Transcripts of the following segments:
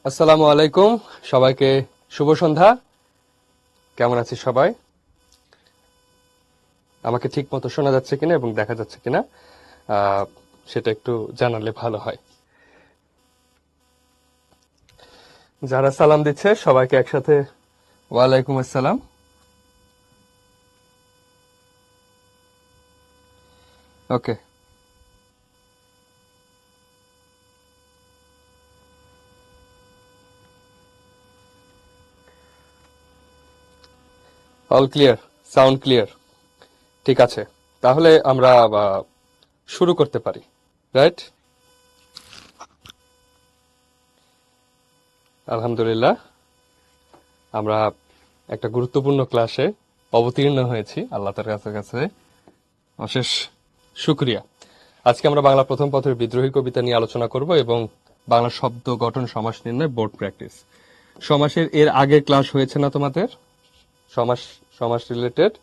আসসালামু আলাইকুম সবাইকে। শুভ সন্ধ্যা। কেমন আছি সবাই? আমাকে ঠিক মতো শোনা যাচ্ছে কিনা এবং দেখা যাচ্ছে কিনা আহ, সেটা একটু জানালে ভালো হয়। যারা সালাম দিচ্ছে সবাইকে একসাথে ওয়ালাইকুম আসসালাম। ওকে, অল ক্লিয়ার, সাউন্ড ক্লিয়ার। ঠিক আছে, তাহলে আমরা শুরু করতে পারি, রাইট? আলহামদুলিল্লাহ, আমরা একটা গুরুত্বপূর্ণ ক্লাসে অবতীর্ণ হয়েছি। আল্লাহ তার কাছে কাছে অশেষ শুক্রিয়া। আজকে আমরা বাংলা প্রথম পত্রের বিদ্রোহী কবিতা নিয়ে আলোচনা করব এবং বাংলা শব্দ গঠন সমাস নির্ণয় বোর্ড প্র্যাকটিস। সমাসের এর আগে ক্লাস হয়েছে না তোমাদের? সমাস, সমাস রিলেটেড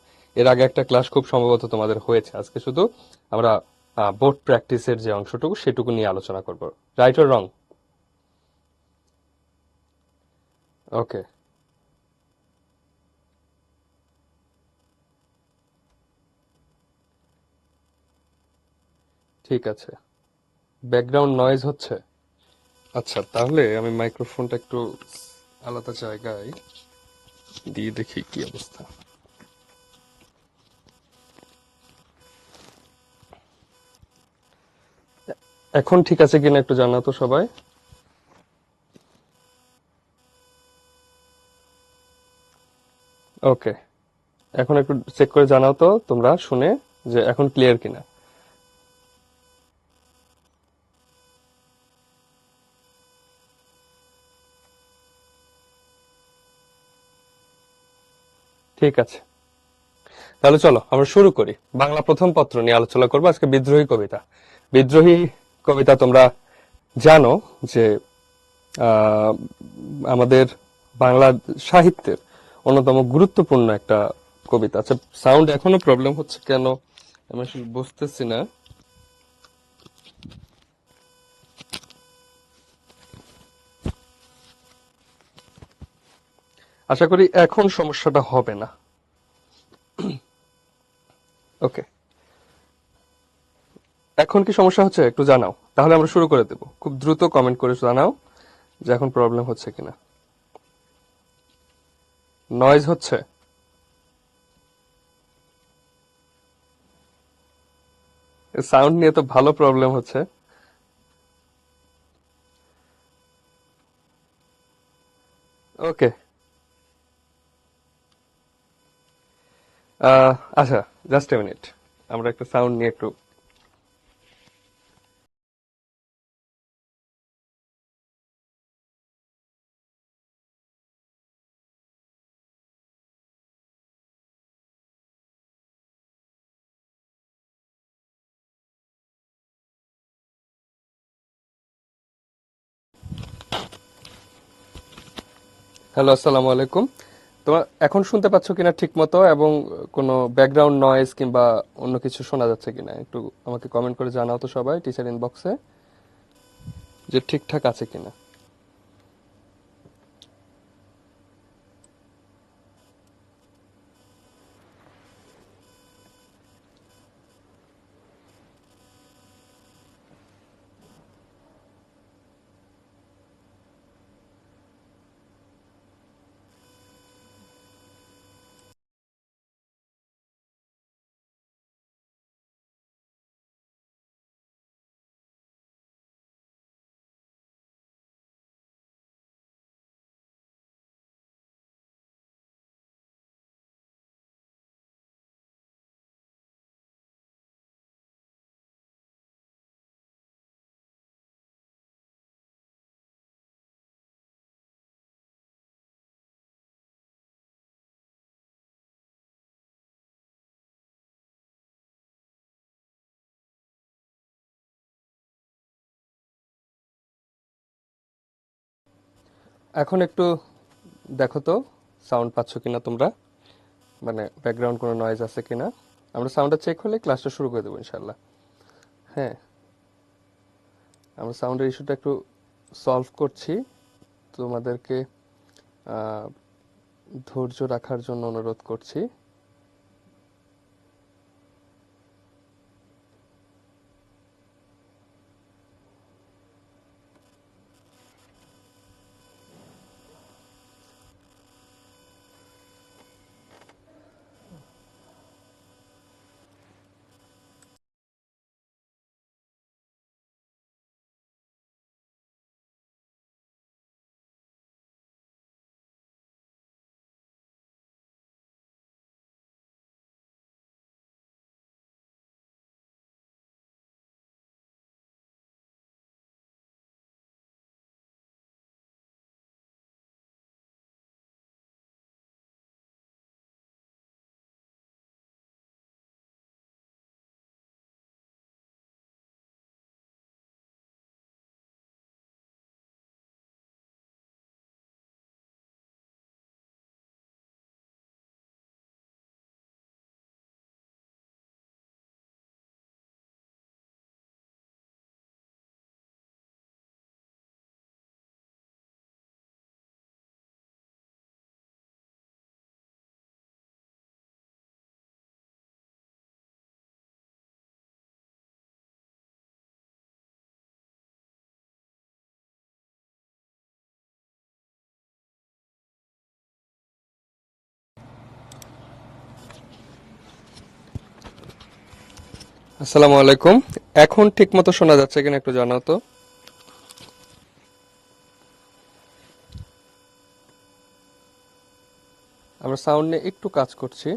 এর আগে একটা ক্লাস খুব সম্ভবত তোমাদের হয়েছে। আজকে শুধু আমরা বোর্ড প্র্যাকটিসের যে অংশটুকু সেটুকু নিয়ে আলোচনা করব। Right or wrong? ওকে, ঠিক আছে। ব্যাকগ্রাউন্ড নয়েজ হচ্ছে? আচ্ছা, তাহলে আমি মাইক্রোফোনটা একটু আলাদা জায়গায় দিয়ে দেখি কি অবস্থা। এখন ঠিক আছে কিনা একটু জানাও তো সবাই। ওকে, এখন একটু চেক করে জানাও তো তোমরা শুনে যে এখন ক্লিয়ার কিনা। ঠিক আছে, তাহলে চলো আমরা শুরু করি। বাংলা প্রথম পত্র নিয়ে আলোচনা করবো আজকে। বিদ্রোহী কবিতা। বিদ্রোহী কবিতা তোমরা জানো যে আহ, আমাদের বাংলা সাহিত্যের অন্যতম গুরুত্বপূর্ণ একটা কবিতা। আচ্ছা, সাউন্ড এখনো প্রবলেম হচ্ছে কেন আমি আসলে বুঝতেছি না। আশা করি এখন সমস্যাটা হবে না। ওকে, এখন কি সমস্যা হচ্ছে একটু জানাও, তাহলে আমরা শুরু করে দেবো। খুব দ্রুত কমেন্ট করে জানাও যে এখন প্রবলেম হচ্ছে কিনা। নয়েজ হচ্ছে? সাউন্ড নিয়ে তো ভালো প্রবলেম হচ্ছে। ওকে, আচ্ছা, জাস্ট এ মিনিট, আমরা একটা সাউন্ড নিয়ে একটু। হ্যালো, আসসালামু আলাইকুম। তোমরা এখন শুনতে পাচ্ছ কিনা ঠিক মতো, এবং কোনো ব্যাকগ্রাউন্ড নয়েজ কিংবা অন্য কিছু শোনা যাচ্ছে কিনা একটু আমাকে কমেন্ট করে জানাও তো সবাই টিচার ইনবক্সে যে ঠিকঠাক আছে কিনা। এখন একটু দেখো তো সাউন্ড পাচ্ছ কিনা তোমরা, মানে ব্যাকগ্রাউন্ড কোনো নয়েজ আছে কিনা। আমরা সাউন্ডটা চেক হলে ক্লাসটা শুরু করে দেবো ইনশাল্লাহ। হ্যাঁ, আমরা সাউন্ডের ইস্যুটা একটু সলভ করছি। তো তোমাদেরকে আহ, ধৈর্য রাখার জন্য অনুরোধ করছি। আসসালামু আলাইকুম। এখন ঠিক মতো শোনা যাচ্ছে কিনা একটু জানাও তো। আমরা সাউন্ড নিয়ে একটু কাজ করছি।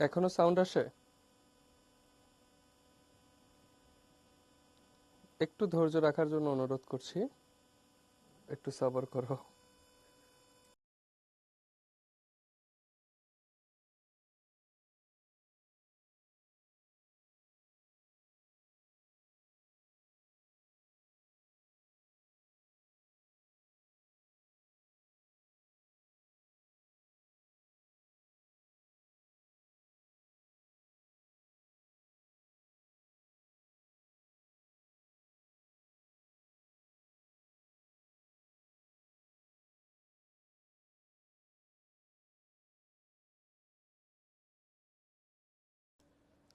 এখনো সাউন্ড আসে? একটু ধৈর্য রাখার জন্য অনুরোধ করছি, একটু সবর করো।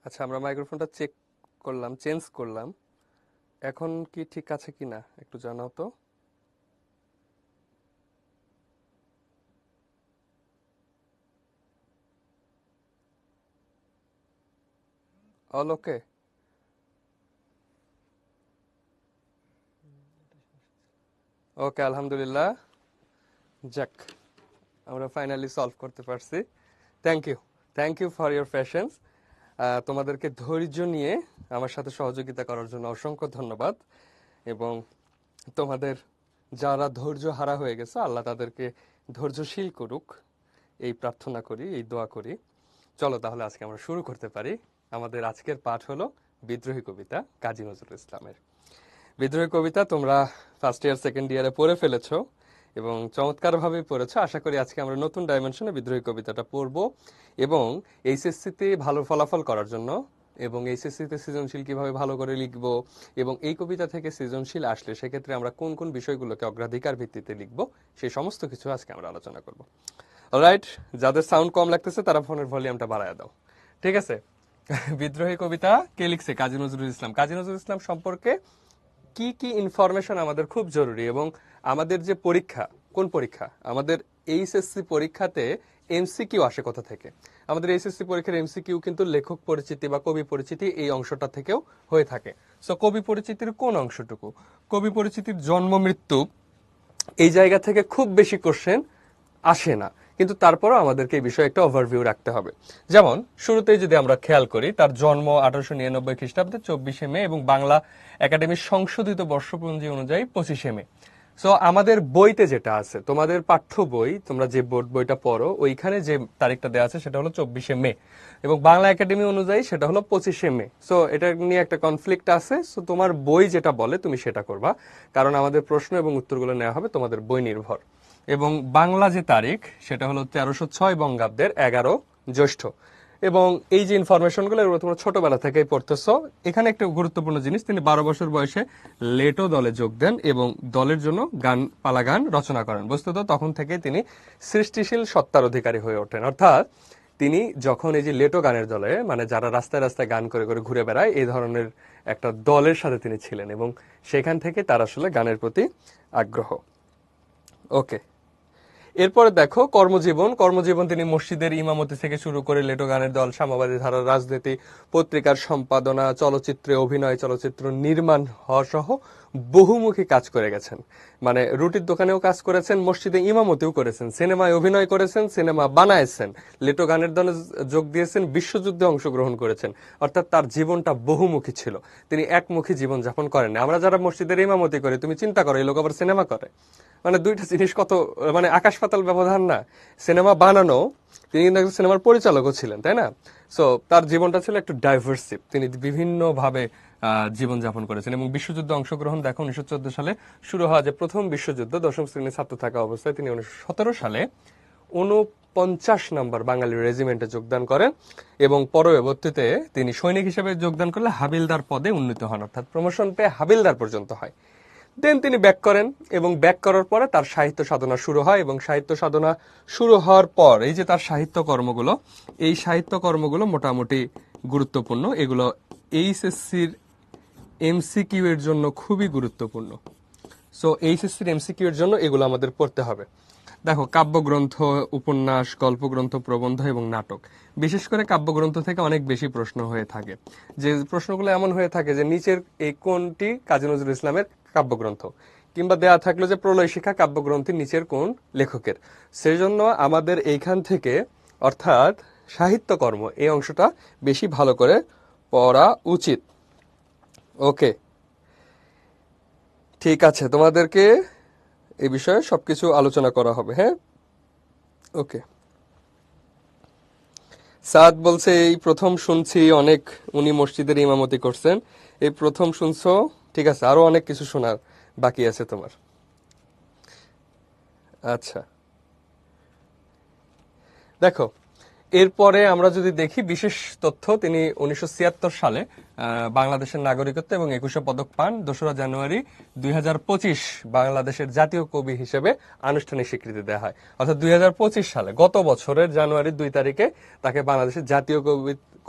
আচ্ছা, আমরা মাইক্রোফোনটা চেক করলাম, চেঞ্জ করলাম। এখন কি ঠিক আছে কিনা একটু জানাও তো। অল ওকে? ওকে, আলহামদুলিল্লাহ। যাক, আমরা ফাইনালি সলভ করতে পারছি। Thank you, thank you for your patience. তোমাদেরকে ধৈর্য নিয়ে আমার সাথে সহযোগিতা করার জন্য অসংখ্য ধন্যবাদ। এবং তোমাদের যারা ধৈর্য হারা হয়ে গেছে, আল্লাহ তাদেরকে ধৈর্যশীল করুক, এই প্রার্থনা করি, এই দোয়া করি। চলো তাহলে আজকে আমরা শুরু করতে পারি। আমাদের আজকের পাঠ হলো বিদ্রোহী কবিতা কাজী নজরুল ইসলামের। বিদ্রোহী কবিতা তোমরা ফার্স্ট ইয়ার সেকেন্ড ইয়ারে পড়ে ফেলেছো এবং চমৎকারভাবে পড়েছো। আশা করি আজকে আমরা নতুন ডাইমেনশনে বিদ্রোহী কবিতাটা পড়ব এবং এইচএসসিতে ভালো ফলাফল করার জন্য এবং এইচএসসিতে সৃজনশীল কিভাবে ভালো করে লিখব এবং এই কবিতা থেকে সৃজনশীল আসলে সেক্ষেত্রে আমরা কোন কোন বিষয়গুলোকে অগ্রাধিকার ভিত্তিতে লিখব, সেই সমস্ত কিছু আজকে আমরা আলোচনা করব। অলরাইট, যাদের সাউন্ড কম লাগতেছে তারা ফোনের ভলিউমটা বাড়ায় দাও, ঠিক আছে? বিদ্রোহী কবিতা কে লিখছে? কাজী নজরুল ইসলাম। কাজী নজরুল ইসলাম সম্পর্কে কি কি ইনফরমেশন আমাদের খুব জরুরি, এবং আমাদের যে পরীক্ষা, কোন পরীক্ষা আমাদের এইচএসসি পরীক্ষাতে এমসিকিউ আসে কোথা থেকে। আমাদের এইচএসসি পরীক্ষার এমসিকিউ কিন্তু লেখক পরিচিতি বা কবি পরিচিতি এই অংশটা থেকেও হয়ে থাকে। সো কবি পরিচিতির কোন অংশটুকু, কবি পরিচিতির জন্ম মৃত্যু, এই জায়গা থেকে খুব বেশি কোশ্চেন আসে না, কিন্তু তারপরও আমাদেরকে এই বিষয়ে একটা ওভারভিউ রাখতে হবে। যেমন শুরুতেই যদি আমরা খেয়াল করি, তার জন্ম 1899 খ্রিস্টাব্দে 24শে মে এবং বাংলা একাডেমির সংশোধিত বর্ষপঞ্জি অনুযায়ী 25শে মে। সো আমাদের বইতে যেটা আছে, তোমাদের পাঠ্য বই, তোমরা যে বোর্ড বইটা পড়ো ওইখানে যে তারিখটা দেওয়া আছে সেটা হলো 24শে মে, এবং বাংলা একাডেমি অনুযায়ী সেটা হলো 25শে মে। সো এটা নিয়ে একটা কনফ্লিক্ট আছে। সো তোমার বই যেটা বলে তুমি সেটা করবা, কারণ আমাদের প্রশ্ন এবং উত্তরগুলো নেওয়া হবে তোমাদের বই নির্ভর। এবং বাংলা যে তারিখ সেটা হলো 1306 বঙ্গাব্দের 11 জ্যৈষ্ঠ। এবং এই যে ইনফরমেশনগুলো এগুলো তোমরা ছোটবেলা থেকেই পড়তেছো। এখানে একটা গুরুত্বপূর্ণ জিনিস, তিনি 12 বছর বয়সে লেটো দলে যোগ দেন এবং দলের জন্য পালা গান রচনা করেন। বস্তুত তখন থেকে তিনি সৃষ্টিশীল সত্তার অধিকারী হয়ে ওঠেন। অর্থাৎ তিনি যখন এই যে লেটো গানের দলে, মানে যারা রাস্তায় রাস্তায় গান করে করে ঘুরে বেড়ায়, এই ধরনের একটা দলের সাথে তিনি ছিলেন, এবং সেখান থেকে তার আসলে গানের প্রতি আগ্রহ। ওকে, এরপরে দেখো কর্মজীবন। কর্মজীবন তিনি মসজিদের ইমামতি থেকে শুরু করে লেটো গানের দল, সাম্যবাদী ধারার রাজনীতি, পত্রিকার সম্পাদনা, চলচ্চিত্রে অভিনয়, চলচ্চিত্র নির্মাণ হওয়া সহ বহুমুখী কাজ করে গেছেন। মানে রুটির দোকানেও কাজ করেছেন, মসজিদে ইমামতিও করেছেন, সিনেমায় অভিনয় করেছেন, সিনেমা বানাইছেন, লেটো গানের দলে যোগ দিয়েছেন, বিশ্বযুদ্ধে অংশগ্রহণ করেছেন। অর্থাৎ তার জীবনটা বহুমুখী ছিল, তিনি একমুখী জীবন যাপন করেন। আমরা যারা মসজিদের ইমামতি করি, তুমি চিন্তা করো এই লোক আবার সিনেমা করে, মানে দুইটা জিনিস কত মানে আকাশ পাতাল ব্যবধান না। সিনেমা বানানো, তিনি কিন্তু একজন সিনেমার পরিচালকও ছিলেন, তাই না? সো তার জীবনটা ছিল একটু ডাইভার্সিভ, তিনি বিভিন্ন ভাবে জীবন যাপন করেছেন। এবং বিশ্বযুদ্ধে অংশগ্রহণ দেখো, 1914 সালে শুরু হওয়া যে প্রথম বিশ্বযুদ্ধ, দশম শ্রেণীর ছাত্র থাকা অবস্থায় তিনি 1917 সালে 49 নম্বর বাঙালি রেজিমেন্টে যোগদান করেন, এবং পরবর্তীতে তিনি সৈনিক হিসেবে যোগদান করলে হাবিলদার পদে উন্নীত হন, অর্থাৎ প্রমোশন পেয়ে হাবিলদার পর্যন্ত হয়। দেন তিনি ব্যাক করেন, এবং ব্যাক করার পরে তার সাহিত্য সাধনা শুরু হয়। এবং সাহিত্য সাধনা শুরু হওয়ার পর এই যে তার সাহিত্য কর্মগুলো, এই সাহিত্য কর্মগুলো মোটামুটি গুরুত্বপূর্ণ। এগুলো এইচএসসির এমসিকিউ এর জন্য খুবই গুরুত্বপূর্ণ। সো এইচএসসির এমসিকিউ এর জন্য এগুলো আমাদের পড়তে হবে। দেখো, কাব্যগ্রন্থ, উপন্যাস, গল্পগ্রন্থ, প্রবন্ধ এবং নাটক। বিশেষ করে কাব্যগ্রন্থ থেকে অনেক বেশি প্রশ্ন হয়ে থাকে। যে প্রশ্নগুলো এমন হয়ে থাকে যে নিচের এই কোনটি কাজী নজরুল ইসলামের কাব্যগ্রন্থ, কিংবা দেয়া থাকলো যে প্রলয় শিখা কাব্যগ্রন্থের নিচের কোন লেখকের। সেই জন্য আমাদের এইখান থেকে, অর্থাৎ সাহিত্যকর্ম এই অংশটা বেশি ভালো করে পড়া উচিত। ওকে, ঠিক আছে, তোমাদেরকে এই বিষয়ে সবকিছু আলোচনা করা হবে। হ্যাঁ, ওকে। সাদ বলছে এই প্রথম শুনছি, অনেক উনি মসজিদের ইমামতি করছেন, এই প্রথম শুনছো। ঠিক আছে, আরো অনেক কিছু শোনার বাকি আছে তোমার। আচ্ছা, দেখো, এরপরে আমরা যদি দেখি বিশেষ তথ্য, তিনি 1976 সালে বাংলাদেশের নাগরিকত্ব এবং 21শে পদক পান। 2রা জানুয়ারি 2025 বাংলাদেশের জাতীয় কবি হিসেবে আনুষ্ঠানিক স্বীকৃতি দেওয়া হয়। অর্থাৎ 2025 সালে, গত বছরের জানুয়ারির 2 তারিখে তাকে বাংলাদেশের জাতীয়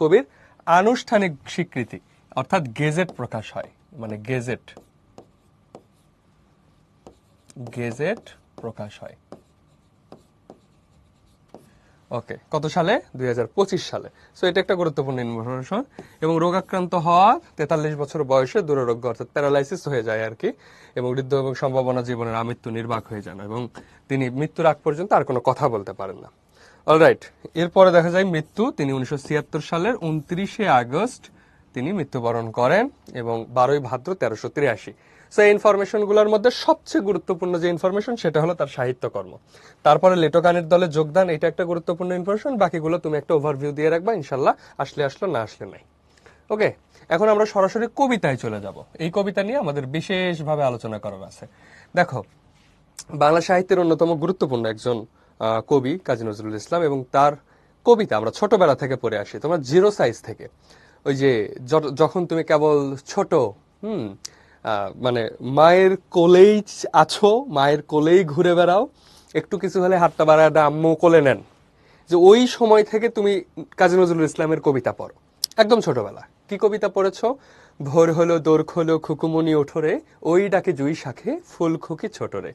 কবির আনুষ্ঠানিক স্বীকৃতি, অর্থাৎ গেজেট প্রকাশ হয়। মানে গেজেট গেজেট প্রকাশ হয়। ওকে, কত সালে? 2025 সালে। সো এটা একটা গুরুত্বপূর্ণ ইনফরমেশন। এবং রোগাক্রান্ত হওয়া 43 বছর বয়সে দুরারোগ্য, অর্থাৎ প্যারালাইসিস হয়ে যায় আর কি, এবং বৃদ্ধ এবং সম্ভাবনা জীবনের আমৃত্যু নির্বাক হয়ে যান, এবং তিনি মৃত্যুর আগ পর্যন্ত আর কোনো কথা বলতে পারেন না। অলরাইট, এরপরে দেখা যায় মৃত্যু, তিনি 1976 সালের 29শে আগস্ট তিনি মৃত্যুবরণ করেন, এবং 12ই ভাদ্র 1383। সো এই ইনফরমেশনগুলোর মধ্যে সবচেয়ে গুরুত্বপূর্ণ যে ইনফরমেশন সেটা হলো তার সাহিত্যকর্ম। তারপরে লেটো গানের দলে যোগদান, এটা একটা গুরুত্বপূর্ণ ইনফরমেশন। বাকিগুলো তুমি একটা ওভারভিউ দিয়ে রাখবা, ইনশাল্লাহ আসলে আসলো, না আসলে নাই। ওকে, এখন আমরা সরাসরি কবিতায় চলে যাব। এই কবিতা নিয়ে আমাদের বিশেষভাবে আলোচনা করার আছে। দেখো, বাংলা সাহিত্যের অন্যতম গুরুত্বপূর্ণ একজন কবি কাজী নজরুল ইসলাম, এবং তার কবিতা আমরা ছোটবেলা থেকে পড়ে আসি, তোমার জিরো সাইজ থেকে। ওই যে যখন তুমি কেবল ছোট, মানে মায়ের কোলেই আছো, মায়ের কোলেই ঘুরে বেড়াও, একটু কিছু হলে হাতটা বাড়ায় আম্মু কোলে নেন, যে ওই সময় থেকে তুমি কাজী নজরুল ইসলামের কবিতা পড়ো, একদম ছোটবেলা। কি কবিতা পড়েছো? ভোর হলো দোর খোলো খুকুমনি ওঠরে, ওই ডাকে জুই শাখে ফুল খুকি ছোটরে।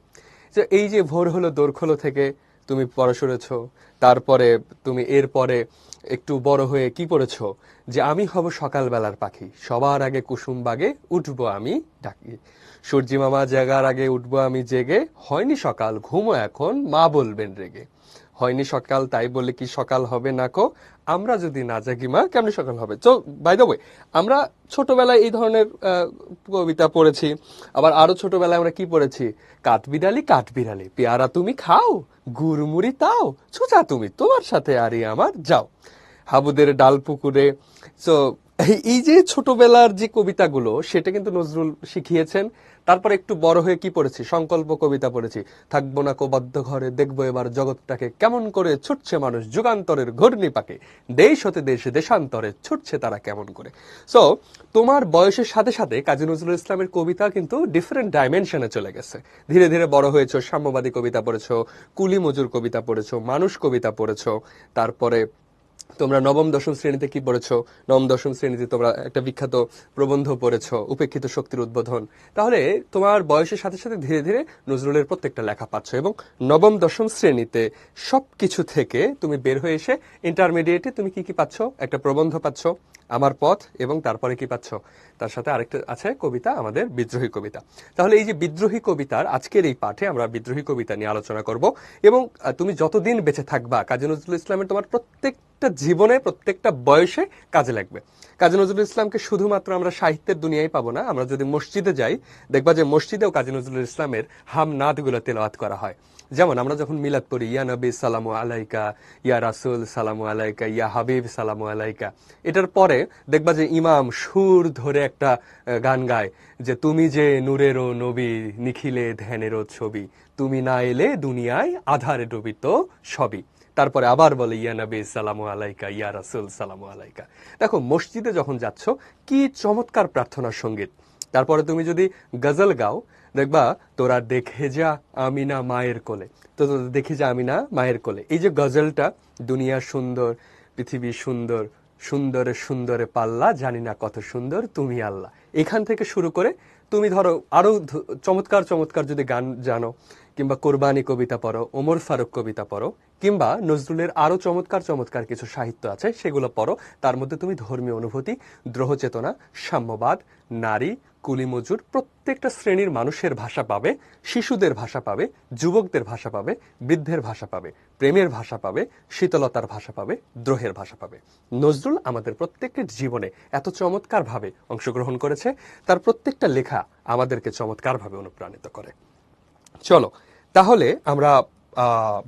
যে এই যে ভোর হলো দোর খোলো থেকে তুমি পড়া শুনেছো, তারপরে তুমি এরপরে একটু বড় হয়ে কি পড়েছো? যে আমি হব সকালবেলার পাখি, সবার আগে কুসুম বাগে উঠবো আমি ডাকি, সূর্যি মামা জাগার আগে উঠবো আমি জেগে, হয়নি সকাল ঘুমো এখন মা বলবেন রেগে। হয়নি সকাল তাই বলে কি সকাল হবে না কো, আমরা যদি না জাগি মা কেমনি সকাল হবে। তো বাই দ্য ওয়ে, আমরা ছোটবেলায় এই ধরনের কবিতা পড়েছি। আবার আরো ছোটবেলায় আমরা কি পড়েছি? কাঠ বিড়ালি পেয়ারা তুমি খাও, গুড়মুড়ি তাও, ছুচা তুমি তোমার সাথে আরি আমার যাও, হাবুদের ডাল পুকুরে। তো এই যে ছোটবেলার যে কবিতাগুলো, সেটা কিন্তু নজরুল শিখিয়েছেন। তারপর একটু বড় হয়ে কি পড়েছি? সংকল্প কবিতা পড়েছি। থাকবো না কো বদ্ধ ঘরে, দেখবো এবার জগৎটাকে কেমন করে ছুটছে মানুষ যুগান্তরের ঘূর্ণি পাকে, দেশ হতে দেশে দেশান্তরে ছুটছে তারা কেমন করে। সো তোমার বয়সের সাথে সাথে কাজী নজরুল ইসলামের কবিতা কিন্তু ডিফারেন্ট ডাইমেনশনে চলে গেছে। ধীরে ধীরে বড় হয়েছো, সাম্যবাদী কবিতা পড়েছো, কুলি মজুর কবিতা পড়েছো, মানুষ কবিতা পড়েছো। তারপরে তোমরা নবম দশম শ্রেণীতে কি পড়েছো? নবম দশম শ্রেণীতে তোমরা একটা বিখ্যাত প্রবন্ধ পড়েছো, উপেক্ষিত শক্তির উদ্বোধন। তাহলে তোমার বয়সের সাথে সাথে ধীরে ধীরে নজরুলের প্রত্যেকটা লেখা পাচ্ছ, এবং নবম দশম শ্রেণীতে সবকিছু থেকে তুমি বের হয়ে এসে ইন্টারমিডিয়েটে তুমি কি কি পাচ্ছ? একটা প্রবন্ধ পাচ্ছ, আমার পথ, এবং তারপরে কি পাচ্ছ? তার সাথে আরেকটা আছে কবিতা, আমাদের বিদ্রোহী কবিতা। তাহলে এই যে বিদ্রোহী কবিতার আজকের এই পাঠে আমরা বিদ্রোহী কবিতা নিয়ে আলোচনা করব। এবং তুমি যতদিন বেঁচে থাকবা, কাজী নজরুল ইসলামের তোমার প্রত্যেকটা জীবনে প্রত্যেকটা বয়সে কাজে লাগবে। কাজী নজরুল ইসলামকে শুধুমাত্র আমরা সাহিত্যের দুনিয়ায় পাবো না, আমরা যদি মসজিদে যাই দেখবা যে মসজিদেও কাজী নজরুল ইসলামের হামনাদগুলো তেলাওয়াত করা হয়। যেমন আমরা যখন মিলাদ পড়ি, ইয়া নবী সালামু আলাইকা, ইয়া রাসূল সালামু আলাইকা, ইয়া হাবিব সালামু আলাইকা, এটার পরে দেখবা যে ইমাম সুর ধরে একটা গান গায়, যে তুমি যে নূরেরও নবী, নিখিলে ধ্যানেরও ছবি, তুমি না এলে দুনিয়ায় আধারে ডুবিত সবই। তারপরে আবার বলে ইয়া নবী সালামু আলাইকা, ইয়া রাসূল সালামু আলাইকা। দেখো মসজিদে যখন যাচ্ছ, কি চমৎকার প্রার্থনার সঙ্গীত। তারপরে তুমি যদি গজল গাও, দেখবা তোরা দেখে যা আমিনা মায়ের কোলে, তো দেখে যা আমিনা মায়ের কোলে। এই যে গজলটা, দুনিয়া সুন্দর, পৃথিবী সুন্দর, সুন্দরে সুন্দরে পাল্লা, জানি না কত সুন্দর তুমি আল্লাহ, এখান থেকে শুরু করে তুমি ধরো আরো চমৎকার চমৎকার যদি গান জানো, কিংবা কোরবানি কবিতা পড়ো, ওমর ফারুক কবিতা পড়ো, কিংবা নজরুলের আরো চমৎকার চমৎকার কিছু সাহিত্য আছে সেগুলো পড়ো। তার মধ্যে তুমি ধর্মীয় অনুভূতি, দ্রোহ চেতনা, সাম্যবাদ, নারী, কুলি মজুর, প্রত্যেকটা শ্রেণীর মানুষের ভাষা পাবে, শিশুদের ভাষা পাবে, যুবকদের ভাষা পাবে, বৃদ্ধের ভাষা পাবে, প্রেমের ভাষা পাবে, শীতলতার ভাষা পাবে, দ্রোহের ভাষা পাবে। নজরুল আমাদের প্রত্যেকের জীবনে এত চমৎকারভাবে অংশগ্রহণ করেছে, তার প্রত্যেকটা লেখা আমাদেরকে চমৎকারভাবে অনুপ্রাণিত করে। চলো তাহলে আমরা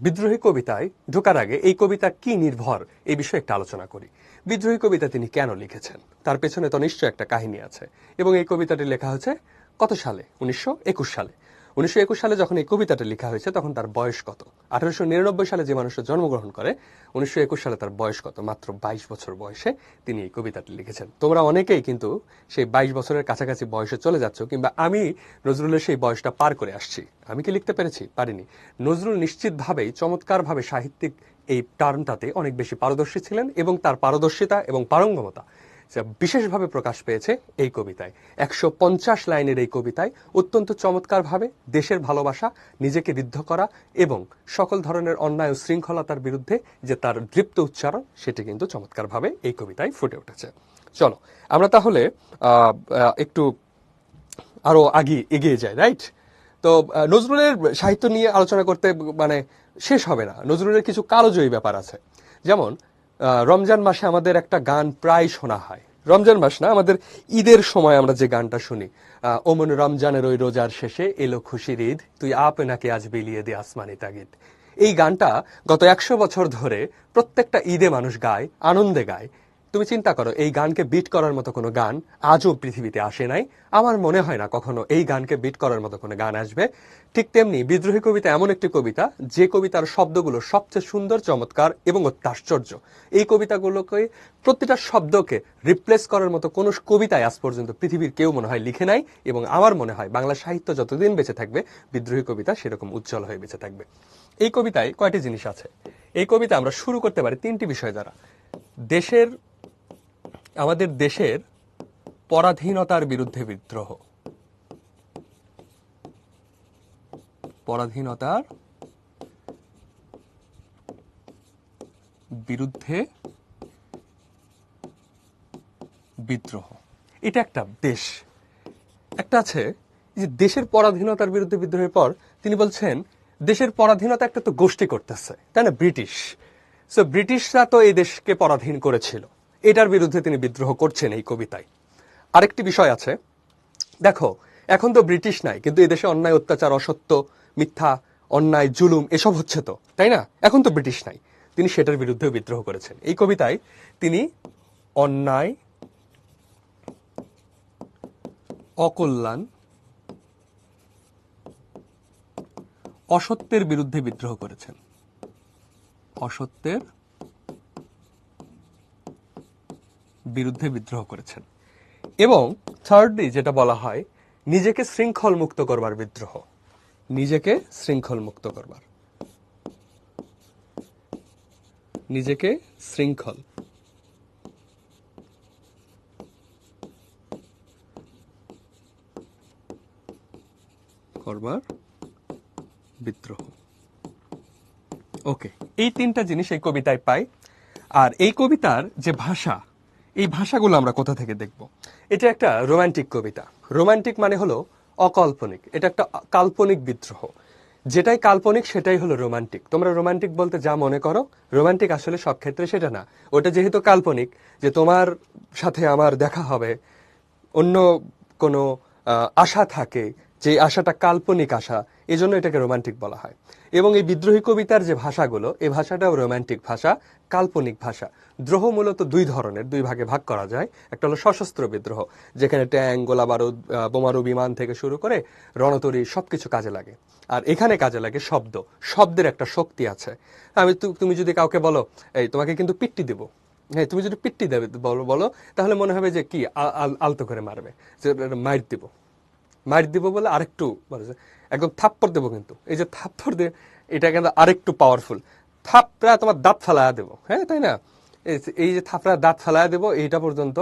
বিদ্রোহী কবিতায় ঢোকার আগে এই কবিতা কি নির্ভর এই বিষয়ে একটা আলোচনা করি। বিদ্রোহী কবিতা তিনি কেন লিখেছেন, তার পেছনে তো নিশ্চয় একটা কাহিনী আছে। এবং এই কবিতাটি লেখা হয়েছে কত সালে? 1921 সালে। 1921 সালে যখন এই কবিতাটা লেখা হয়েছে তখন তার বয়স কত? 1899 সালে যে মানুষটা জন্মগ্রহণ করে, 1921 সালে তার বয়স কত? মাত্র 22 বছর বয়সে তিনি এই কবিতাটি লিখেছেন। তোমরা অনেকেই কিন্তু সেই 22 বছরের কাছাকাছি বয়সে চলে যাচ্ছ, কিংবা আমি নজরুলের সেই বয়সটা পার করে আসছি। আমি কি লিখতে পেরেছি? পারিনি। নজরুল নিশ্চিতভাবেই চমৎকারভাবে সাহিত্যিক এই টার্মটাতে অনেক বেশি পারদর্শী ছিলেন, এবং তার পারদর্শিতা এবং পারঙ্গমতা যা বিশেষভাবে প্রকাশ পেয়েছে এই কবিতায়। 150 লাইনের এই কবিতায় অত্যন্ত চমৎকারভাবে দেশের ভালোবাসা, নিজেকে ঋদ্ধ করা এবং সকল ধরনের অন্যায় ও শৃঙ্খলতার বিরুদ্ধে যে তার দৃপ্ত উচ্চারণ, সেটি কিন্তু চমৎকারভাবে এই কবিতায় ফুটে উঠেছে। চলো আমরা তাহলে একটু আরো আগে এগিয়ে যাই, রাইট? তো নজরুলের সাহিত্য নিয়ে আলোচনা করতে মানে শেষ হবে না। নজরুলের কিছু কালজয়ী ব্যাপার আছে। যেমন রমজান মাসে আমাদের একটা গান প্রায় শোনা হয়। রমজান মাস না, আমাদের ঈদের সময় আমরা যে গানটা শুনি, ওমন রমজানের ওই রোজার শেষে এলো খুশির ঈদ, তুই আপনাকে আজ বিলিয়ে দে আসমানি তাগিদ। এই গানটা গত 100 বছর ধরে প্রত্যেকটা ঈদে মানুষ গায়, আনন্দে গায়। তুমি চিন্তা করো, এই গানকে বিট করার মতো কোনো গান আজও পৃথিবীতে আসে নাই। আমার মনে হয় না কখনো এই গানকে বিট করার মতো কোনো গান আসবে। ঠিক তেমনি বিদ্রোহী কবিতা এমন একটি কবিতা, যে কবিতার শব্দগুলো সবচেয়ে সুন্দর, চমৎকার এবং অত্যাশ্চর্য। এই কবিতাগুলোকে, প্রতিটা শব্দকে রিপ্লেস করার মতো কোনো কবিতায় আজ পর্যন্ত পৃথিবীর কেউ মনে হয় লিখে নাই। এবং আমার মনে হয় বাংলা সাহিত্য যতদিন বেঁচে থাকবে, বিদ্রোহী কবিতা সেরকম উজ্জ্বল হয়ে বেঁচে থাকবে। এই কবিতায় কয়টি জিনিস আছে? এই কবিতা আমরা শুরু করতে পারি 3টি বিষয় দ্বারা। আমাদের দেশের পরাধীনতার বিরুদ্ধে বিদ্রোহ, পরাধীনতার বিরুদ্ধে বিদ্রোহ। এটা একটা দেশ, একটা আছে যে দেশের পরাধীনতার বিরুদ্ধে বিদ্রোহের পর তিনি বলছেন দেশের পরাধীনতা একটা তো গোষ্ঠী করতেছে, তাই না, ব্রিটিশ। সো ব্রিটিশরা তো এই দেশকে পরাধীন করেছিল, এটার বিরুদ্ধে তিনি বিদ্রোহ করছেন এই কবিতায়। আরেকটি বিষয় আছে, দেখো এখন তো ব্রিটিশ নাই, কিন্তু এই দেশে অন্যায়, অত্যাচার, অসত্য, মিথ্যা, অন্যায়, জুলুম এসব হচ্ছে তো, তাই না? এখন তো ব্রিটিশ নাই, তিনি সেটার বিরুদ্ধেও বিদ্রোহ করেছেন। এই কবিতায় তিনি অন্যায়, অকল্যাণ, অসত্যের বিরুদ্ধে বিদ্রোহ করেছেন, অসত্যের বিরুদ্ধে বিদ্রোহ করেছেন। এবং থার্ডলি যেটা বলা হয়, নিজেকে শৃঙ্খল মুক্ত করবার বিদ্রোহ, নিজেকে শৃঙ্খল মুক্ত করবার, নিজেকে শৃঙ্খল করবার বিদ্রোহ। ওকে, এই তিনটা জিনিস এই কবিতায় পাই। আর এই কবিতার যে ভাষা, এই ভাষাগুলো আমরা কোথা থেকে দেখব? এটা একটা রোমান্টিক কবিতা। রোমান্টিক মানে হলো অকাল্পনিক, এটা একটা কাল্পনিক বিদ্রোহ। যেটাই কাল্পনিক সেটাই হলো রোমান্টিক। তোমরা রোমান্টিক বলতে যা মনে করো, রোমান্টিক আসলে সব ক্ষেত্রে সেটা না। ওটা যেহেতু কাল্পনিক, যে তোমার সাথে আমার দেখা হবে, অন্য কোনো আশা থাকে, যে আশাটা কাল্পনিক আশা, এজন্য এটাকে রোমান্টিক বলা হয়। এবং এই বিদ্রোহী কবিতার যে ভাষাগুলো, এই ভাষাটাও রোমান্টিক ভাষা, কাল্পনিক ভাষা। দ্রোহ মূলত দুই ধরনের, দুই ভাগে ভাগ করা যায়। একটা হলো সশস্ত্র বিদ্রোহ, যেখানে ট্যাঙ্ক, গোলা বারুদ, বোমারু, বিমান থেকে শুরু করে রণতরী সবকিছু কাজে লাগে। আর এখানে কাজে লাগে শব্দ, শব্দের একটা শক্তি আছে। তুমি যদি কাউকে বলো, এই তোমাকে কিন্তু পিট্টি দেবো, হ্যাঁ, তুমি যদি পিট্টি দেবে বলো, তাহলে মনে হবে যে কি আলতো করে মারবে, যে মাইর দিব, মাইর দিব বলে আরেকটু বলে যে একদম থাপ্পড় দেবো। কিন্তু এই যে থাপ্পড় দেবে, এটা কিন্তু আরেকটু পাওয়ারফুল। থাপড়া তোমার দাঁত ফালায়া দেবো, হ্যাঁ, তাই না? এই যে থাপড়া দাঁত ফালায়া দেবো, এইটা পর্যন্ত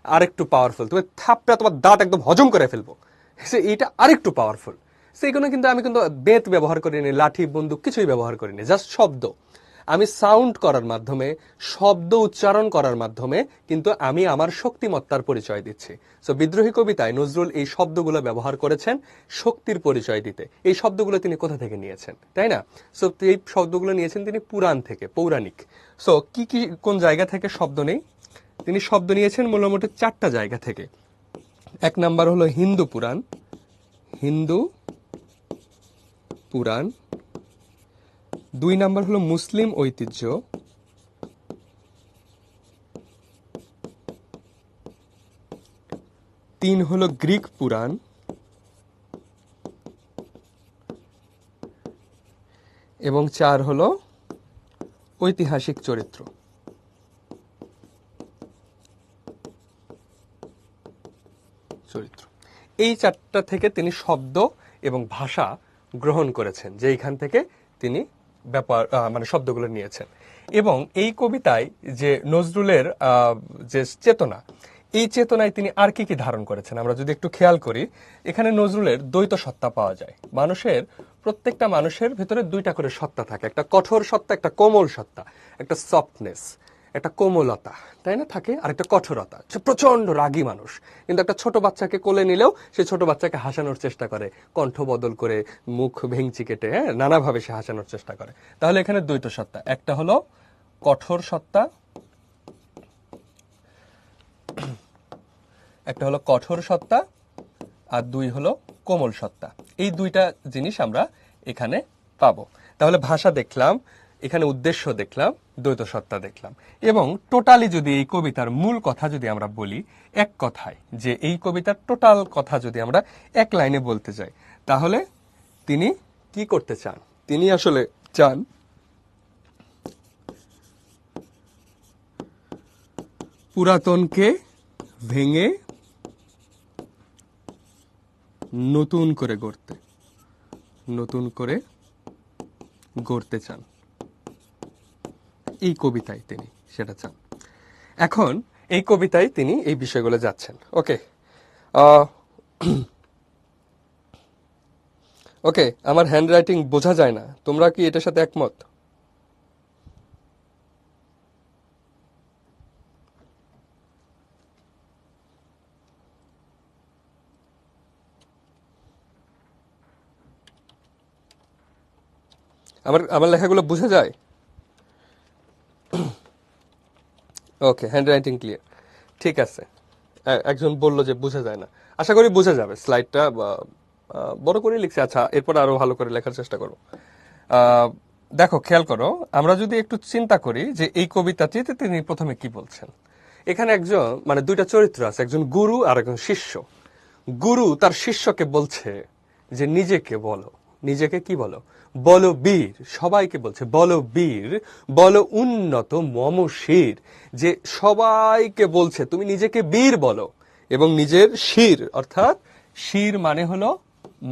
আরেকটু পাওয়ারফুল। তুমি থাপড়া তোমার দাঁত একদম হজম করে ফেলবো, এইটা আরেকটু পাওয়ারফুল। সেইগুলো কিন্তু আমি কিন্তু বেত ব্যবহার করিনি, লাঠি, বন্দুক কিছুই ব্যবহার করিনি, জাস্ট শব্দ। আমি সাউন্ড করার মাধ্যমে, শব্দ উচ্চারণ করার মাধ্যমে কিন্তু আমি আমার শক্তিমত্তার পরিচয় দিচ্ছি। সো বিদ্রোহী কবিতায় নজরুল এই শব্দগুলো ব্যবহার করেছেন শক্তির পরিচয় দিতে। এই শব্দগুলো তিনি কোথা থেকে নিয়েছেন, তাই না? সো এই শব্দগুলো নিয়েছেন তিনি পুরাণ থেকে, পৌরাণিক। সো কি কি কোন জায়গা থেকে শব্দ নেই? তিনি শব্দ নিয়েছেন মোটামুটি 4টা জায়গা থেকে। এক নাম্বার হলো হিন্দু পুরাণ, হিন্দু পুরাণ। 2 নাম্বার হলো মুসলিম ঐতিহ্য, 3 হলো গ্রিক পুরাণ, এবং 4 হলো ঐতিহাসিক চরিত্র। এই 4টা থেকে তিনি শব্দ এবং ভাষা গ্রহণ করেছেন, যে এইখান থেকে তিনি মানে শব্দগুলো নিয়েছেন। এবং এই কবিতায় যে নজরুলের যে চেতনা, এই চেতনায় তিনি আর কি কি ধারণ করেছেন আমরা যদি একটু খেয়াল করি, এখানে নজরুলের দ্বৈত সত্তা পাওয়া যায়। প্রত্যেকটা মানুষের ভেতরে 2টা করে সত্তা থাকে, একটা কঠোর সত্তা, একটা কোমল সত্তা, একটা সফটনেস, একটা কোমলতা, তাই না, থাকে, আর একটা কঠোরতা। সে প্রচন্ড রাগী মানুষ, কিন্তু একটা ছোট বাচ্চাকে কোলে নিলেও সে ছোট বাচ্চাকে হাসানোর চেষ্টা করে, কণ্ঠ বদল করে, মুখ ভেঙচি কেটে, হ্যাঁ, নানাভাবে সে হাসানোর চেষ্টা করে। তাহলে এখানে দ্বৈত সত্তা, একটা হলো কঠোর সত্তা, আর 2 হলো কোমল সত্তা। এই 2টা জিনিস আমরা এখানে পাবো। তাহলে ভাষা দেখলাম, এখানে উদ্দেশ্য দেখলাম, দ্বৈত সত্তা দেখলাম। এবং টোটালি যদি এই কবিতার মূল কথা যদি আমরা বলি এক কথায়, যে এই কবিতার টোটাল কথা যদি আমরা এক লাইনে বলতে যাই, তাহলে তিনি কি করতে চান? তিনি আসলে চান পুরাতনকে ভেঙে নতুন করে গড়তে চান। এই কবিতায় তিনি সেটা চান। এখন এই কবিতায় তিনি এই বিষয়গুলো যাচ্ছেন। ওকে, ওকে, আমার হ্যান্ডরাইটিং বোঝা যায় না, তোমরা কি এটার সাথে একমত? আমার আমার লেখাগুলো বোঝা যায়? ওকে, হ্যান্ডরাইটিং ক্লিয়ার, ঠিক আছে। একজন বলল যে বোঝা যায় না, আশা করি বোঝা যাবে। স্লাইডটা বড় করে লিখছি, আচ্ছা এরপর আরো ভালো করে লেখার চেষ্টা করব। আহ, দেখো, খেয়াল করো, আমরা যদি একটু চিন্তা করি যে এই কবিতাটিতে তিনি প্রথমে কি বলছেন। এখানে একজন, মানে দুইটা চরিত্র আছে, একজন গুরু আর একজন শিষ্য। গুরু তার শিষ্যকে বলছে যে নিজেকে বলো, নিজেকে কি বলো, বলো বীর, সবাইকে বলছে বলো বীর, বলো উন্নত মমশির, যে সবাইকে বলছে তুমি নিজেকে বীর বলো, এবং নিজের শির, অর্থাৎ শির মানে হলো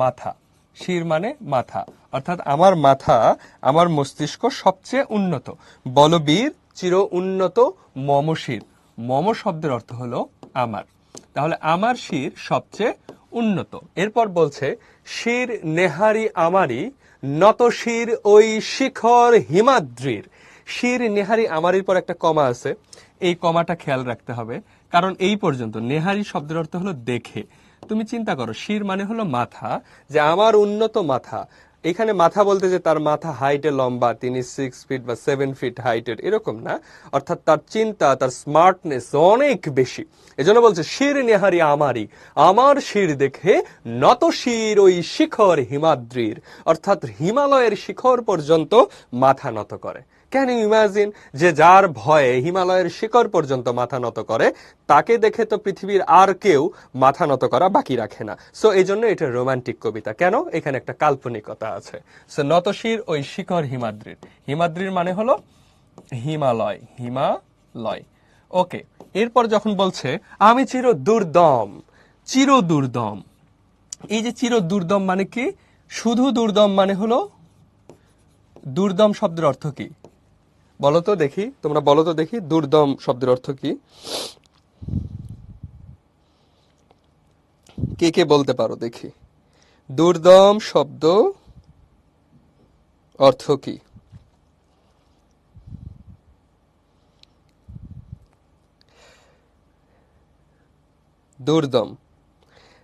মাথা, শির মানে মাথা, অর্থাৎ আমার মাথা, আমার মস্তিষ্ক সবচেয়ে উন্নত, বলবীর চির উন্নত মমশির। মম শব্দের অর্থ হলো আমার, তাহলে আমার শির সবচেয়ে উন্নত। এরপর বলছে শির নেহারি আমারি, নত শির ওই শিখর হিমাদ্রির। শির নেহারি আমারির পর একটা কমা আছে, এই কমাটা খেয়াল রাখতে হবে, কারণ এই পর্যন্ত নেহারি শব্দের অর্থ হলো দেখে। তুমি চিন্তা করো, শির মানে হলো মাথা, যে আমার উন্নত মাথা। এখানে মাথা বলতে যে তার মাথা হাইটে লম্বা, তিনি 6 ফিট বা 7 ফিট হাইটের, এরকম না। অর্থাৎ তার চিন্তা, তার স্মার্টনেস অনেক বেশি। এজন্য বলছে শির নেহারি আমারি, আমার শির দেখে নত শির ওই শিখর হিমাদ্রির, অর্থাৎ হিমালয়ের শিখর পর্যন্ত মাথা নত করে। ক্যান ইউ ইমাজিন, যে যার ভয়ে হিমালয়ের শিখর পর্যন্ত মাথা নত করে, তাকে দেখে তো পৃথিবীর আর কেউ মাথা নত করা বাকি রাখে না। সো এই জন্য এটা রোমান্টিক কবিতা। কেন? এখানে একটা কাল্পনিকতা আছে। সো নতশির ওই শিখর হিমাদ্রির, হিমাদ্রির মানে হলো হিমালয়, হিমালয়। ওকে, এরপর যখন বলছে আমি চির দুর্দম, চির দুর্দম, এই যে চির দুর্দম মানে কি? শুধু দুর্দম মানে হলো, দুর্দম শব্দের অর্থ কি বলো তো দেখি, তোমরা বলো তো দেখি, দুর্দম শব্দের অর্থ কি? কে কে বলতে পারো দেখি, দুর্দম শব্দ অর্থ কি? দুর্দম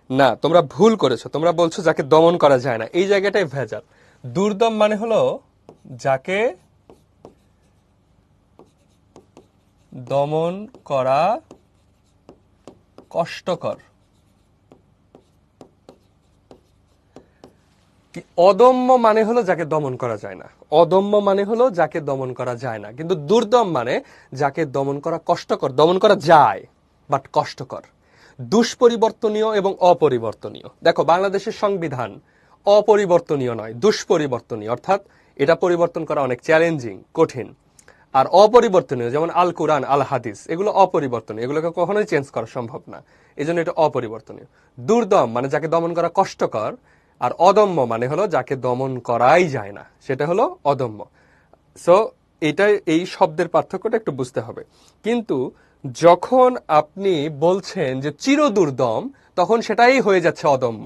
না, তোমরা ভুল করেছো। তোমরা বলছো যাকে দমন করা যায় না, এই জায়গাটাই ভেজাল। দুর্দম মানে হলো যাকে দমন করা কষ্টকর। কি অদম্য মানে হলো যাকে দমন করা যায় না, অদম্য মানে হলো যাকে দমন করা যায় না, কিন্তু দুর্দম মানে যাকে দমন করা কষ্টকর। দমন করা যায় বাট কষ্টকর, দুষ্পরিবর্তনীয় এবং অপরিবর্তনীয়। দেখো, বাংলাদেশের সংবিধান অপরিবর্তনীয় নয়, দুষ্পরিবর্তনীয়, অর্থাৎ এটা পরিবর্তন করা অনেক চ্যালেঞ্জিং, কঠিন। আর অপরিবর্তনীয় যেমন আল কোরআন, আল হাদিস, এগুলো অপরিবর্তনীয়, এগুলোকে কখনোই চেঞ্জ করা সম্ভব না, এই জন্য এটা অপরিবর্তনীয়। দুর্দম মানে যাকে দমন করা কষ্টকর, আর অদম্য মানে হলো যাকে দমন করাই যায় না, সেটা হলো অদম্য। সো এটাই, এই শব্দের পার্থক্যটা একটু বুঝতে হবে। কিন্তু যখন আপনি বলছেন যে চিরদুর্দম, তখন সেটাই হয়ে যাচ্ছে অদম্য।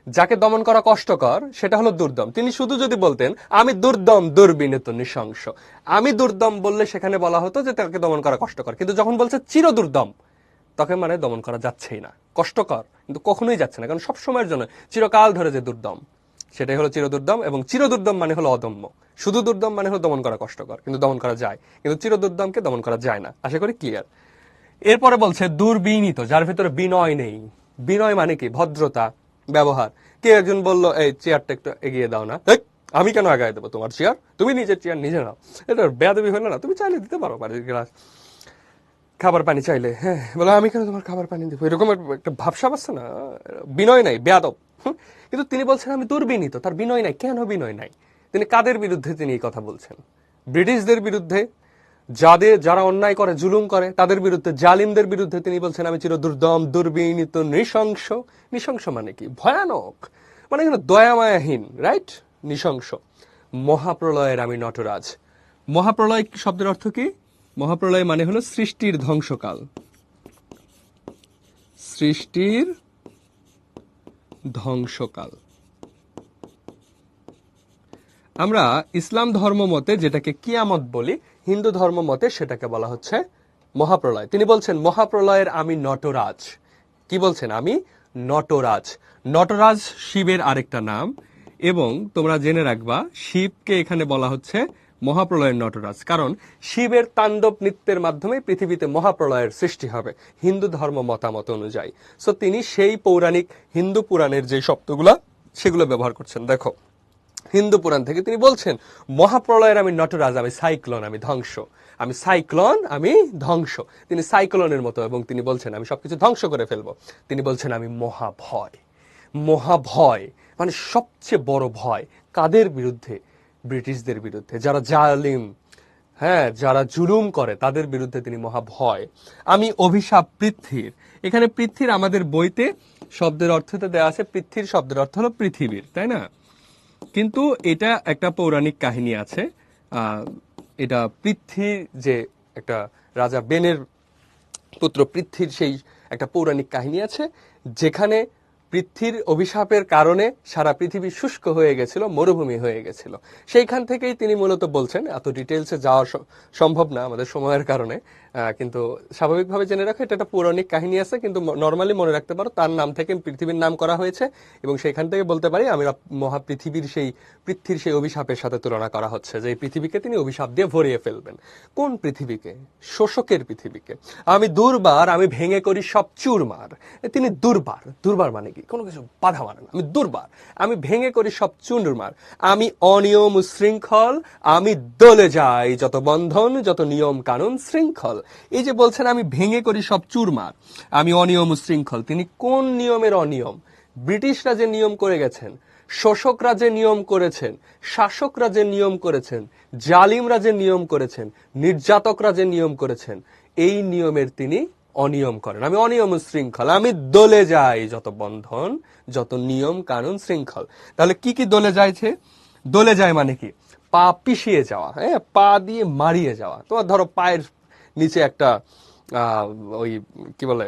যাকে দমন করা কষ্টকর সেটা হলো দুর্দম। তিনি শুধু যদি বলতেন আমি দুর্দম দুর্বিনীত নৃশংস, আমি দুর্দম বললে সেখানে বলা হতো যে তাকে দমন করা কষ্টকর। কিন্তু যখন বলছে চিরদুর্দম, তখন মানে দমন করা যাচ্ছেই না, কষ্টকর কিন্তু কখনোই যাচ্ছে না, কারণ সব সময়ের জন্য চিরকাল ধরে যে দুর্দম, সেটাই হলো চিরদুর্দম। এবং চিরদুর্দম মানে হলো অদম্য। শুধু দুর্দম মানে হলো দমন করা কষ্টকর, কিন্তু দমন করা যায়, কিন্তু চিরদুর্দমকে দমন করা যায় না। আশা করি ক্লিয়ার। এরপরে বলছে দুর্বিনীত, যার ভিতরে বিনয় নেই। বিনয় মানে কি? ভদ্রতা, ব্যবহার। কে একজন বলল এই চেয়ারটা একটু এগিয়ে দাও না, এই, আমি কেন আগায় দেবো তোমার চেয়ার, তুমি নিজের চেয়ার নিজে নাও। এটা বেয়াদবি হলো না? তুমি চাইলে দিতে পারো বাড়ির গ্লাস, খাবার পানি চাইলে, হ্যাঁ বলো আমি কেন তোমার খাবার পানি দেবো, এরকম একটা ভাবসাব আছে না, বিনয় নাই, বেয়াদব। কিন্তু তিনি বলছেন আমি দুর্বিনীত, তার বিনয় নাই। কেন বিনয় নাই? তিনি কাদের বিরুদ্ধে তিনি এই কথা বলছেন? ব্রিটিশদের বিরুদ্ধে, যারা অন্যায় করে, জুলুম করে, তাদের বিরুদ্ধে, জালিমদের বিরুদ্ধে তিনি বলছেন আমি চির দুর্দম দুর্বিনীত নৃশংস। নৃশংস মানে কি? ভয়ানক, মানে এখানে দয়ামায়াহীন, রাইট? নৃশংস। মহাপ্রলয়ের আমি নটরাজ। মহাপ্রলয় শব্দের অর্থ কি? মহাপ্রলয় মানে হলো সৃষ্টির ধ্বংসকাল। সৃষ্টির ধ্বংসকাল। আমরা ইসলাম ধর্ম মতে যেটাকে কিয়ামত বলি, হিন্দু ধর্ম মতে সেটাকে বলা হচ্ছে মহাপ্রলয়। তিনি বলছেন মহাপ্রলয়ের আমি নটরাজ। কি বলছেন? আমি নটরাজ। নটরাজ শিবের আরেকটা নাম, এবং তোমরা জেনে রাখবা শিবকে এখানে বলা হচ্ছে মহাপ্রলয়ের নটরাজ, কারণ শিবের তাণ্ডব নৃত্যের মাধ্যমে পৃথিবীতে মহাপ্রলয়ের সৃষ্টি হবে হিন্দু ধর্ম মতামত অনুযায়ী। সো তিনি সেই পৌরাণিক হিন্দু পুরাণের যে শব্দগুলা সেগুলো ব্যবহার করছেন। দেখো, হিন্দু পুরাণ থেকে তিনি বলছেন মহাপ্রলয়ের আমি নটরাজ, আমি সাইক্লোন, আমি ধ্বংস, আমি সাইক্লোন, আমি ধ্বংস। তিনি সাইক্লোনের মতো, এবং তিনি বলছেন আমি সবকিছু ধ্বংস করে ফেলবো। তিনি বলছেন আমি মহাভয়। মহাভয় মানে সবচেয়ে বড় ভয়। কাদের বিরুদ্ধে? ব্রিটিশদের বিরুদ্ধে, যারা জালিম, হ্যাঁ, যারা জুলুম করে তাদের বিরুদ্ধে তিনি মহাভয়। আমি অভিশাপ পৃথ্বীর। এখানে পৃথ্বীর আমাদের বইতে শব্দের অর্থতে দেওয়া আছে, পৃথ্বীর শব্দের অর্থ হলো পৃথিবীর, তাই না? কিন্তু এটা একটা পৌরাণিক কাহিনী আছে। এটা পৃথ্বী, যে একটা রাজা বেনের পুত্র পৃথ্বীর সেই একটা পৌরাণিক কাহিনী আছে, যেখানে পৃথ্বীর অভিশাপের কারণে সারা পৃথিবী শুষ্ক হয়ে গেছিল, মরুভূমি হয়ে গেছিল। সেইখান থেকেই তিনি মূলত বলছেন, এত ডিটেলসে যাওয়া সম্ভব না আমাদের সময়ের কারণে, কিন্তু স্বাভাবিকভাবে জেনে রাখো এটা একটা পৌরাণিক কাহিনী আছে, কিন্তু নর্মালি মনে রাখতে পারো তার নাম থেকে পৃথিবীর নাম করা হয়েছে, এবং সেইখান থেকে বলতে পারি আমরা মহাপৃথিবীর পৃথ্বীর সেই অভিশাপের সাথে তুলনা করা হচ্ছে, যে এই পৃথিবীকে তিনি অভিশাপ দিয়ে ভরিয়ে ফেলবেন। কোন পৃথিবীকে? শোষকের পৃথিবীকে। আমি দুর্বার, আমি ভেঙে করি সব চুরমার। তিনি দুর্বার। দুর্বার মানে কি? কোনো কিছু বাধা মানে না। আমি দুর্বার, আমি ভেঙে করি সব চুরমার। আমি অনিয়ম শৃঙ্খল, আমি দলে যাই যত বন্ধন, যত নিয়ম কানুন শৃঙ্খল। এই যে বলছেন আমি ভেঙে করি সব চুরমার, আমি অনিয়ম শৃঙ্খল, তিনি কোন নিয়মের অনিয়ম? ব্রিটিশরা যে নিয়ম করে গেছেন, শোষকরা যে নিয়ম করেছেন, শাসকরা যে নিয়ম করেছেন, জালিমরা যে নিয়ম করেছেন, নির্যাতকরা যে নিয়ম করেছেন, এই নিয়মের তিনি অনিয়ম করেন। আমি অনিয়ম শৃঙ্খল, আমি দলে যাই যত বন্ধন, যত নিয়ম কানুন শৃঙ্খল। তাহলে কি কি দলে যাইছে? দলে যায় মানে কি? পা পিষিয়ে যাওয়া, হ্যাঁ, পা দিয়ে মারিয়ে যাওয়া। তোমার ধরো পায়ের নিচে একটা ওই কি বলে,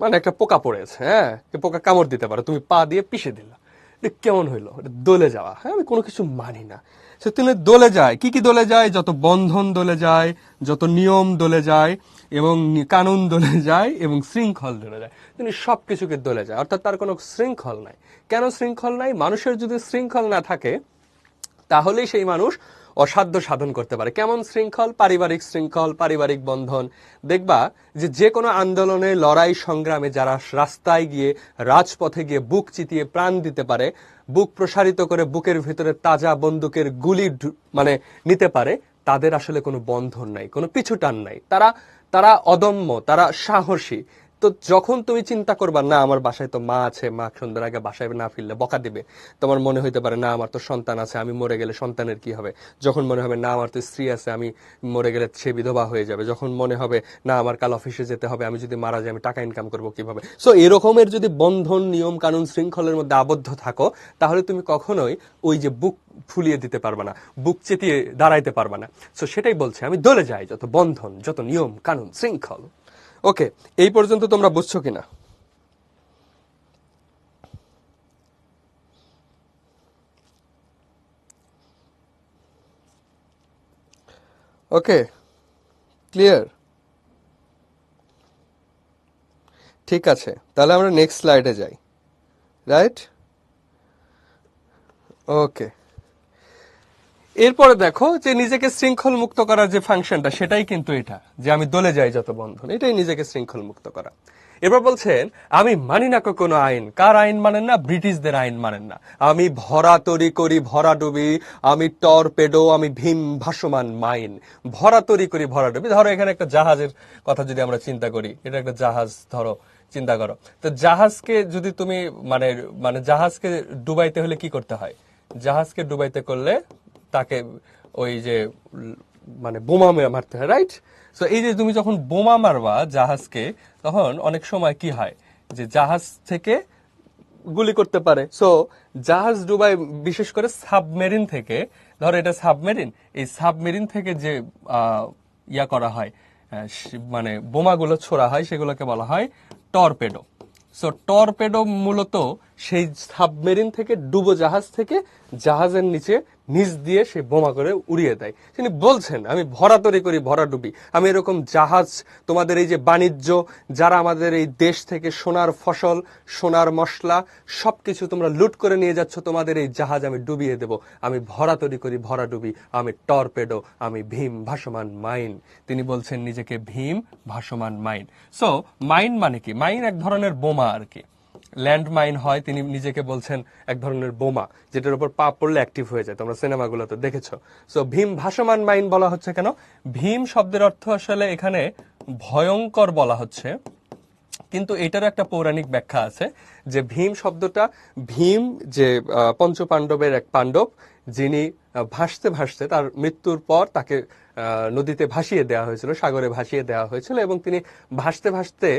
মানে একটা পোকা পড়েছে, হ্যাঁ, পোকা কামড় দিতে পারে, তুমি পা দিয়ে পিষে দিলা, এটা কেমন হইলো? এটা দলে যাওয়া। হ্যাঁ, আমি কোনো কিছু মানি না। সে তিনি দলে যায়। কি কি দলে যায়? যত বন্ধন দলে যায়, যত নিয়ম দলে যায়, এবং কানুন দলে যায়, এবং শৃঙ্খল দলে যায়। তিনি সবকিছুকে দলে যায়, অর্থাৎ তার কোনো শৃঙ্খল নাই। কেন শৃঙ্খল নাই? মানুষের যদি শৃঙ্খল না থাকে তাহলেই সেই মানুষ অসাধ্য সাধন করতে পারে। কেমন শৃঙ্খল? পারিবারিক শৃঙ্খল, পারিবারিক বন্ধন। দেখবা যে কোনো আন্দোলনে, লড়াই সংগ্রামে যারা রাস্তায় গিয়ে, রাজপথে গিয়ে বুক চিতিয়ে প্রাণ দিতে পারে, বুক প্রসারিত করে বুকের ভিতরে তাজা বন্দুকের গুলি মানে নিতে পারে, তাদের আসলে কোনো বন্ধন নাই, কোনো পিছুটান নাই। তারা অদম্য, তারা সাহসী। তো যখন তুমি চিন্তা করবা না আমার বাসায় তো মা আছে, মা সন্ধ্যার আগে বাসায় না ফিরলে বকা দিবে, তোমার মনে হইতে পারে না আমার তো সন্তান আছে, আমি মরে গেলে সন্তানের কি হবে, যখন মনে হবে না আমার তো স্ত্রী আছে, আমি মরে গেলে সে বিধবা হয়ে যাবে, যখন মনে হবে না আমার কাল অফিসে যেতে হবে, আমি যদি মারা যাই আমি টাকা ইনকাম করবো কিভাবে। সো এরকমের যদি বন্ধন, নিয়ম কানুন, শৃঙ্খলের মধ্যে আবদ্ধ থাকো, তাহলে তুমি কখনোই ওই যে বুক ফুলিয়ে দিতে পারবে না, বুক চেতিয়ে দাঁড়াইতে পারবে না। সো সেটাই বলছে আমি দলে যাই যত বন্ধন, যত নিয়ম কানুন শৃঙ্খল। ওকে, এই পর্যন্ত তোমরা বুঝছো কিনা? ওকে, ক্লিয়ার? ঠিক আছে, তাহলে আমরা নেক্সট স্লাইডে যাই। রাইট? ওকে, এরপরে দেখো যে নিজেকে শৃঙ্খল মুক্ত করার যে ফাংশনটা, সেটাই কিন্তু এটা, যে আমি দলে যাই যত বন্ধন, এটাই নিজেকে শৃঙ্খল মুক্ত করা। এবার বলছেন আমি মানি না কোনো আইন। কার আইন মানেন না? ব্রিটিশদের আইন মানেন না। আমি ভরাতরি করি ভরাডুবি, আমি টর্পেডো, আমি ভীম ভাসমান মাইন। ভরাতরি করি ভরাডুবি। ধরো এখানে একটা জাহাজের কথা যদি আমরা চিন্তা করি, এটা একটা জাহাজ, ধরো চিন্তা করো তো জাহাজকে যদি তুমি মানে মানে জাহাজকে ডুবাইতে হলে কি করতে হয়? জাহাজকে ডুবাইতে করলে তাকে ওই যে মানে বোমা মারতে হয়, রাইট? সো এই যে তুমি যখন বোমা মারবা জাহাজকে, তখন অনেক সময় কি হয় যে জাহাজ থেকে গুলি করতে পারে। সো জাহাজ ডুবাই বিশেষ করে সাবমেরিন থেকে। ধরো এটা সাবমেরিন, এই সাবমেরিন থেকে যে ইয়া করা হয়, মানে বোমাগুলো ছোড়া হয়, সেগুলোকে বলা হয় টর্পেডো। সো টর্পেডো মূলত সেই সাবমেরিন থেকে জাহাজ থেকে জাহাজের নিচ দিয়ে সে বোমা করে উড়িয়ে দেয়। তিনি বলছেন আমি ভরাতরি করি ভরাডুবি, আমি এরকম জাহাজ, তোমাদের এই যে বাণিজ্য, যারা আমাদের এই দেশ থেকে সোনার ফসল, সোনার মশলা সবকিছু তোমরা লুট করে নিয়ে যাচ্ছ, তোমাদের এই জাহাজ আমি ডুবিয়ে দেব, আমি ভরাতরি করি ভরাডুবি, আমি টর্পেডো, আমি ভীম ভাসমান মাইন। তিনি বলছেন নিজেকে ভীম ভাসমান মাইন। সো মাইন মানে কি? মাইন এক ধরনের বোমা আর কি, ল্যান্ড মাইন হয়। তিনি নিজেকে বলছেন এক ধরনের বোমা, যেটার উপর পা পড়লে অ্যাক্টিভ হয়ে যায়, তোমরা সিনেমাগুলোতে দেখেছো। সো ভীম ভাসমান মাইন বলা হচ্ছে কেন? ভীম শব্দের অর্থ আসলে এখানে ভয়ঙ্কর বলা হচ্ছে, কিন্তু এটারও একটা পৌরাণিক ব্যাখ্যা আছে যে ভীম শব্দটা, ভীম যে পঞ্চপাণ্ডবের এক পাণ্ডব, যিনি ভাসতে ভাসতে তার মৃত্যুর পর তাকে নদীতে ভাসিয়ে দেওয়া হয়েছিল, সাগরে ভাসিয়ে দেওয়া হয়েছিল, এবং তিনি ভাসতে ভাসতে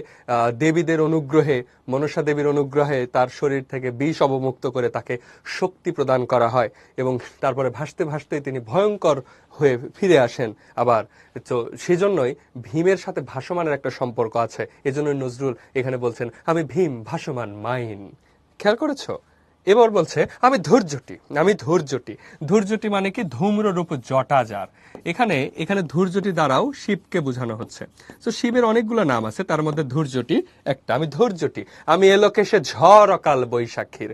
দেবীদের অনুগ্রহে, মনসা দেবীর অনুগ্রহে তার শরীর থেকে বিষ অবমুক্ত করে তাকে শক্তি প্রদান করা হয়, এবং তারপরে ভাসতে ভাসতে তিনি ভয়ঙ্কর হয়ে ফিরে আসেন আবার। তো সেজন্যই ভীমের সাথে ভাসমানের একটা সম্পর্ক আছে। এজন্যই নজরুল এখানে বলছেন আমি ভীম ভাসমান মাইন। খেয়াল করেছো? এবার বলছে আমি ধৈর্যটি, আমি ধৈর্যটি। ধৈর্যটি মানে কি? ধূম্ররূপ জটা যার। এখানে ধৈর্যটি দ্বারাও শিবকে বোঝানো হচ্ছে। তো শিবের অনেকগুলো নাম আছে, তার মধ্যে ধৈর্যটি একটা। আমি ধৈর্যটি, আমি এলোকেশে ঝড় অকাল বৈশাখীর।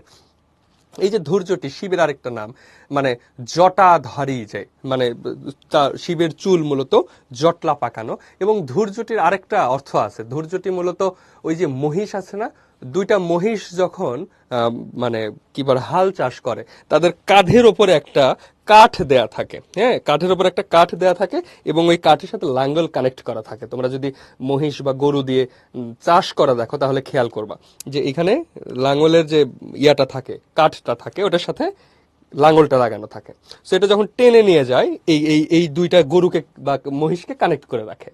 এই যে ধৈর্যটি শিবের আরেকটা নাম, মানে জটাধারী, যে মানে শিবের চুল মূলত জটলা পাকানো। এবং ধৈর্যটির আরেকটা অর্থ আছে, ধৈর্যটি মূলত ওই যে মহিষ আছে না, দুইটা মহিষ যখন মানে কি বলে হাল চাষ করে, তাদের কাঁধের ওপরে একটা কাঠ দেয়া থাকে, হ্যাঁ, কাঠের উপর একটা কাঠ দেয়া থাকে, এবং ওই কাঠের সাথে লাঙ্গল কানেক্ট করা থাকে। তোমরা যদি মহিষ বা গরু দিয়ে চাষ করা দেখো তাহলে খেয়াল করবা যে এখানে লাঙ্গলের যে ইয়াটা থাকে, কাঠটা থাকে, ওটার সাথে লাঙ্গলটা লাগানো থাকে। সো এটা যখন টেনে নিয়ে যায়, এই এই এই দুইটা গরুকে বা মহিষকে কানেক্ট করে রাখে।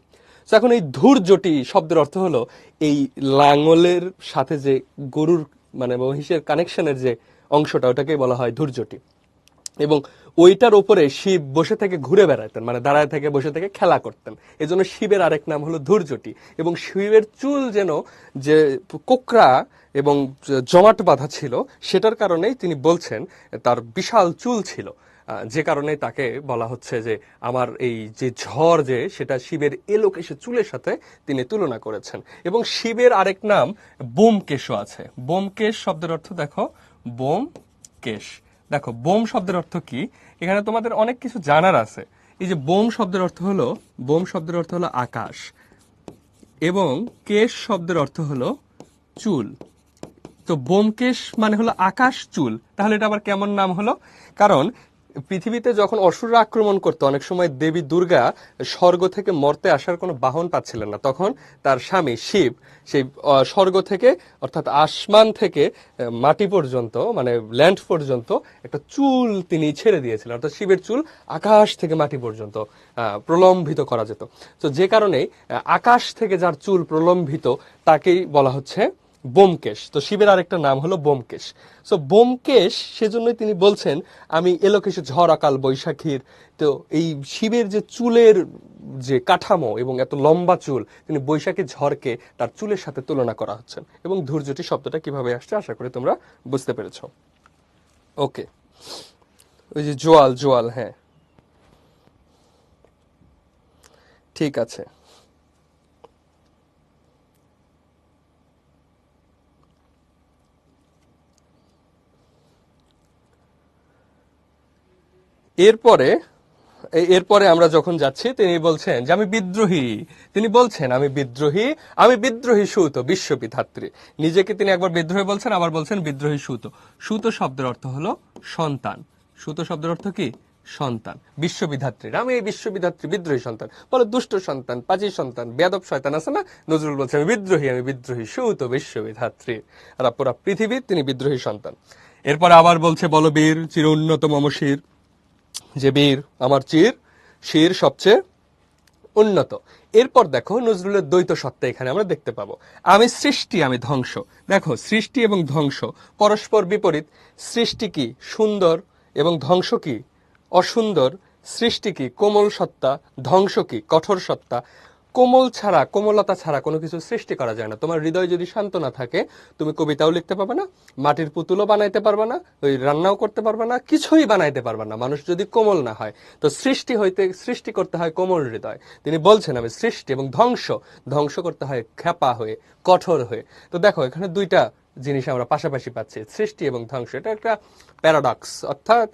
তো এখন এই ধৈর্যটি শব্দের অর্থ হলো এই লাঙ্গলের সাথে যে গরুর মানে মহিষের কানেকশনের যে অংশটা, ওটাকে বলা হয় ধৈর্যটি। এবং ওইটার উপরে শিব বসে থেকে ঘুরে বেড়াতেন, মানে দাঁড়ায় থেকে বসে থেকে খেলা করতেন। এজন্য শিবের আরেক নাম হলো ধৈর্যটি। এবং শিবের চুল যেন যে কোকড়া এবং জমাট বাঁধা ছিল, সেটার কারণেই তিনি বলছেন তার বিশাল চুল ছিল, যে কারণে তাকে বলা হচ্ছে যে আমার এই যে ঝড়, যে সেটা শিবের এলোকেশে চুলের সাথে তিনি তুলনা করেছেন। এবং শিবের আরেক নাম বোমকেশও আছে। বোমকেশ শব্দের অর্থ দেখো, বোমকেশ। দেখো বোম শব্দের অর্থ কি, এখানে তোমাদের অনেক কিছু জানার আছে। এই যে বোম শব্দের অর্থ হলো, বোম শব্দের অর্থ হলো আকাশ, এবং কেশ শব্দের অর্থ হলো চুল। তো বোমকেশ মানে হলো আকাশ চুল। তাহলে এটা আবার কেমন নাম হলো? কারণ পৃথিবীতে যখন অসুররা আক্রমণ করতো, অনেক সময় দেবী দুর্গা স্বর্গ থেকে মর্তে আসার কোনো বাহন পাচ্ছিলেন না, তখন তার স্বামী শিব সেই স্বর্গ থেকে, অর্থাৎ আসমান থেকে মাটি পর্যন্ত, মানে ল্যান্ড পর্যন্ত একটা চুল তিনি ছেড়ে দিয়েছিলেন। অর্থাৎ শিবের চুল আকাশ থেকে মাটি পর্যন্ত প্রলম্বিত করা যেত। তো যে কারণে আকাশ থেকে যার চুল প্রলম্বিত, তাকেই বলা হচ্ছে বোমকেশ। তো শিবের আরেকটা নাম হলো বোমকেশ। সো বোমকেশ, সেজন্যই তিনি বলছেন আমি এলোকেশে ঝড় আকাল বৈশাখীর। তো এই শিবের যে চুলের যে কাঠামো এবং এত লম্বা চুল, তিনি বৈশাখী ঝড়কে তার চুলের সাথে তুলনা করা হচ্ছেন। এবং ধৈর্যটি শব্দটা কিভাবে আসছে আশা করি তোমরা বুঝতে পেরেছ। ওকে, ওই যে জোয়াল, জোয়াল, হ্যাঁ ঠিক আছে। এরপরে আমরা যখন যাচ্ছি, তিনি বলছেন যে আমি বিদ্রোহী। তিনি বলছেন আমি বিদ্রোহী, আমি বিদ্রোহী সুত বিশ্ববিধাত্রী। নিজেকে তিনি একবার বিদ্রোহী বলছেন, আবার বলছেন বিদ্রোহী সুত। সুত শব্দের অর্থ হলো সন্তান। সুত শব্দের অর্থ কি? সন্তান। বিশ্ববিধাত্রীর, আমি এই বিশ্ববিধাত্রী বিদ্রোহী সন্তান। বলে দুষ্ট সন্তান, পাজি সন্তান, বেয়াদব শয়তান আছে না, নজরুল বলছে আমি বিদ্রোহী সুত বিশ্ববিধাত্রী। আর পুরা পৃথিবীর তিনি বিদ্রোহী সন্তান। এরপরে আবার বলছে বলবীর চির উন্নত মম শির, যে বীর আমার শির সবচেয়ে উন্নত। এরপর দেখো নজরুলের দ্বৈত সত্তা এখানে আমরা দেখতে পাবো। আমি সৃষ্টি, আমি ধ্বংস। দেখো সৃষ্টি এবং ধ্বংস পরস্পর বিপরীত। সৃষ্টি কি? সুন্দর, এবং ধ্বংস কি? অসুন্দর। সৃষ্টি কি? কোমল সত্তা, ধ্বংস কি? কঠোর সত্তা। কোমল ছাড়া, কোমলতা ছাড়া কোনো কিছু সৃষ্টি করা যায় না। তোমার হৃদয় যদি শান্ত না থাকে, তুমি কবিতাও লিখতে পারবে না, মাটির পুতুলও বানাইতে পারবে না, ওই রান্নাও করতে পারবে না, কিছুই বানাইতে পারবে না, মানুষ যদি কোমল না হয়। তো সৃষ্টি করতে হয় কোমল হৃদয়। তিনি বলছেন আমি সৃষ্টি এবং ধ্বংস করতে হয় খ্যাপা হয়ে, কঠোর হয়ে। তো দেখো এখানে দুইটা জিনিস আমরা পাশাপাশি পাচ্ছি, সৃষ্টি এবং ধ্বংস। এটা একটা প্যারাডক্স, অর্থাৎ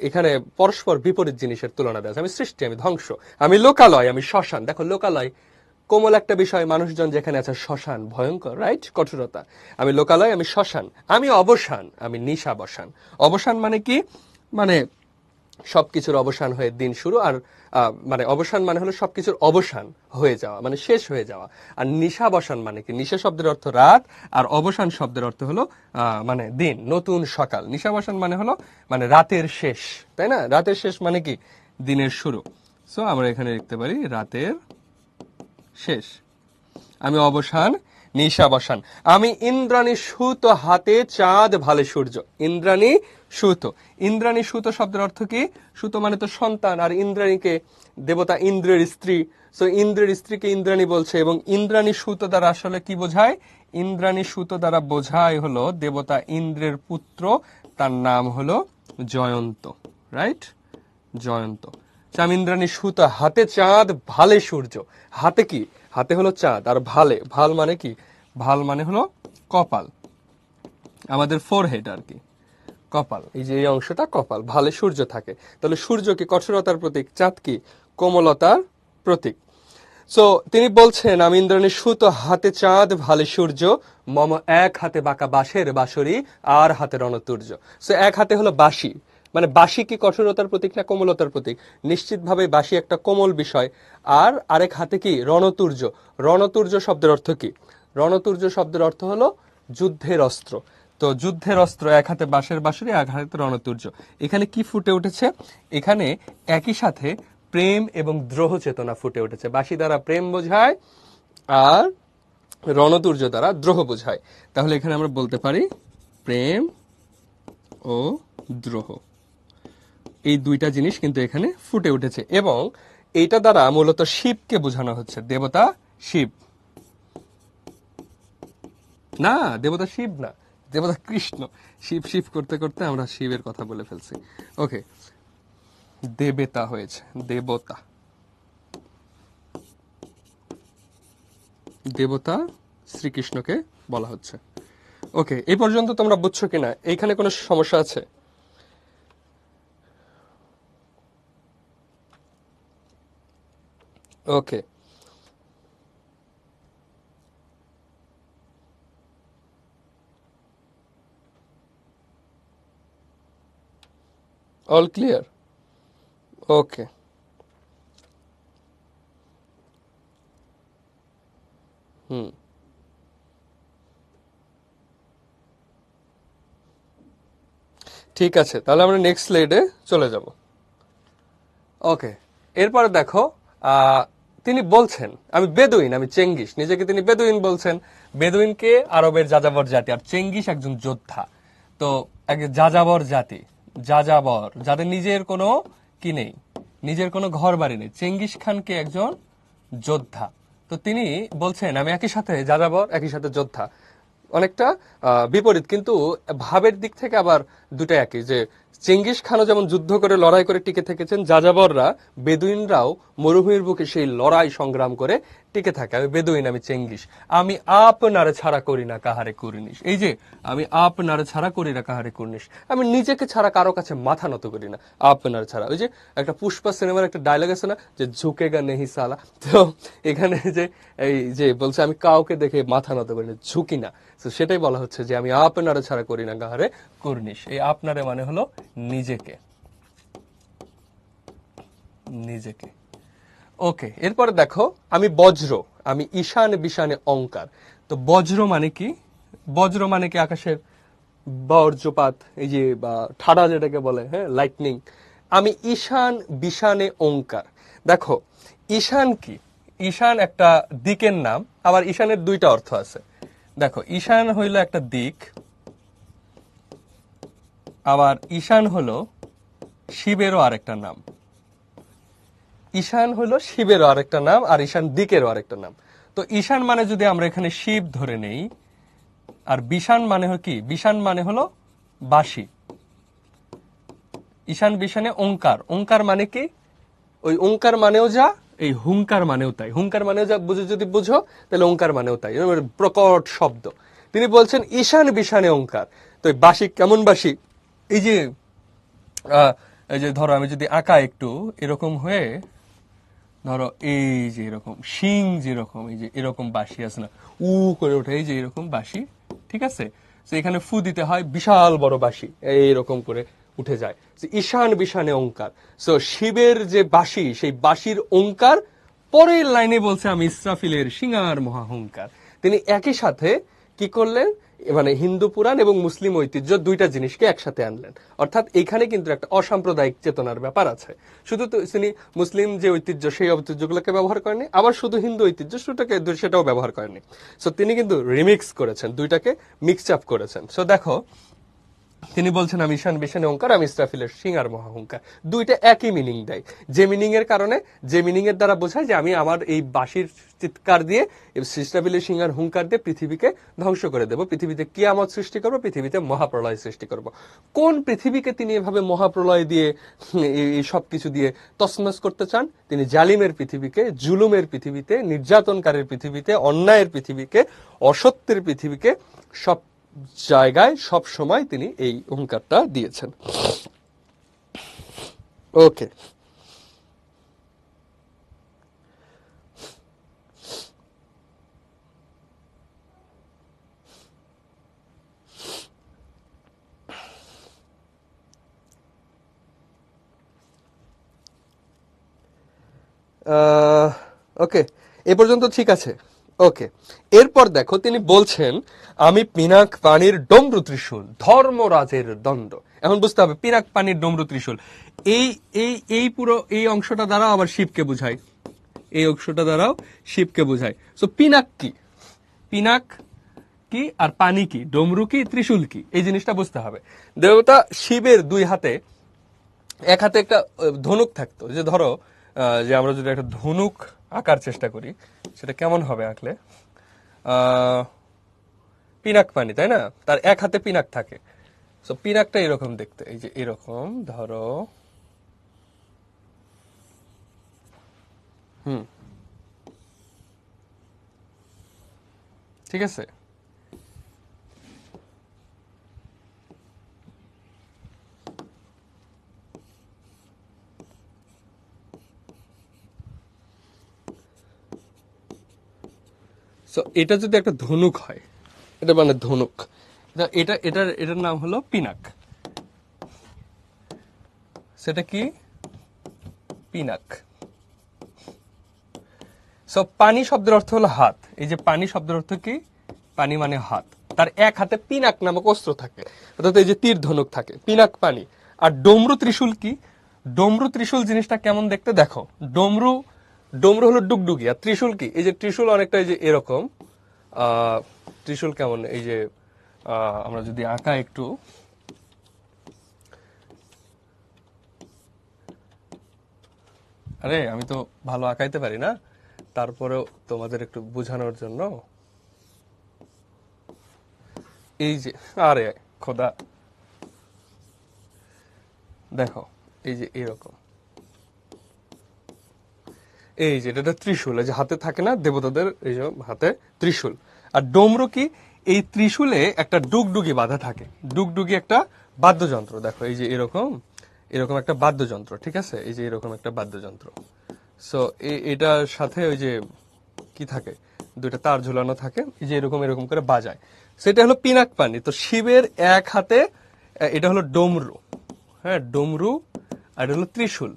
এখানে পরস্পর বিপরীত জিনিসের তুলনা দেওয়া আছে। আমি সৃষ্টি, আমি ধ্বংস, আমি লোকালয়, আমি শ্মশান। দেখো লোকালয় কোমল একটা বিষয়, মানুষজন যেখানে আছে, শ্মশান ভয়ঙ্কর, রাইট, কঠোরতা। আমি লোকালয়, আমি শ্মশান, আমি অবসান, আমি নিশাবসান। অবসান মানে কি? মানে সবকিছুর অবসান হয়ে দিন শুরু। আর মানে অবসান মানে হলো সবকিছুর অবসান হয়ে যাওয়া, মানে শেষ হয়ে যাওয়া। আর নিশাবসান মানে কি? নিশা শব্দের অর্থ রাত, আর অবসান শব্দের অর্থ হলো মানে দিন, নতুন সকাল। নিশাবসান মানে হলো মানে রাতের শেষ, তাই না? রাতের শেষ মানে কি? দিনের শুরু। সো আমরা এখানে লিখতে পারি রাতের শেষ। আমি অবসান, নিশাবসান। আমি ইন্দ্রাণী সুত, হাতে চাঁদ ভালে সূর্য। ইন্দ্রাণী সুত, ইন্দ্রাণী সুত শব্দের অর্থ কি? সুত মানে তো সন্তান, আর ইন্দ্রাণীকে দেবতা ইন্দ্রের স্ত্রী, সো ইন্দ্রের স্ত্রীকে ইন্দ্রাণী বলছে। এবং ইন্দ্রাণী সুত দ্বারা আসলে কি বোঝায়? ইন্দ্রাণী সুত দ্বারা বোঝায় হলো দেবতা ইন্দ্রের পুত্র, তার নাম হলো জয়ন্ত, রাইট, জয়ন্ত। আমি ইন্দ্রাণী সুত, হাতে চাঁদ ভালে সূর্য। হাতে কি? হাতে হলো চাঁদ, আর ভালে, ভাল মানে কি? ভাল মানে হলো কপাল, আমাদের ফোরহেড আর কি, কপাল। এই যে এই অংশটা কপাল, ভালে সূর্য থাকে। তাহলে সূর্য কি? কঠোরতার প্রতীক। চাঁদ কি? কোমলতার প্রতীক। সো তিনি বলছেন আমি ইন্দ্রাণী সুত, হাতে চাঁদ ভালে সূর্য, মম এক হাতে বাঁকা বাঁশের বাঁশরি, আর হাতে রণতুর্য। সো এক হাতে হলো বাঁশি, মানে বাঁশি কি কঠোরতার প্রতীক না কোমলতার প্রতীক? নিশ্চিতভাবে বাঁশি একটা কোমল বিষয়। আর আরেক হাতে কি? রণতুর্য। রণতুর্য শব্দের অর্থ কি? রণতুর্য শব্দের অর্থ হলো যুদ্ধের অস্ত্র। তো যুদ্ধের অস্ত্র, এক হাতে বাঁশের বাঁশরি, এক হাতে রণতুর্য। এখানে কি ফুটে উঠেছে? এখানে একই সাথে প্রেম এবং দ্রোহ চেতনা ফুটে উঠেছে। বাঁশি দ্বারা প্রেম বোঝায়, আর রণতুর্য দ্বারা দ্রোহ বোঝায়। তাহলে এখানে আমরা বলতে পারি প্রেম ও দ্রোহ, এই দুইটা জিনিস কিন্তু এখানে ফুটে উঠেছে। এবং এইটা দ্বারা মূলত শিবকে বোঝানো হচ্ছে, দেবতা শিব না, দেবতা শিব না, দেবতা কৃষ্ণ। শিব শিব করতে করতে আমরা শিবের কথা বলে ফেলছি। ওকে, দেবতা হয়েছে, দেবতা, দেবতা শ্রীকৃষ্ণকে বলা হচ্ছে। ওকে, এই পর্যন্ত তোমরা বুঝছো কিনা? এইখানে কোনো সমস্যা আছে? ওকে, অল ক্লিয়ার? ওকে, হুম, ঠিক আছে। তাহলে আমরা নেক্সট স্লাইডে চলে যাব। ওকে, এরপরে দেখো তিনি বলছেন আমি বেদুইন, আমি চেঙ্গিস। নিজেকে তিনি বেদুইন বলছেন। বেদুইনকে আরবের যাযাবর জাতি, আর চেঙ্গিস একজন যোদ্ধা। তো এক যাযাবর জাতি, যাযাবর, যাদের নিজের কোনো কি নেই, নিজের কোনো ঘর বাড়ি নেই, চেঙ্গিস খানকে একজন যোদ্ধা। তো তিনি বলছেন আমি একই সাথে যাযাবর, একই সাথে যোদ্ধা। অনেকটা বিপরীত, কিন্তু ভাবের দিক থেকে আবার দুটো একই। যে চেঙ্গিস খানও যেমন যুদ্ধ করে লড়াই করে টিকে থেকেছেন, যাযাবররা, বেদুইনরাও মরুভূমির বুকে সেই লড়াই সংগ্রাম করে টিকে থাকে। আমি বেদুইন, আমি চেঙ্গিস। আমি আপনারে ছাড়া করি না কাহারে কুর্নিশ। এই যে আমি আপনারে ছাড়া করি না কাহারে কুর্নিশ, আমি নিজেকে ছাড়া কারো কাছে মাথা নত করি না, আপনার ছাড়া। ওই যে একটা পুষ্পা সিনেমার একটা ডায়লগ আছে না, যে ঝুঁকেগা নেহি সালা। তো এখানে যে এই যে বলছে আমি কাউকে দেখে মাথা নত করি না, ঝুঁকি না। তো সেটাই বলা হচ্ছে যে আমি আপনারে ছাড়া করি না কাহারে কুর্নিশ। এই আপনারে মানে হলো নিজেকে, নিজেকে। ওকে, এরপরে দেখো আমি বজ্র, আমি ঈশান বিশানে অঙ্কার। তো বজ্র মানে কি? বজ্র মানে কি? আকাশের বজ্রপাত, এই যে বা ঠাডা যেটাকে বলে, হ্যাঁ, লাইটনিং। আমি ঈশান বিশানে ওঙ্কার। দেখো ঈশান কি? ঈশান একটা দিকের নাম, আবার ঈশানের দুইটা অর্থ আছে। দেখো ঈশান হইল একটা দিক, আবার ঈশান হলো শিবেরও আরেকটা নাম। ঈশান হলো শিবেরও আরেকটা নাম, আর ঈশান দিকেরও আরেকটা নাম। তো ঈশান মানে যদি আমরা এখানে শিব ধরে নেই, আর বিশান মানে হলো কি, বিশান মানে হলো বাঁশি। ঈশান বিশানে ওঙ্কার, ওঙ্কার মানে কি, ওই ওঙ্কার মানেও যা, এই হুঙ্কার মানেও তাই। হুঙ্কার মানেও যা বুঝে যদি বুঝো, তাহলে ওঙ্কার মানেও তাই, প্রকট শব্দ। তিনি বলছেন ঈশান বিশানে ওঙ্কার। তো এই বাঁশি কেমন বাঁশি, এই যে এই যে ধরো আমি যদি আঁকা একটু এরকম হয়ে, ধরো এই যে এরকম শিং, যেরকম এই যে এরকম বাঁশি আছে না, উ করে ওঠে, এই যে এরকম বাঁশি, ঠিক আছে। তো এখানে ফু দিতে হয়, বিশাল বড় বাঁশি এইরকম করে উঠে যায়, ঈশান বিশানে ওঙ্কার। সো শিবের যে বাঁশি, সেই বাঁশির ওঙ্কার পরের লাইনে বলছে আমি ইসরাফিলের সিঙ্গার মহাহংকার। তিনি একই সাথে কি করলেন, মানে হিন্দু পুরাণ এবং মুসলিম ঐতিহ্য দুইটা জিনিসকে একসাথে আনলেন। অর্থাৎ এখানে কিন্তু একটা অসাম্প্রদায়িক চেতনার ব্যাপার আছে। শুধু তো তিনি মুসলিম যে ঐতিহ্য, সেই ঐতিহ্যগুলোকে ব্যবহার করেনি, আবার শুধু হিন্দু ঐতিহ্য সেটাও ব্যবহার করেনি। সো তিনি কিন্তু রিমিক্স করেছেন, দুইটাকে মিক্স আপ করেছেন। সো দেখো, তিনি বলছেন আমি ঈশান বিশানে ওঙ্কার, আমি ইসরাফিলের সিঙ্গার মহাহুঙ্কার। দুইটা একই মিনিং দেয়, যে মিনিং এর কারণে, যে মিনিং এর দ্বারা বোঝায় যে আমি আমার এই বাঁশির চিৎকার দিয়ে, ইসরাফিলের সিঙ্গার হুঙ্কার দিয়ে পৃথিবীকে ধ্বংস করে দেব, পৃথিবীতে কিয়ামত সৃষ্টি করব, পৃথিবীতে মহাপ্রলয় সৃষ্টি করব। কোন পৃথিবীকে তিনি এভাবে মহাপ্রলয় দিয়ে, এই সব কিছু দিয়ে তছনছ করতে চান? তিনি জালিমের পৃথিবীকে, জুলুমের পৃথিবীতে, নির্যাতনকারীর পৃথিবীতে, অন্যায়ের পৃথিবীকে, অসত্যের পৃথিবীকে, সব জায়গায় সব সময় তিনি এই ওঙ্কারটা দিয়েছেন। ওকে, ওকে, এ পর্যন্ত ঠিক আছে। ওকে, এরপর দেখো তিনি বলছেন আমি পিনাক পানির ডমরু ত্রিশূল, ধর্মরাজের দণ্ড। এখন বুঝতে হবে পিনাক পানির ডমরু ত্রিশূল, এই এই এই পুরো এই অংশটা দ্বারা আবার শিবকে বোঝায়, এই অংশটা দ্বারাও শিবকে বোঝায়। সো পিনাক কি, পিনাক কি আর পানি কি, ডমরু কি, ত্রিশূল কি, এই জিনিসটা বুঝতে হবে। দেবতা শিবের দুই হাতে, এক হাতে একটা ধনুক থাকতো, যে ধরো যে আমরা যদি একটা ধনুক আঁকার চেষ্টা করি, সেটা কেমন হবে আঁকলে, পিনাক পানি, তাই না, তার এক হাতে পিনাক থাকে। তো পিনাকটা এরকম দেখতে, এই যে এরকম ধরো, ঠিক আছে। সো এটা যদি একটা ধনুক হয়, এটা মানে ধনুক, এটার নাম হলো পিনাক। সেটা কি, পিনাক। সো পানি শব্দের অর্থ হলো হাত, এই যে পানি শব্দের অর্থ কি, পানি মানে হাত, তার এক হাতে পিনাক নামক অস্ত্র থাকে, অর্থাৎ এই যে তীর ধনুক থাকে, পিনাক পানি। আর ডমরু ত্রিশূল কি, ডমরু ত্রিশূল জিনিসটা কেমন দেখতে দেখো, ডমরু, ডমরু হলো ডুগডুগি, আর ত্রিশূল কি, এই যে ত্রিশূল অনেকটা এই যে এরকম, ত্রিশূল কেমন, এই যে আমরা যদি আঁকা একটু, আরে আমি তো ভালো আঁকাইতে পারি না, তারপরেও তোমাদের একটু বোঝানোর জন্য, এই যে, আরে খোদা, দেখো এই যে এরকম, এই যে এটা ত্রিশূল, এই যে হাতে থাকে না দেবতাদের, এই যে হাতে ত্রিশূল। আর ডমরু কি, এই ত্রিশূলে একটা ডুগডুগি বাঁধা থাকে, ডুগডুগি একটা বাদ্যযন্ত্র, দেখো এই যে এরকম, এরকম একটা বাদ্যযন্ত্র, ঠিক আছে, এই যে এরকম একটা বাদ্যযন্ত্র। সো এটার সাথে ওই যে কি থাকে, দুইটা তার ঝুলানো থাকে, এই যে এরকম এরকম করে বাজায়, সেটা হলো পিনাক পানি। তো শিবের এক হাতে এটা হলো ডমরু, হ্যাঁ ডমরু, আর এটা হলো ত্রিশূল,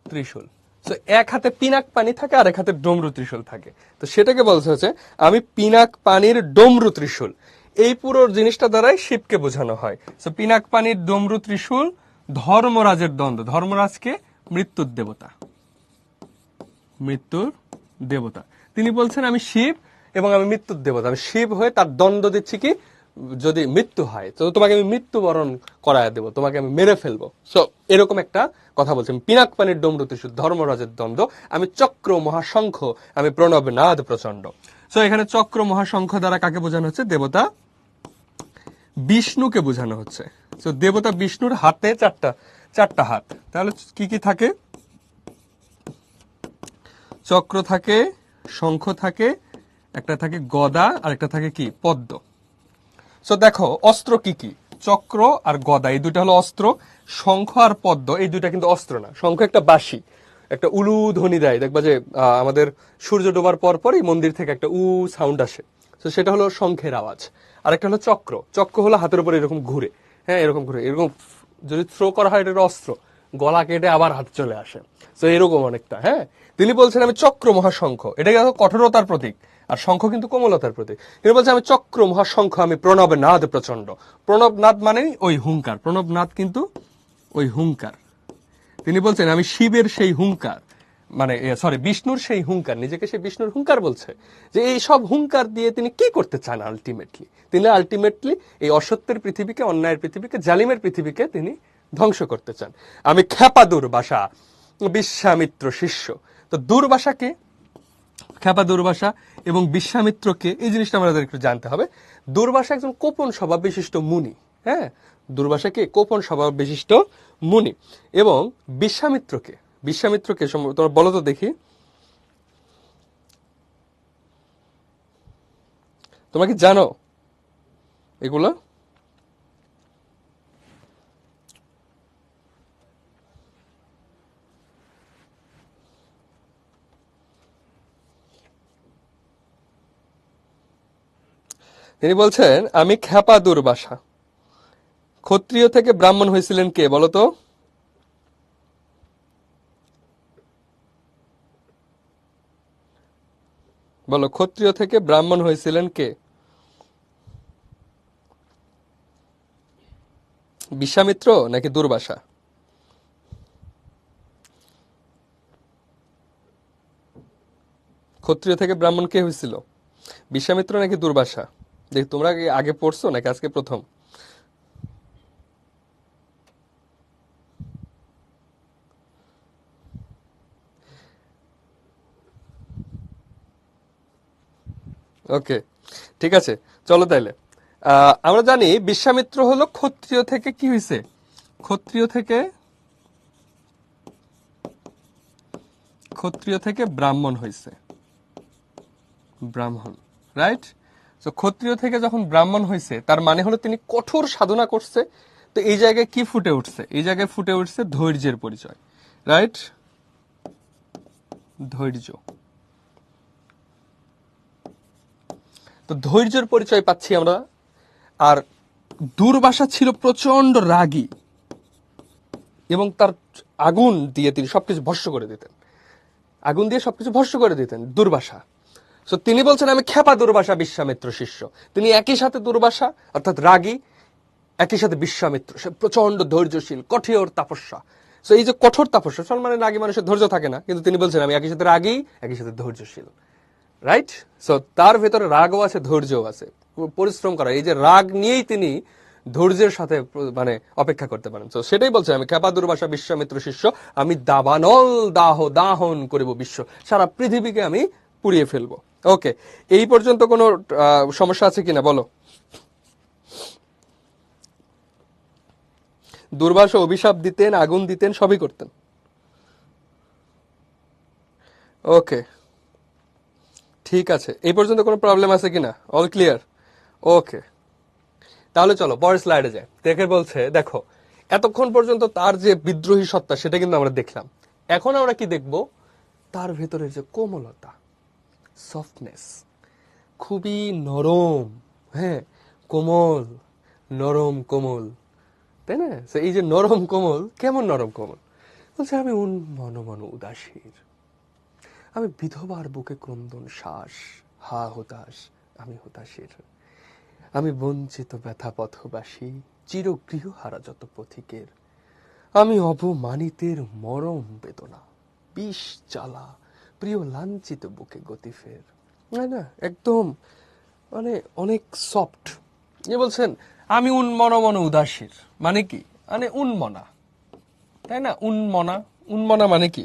ত্রিশূল। তো এক হাতে পিনাক পানি থাকে, আর এক হাতে ডমরু ত্রিশূল থাকে। তো সেটাকে বলতে হচ্ছে আমি পিনাক পানির ডমরু ত্রিশূল, এই পুরো জিনিসটা দ্বারাই শিবকে বোঝানো হয়। তো পিনাক পানির ডমরু ত্রিশূল, ধর্মরাজের দণ্ড, ধর্মরাজকে মৃত্যুর দেবতা, মৃত্যুর দেবতা। তিনি বলছেন আমি শিব এবং আমি মৃত্যুর দেবতা, আমি শিব হয়ে তার দণ্ড দিচ্ছি কি, যদি মৃত্যু হয় তো তোমাকে আমি মৃত্যুবরণ করায় দেবো, তোমাকে আমি মেরে ফেলবো। সো এরকম একটা কথা বলছেন। পিনাক পানির ডমরুতে ধর্মরাজের দ্বন্দ্ব, আমি চক্র মহাশঙ্খ, আমি প্রণব নাদ প্রচন্ড। সো এখানে চক্র মহাশঙ্খ দ্বারা কাকে বোঝানো হচ্ছে? দেবতা বিষ্ণুকে বোঝানো হচ্ছে। তো দেবতা বিষ্ণুর হাতে চারটা হাত, তাহলে কি কি থাকে? চক্র থাকে, শঙ্খ থাকে, একটা থাকে গদা, আর একটা থাকে কি? পদ্ম। সো দেখো অস্ত্র কি কি? চক্র আর গদা এই দুইটা হলো অস্ত্র। শঙ্খ আর পদ্ম এই দুইটা কিন্তু অস্ত্র না। শঙ্খ একটা বাঁশি, একটা উলু ধ্বনি দেয়, দেখবা যে আমাদের সূর্য ডোবার পর পরই মন্দির থেকে একটা সাউন্ড আসে, তো সেটা হলো শঙ্খের আওয়াজ। আর একটা হলো চক্র। চক্র হলো হাতের উপর এরকম ঘুরে, হ্যাঁ এরকম ঘুরে, এরকম যদি থ্রো করা হয় এটা অস্ত্র, গলা কেটে আবার হাতে চলে আসে। তো এরকম অনেকটা। হ্যাঁ, তিনি বলছেন আমি চক্র মহাশঙ্খ, এটা কিন্তু কঠোরতার প্রতীক, আর শঙ্খ কিন্তু কোমলতার প্রতীক। তিনি বলছেন আমি চক্র মহাশঙ্খ, আমি প্রণব নাদ প্রচন্ড। প্রণব নাদ মানে ওই হুঙ্কার, প্রণব নাদ কিন্তু ওই হুঙ্কার। তিনি বলছেন আমি শিবের সেই হুঙ্কার, মানে সরি বিষ্ণুর সেই হুঙ্কার, নিজেকে সেই বিষ্ণুর হুঙ্কার বলছে। যে এই সব হুঙ্কার দিয়ে তিনি কি করতে চান আলটিমেটলি? তিনি আলটিমেটলি এই অসত্যের পৃথিবীকে, অন্যায়ের পৃথিবীকে, জালিমের পৃথিবীকে তিনি ধ্বংস করতে চান। আমি খ্যাপা দুর্বাসা, বিশ্বামিত্র শিষ্য। তো দুর্বাসাকে, খ্যাপা দুর্বাসা এবং বিশ্বামিত্রকে, এই জিনিসটা আমাদের একটু জানতে হবে। দুর্বাসা একজন কোপন স্বভাব বিশিষ্ট মুনি। হ্যাঁ, দুর্বাসাকে কোপন স্বভাব বিশিষ্ট মুনি। এবং বিশ্বামিত্রকে, বিশ্বামিত্রকে তোমরা বলো তো দেখি, তোমরা কি জানো এগুলো? তিনি বলছেন আমি খ্যাপা দুর্বাসা। ক্ষত্রিয় থেকে ব্রাহ্মণ হয়েছিলেন কে বলো তো? বলো, ক্ষত্রিয় থেকে ব্রাহ্মণ হয়েছিলেন কে? বিশ্বামিত্র নাকি দুর্বাসা? ক্ষত্রিয় থেকে ব্রাহ্মণ কে হয়েছিল? বিশ্বামিত্র নাকি দুর্বাসা? দেখ, তোমরা কি আগে পড়ছো নাকি আজকে প্রথম? ওকে, ঠিক আছে, চলো তাইলে। আমরা জানি বিশ্বামিত্র হলো ক্ষত্রিয় থেকে কি হয়েছে? ক্ষত্রিয় থেকে, ক্ষত্রিয় থেকে ব্রাহ্মণ হয়েছে। ব্রাহ্মণ, রাইট? তো ক্ষত্রিয় থেকে যখন ব্রাহ্মণ হয়েছে তার মানে হলো তিনি কঠোর সাধনা করছে। তো এই জায়গায় কি ফুটে উঠছে? এই জায়গায় ফুটে উঠছে ধৈর্যের পরিচয়, রাইট? ধৈর্য। তো ধৈর্যের পরিচয় পাচ্ছি আমরা। আর দুর্বাসা ছিল প্রচন্ড রাগী, এবং তার আগুন দিয়ে তিনি সবকিছু ভস্ম করে দিতেন। আগুন দিয়ে সবকিছু ভস্ম করে দিতেন দুর্বাসা। তো তিনি বলছেন আমি খ্যাপা দুর্বাসা বিশ্বামিত্র শিষ্য। তিনি একই সাথে দুর্বাসা অর্থাৎ রাগী, একই সাথে বিশ্বামিত্র সে প্রচন্ড ধৈর্যশীল, কঠোর তাপস্যা। তো এই যে কঠোর তাপস্যা, মানে রাগী মানুষের ধৈর্য থাকে না, কিন্তু তিনি বলছেন আমি একই সাথে রাগী, একই সাথে ধৈর্যশীল, রাইট? সো তার ভেতরে রাগও আছে, ধৈর্যও আছে। পরিশ্রম করা, এই যে রাগ নিয়েই তিনি ধৈর্যের সাথে মানে অপেক্ষা করতে পারেন। তো সেটাই বলছে আমি খ্যাপা দুর্বাসা বিশ্বামিত্র শিষ্য, আমি দাবানল দাহন করিব বিশ্ব, সারা পৃথিবীকে আমি পুড়িয়ে ফেলবো। ওকে, এই পর্যন্ত কোনো সমস্যা আছে কিনা বলো? দুর্বাসা অভিশাপ দিতেন, আগুন দিতেন, সবই করতেন। ওকে, ঠিক আছে, এই পর্যন্ত কোনো প্রবলেম আছে কিনা? All clear? ওকে, তাহলে চলো পরের স্লাইডে যাই। দেখে বলছে দেখো, এতক্ষণ পর্যন্ত তার যে বিদ্রোহী সত্তা সেটা কিন্তু আমরা দেখলাম। এখন আমরা কি দেখব? তার ভেতরে যে কোমলতা, সফটনেস, খুবই নরম, হ্যাঁ, কোমল, নরম কোমল, তাই না? এই যে নরম কোমল, কেমন নরম কোমল? বলছে আমি মন মন উদাসীর, আমি বিধবার বুকে ক্রন্দন শ্বাস, হা হতাশ, আমি হতাশীর, আমি বঞ্চিত ব্যথা পথবাসী, চিরগৃহহারা যত পথিকের, আমি অবমানিতের মরম বেদনা, বিষ জ্বালা, প্রিয় লাঞ্ছিত বুকে গতি ফের। না না, একদম মানে অনেক সফট, বলছেন আমি উন্মনা মন উদাসীর, মানে কি? মানে উন্মনা, তাই না? উন্মনা, উন্মনা মানে কি?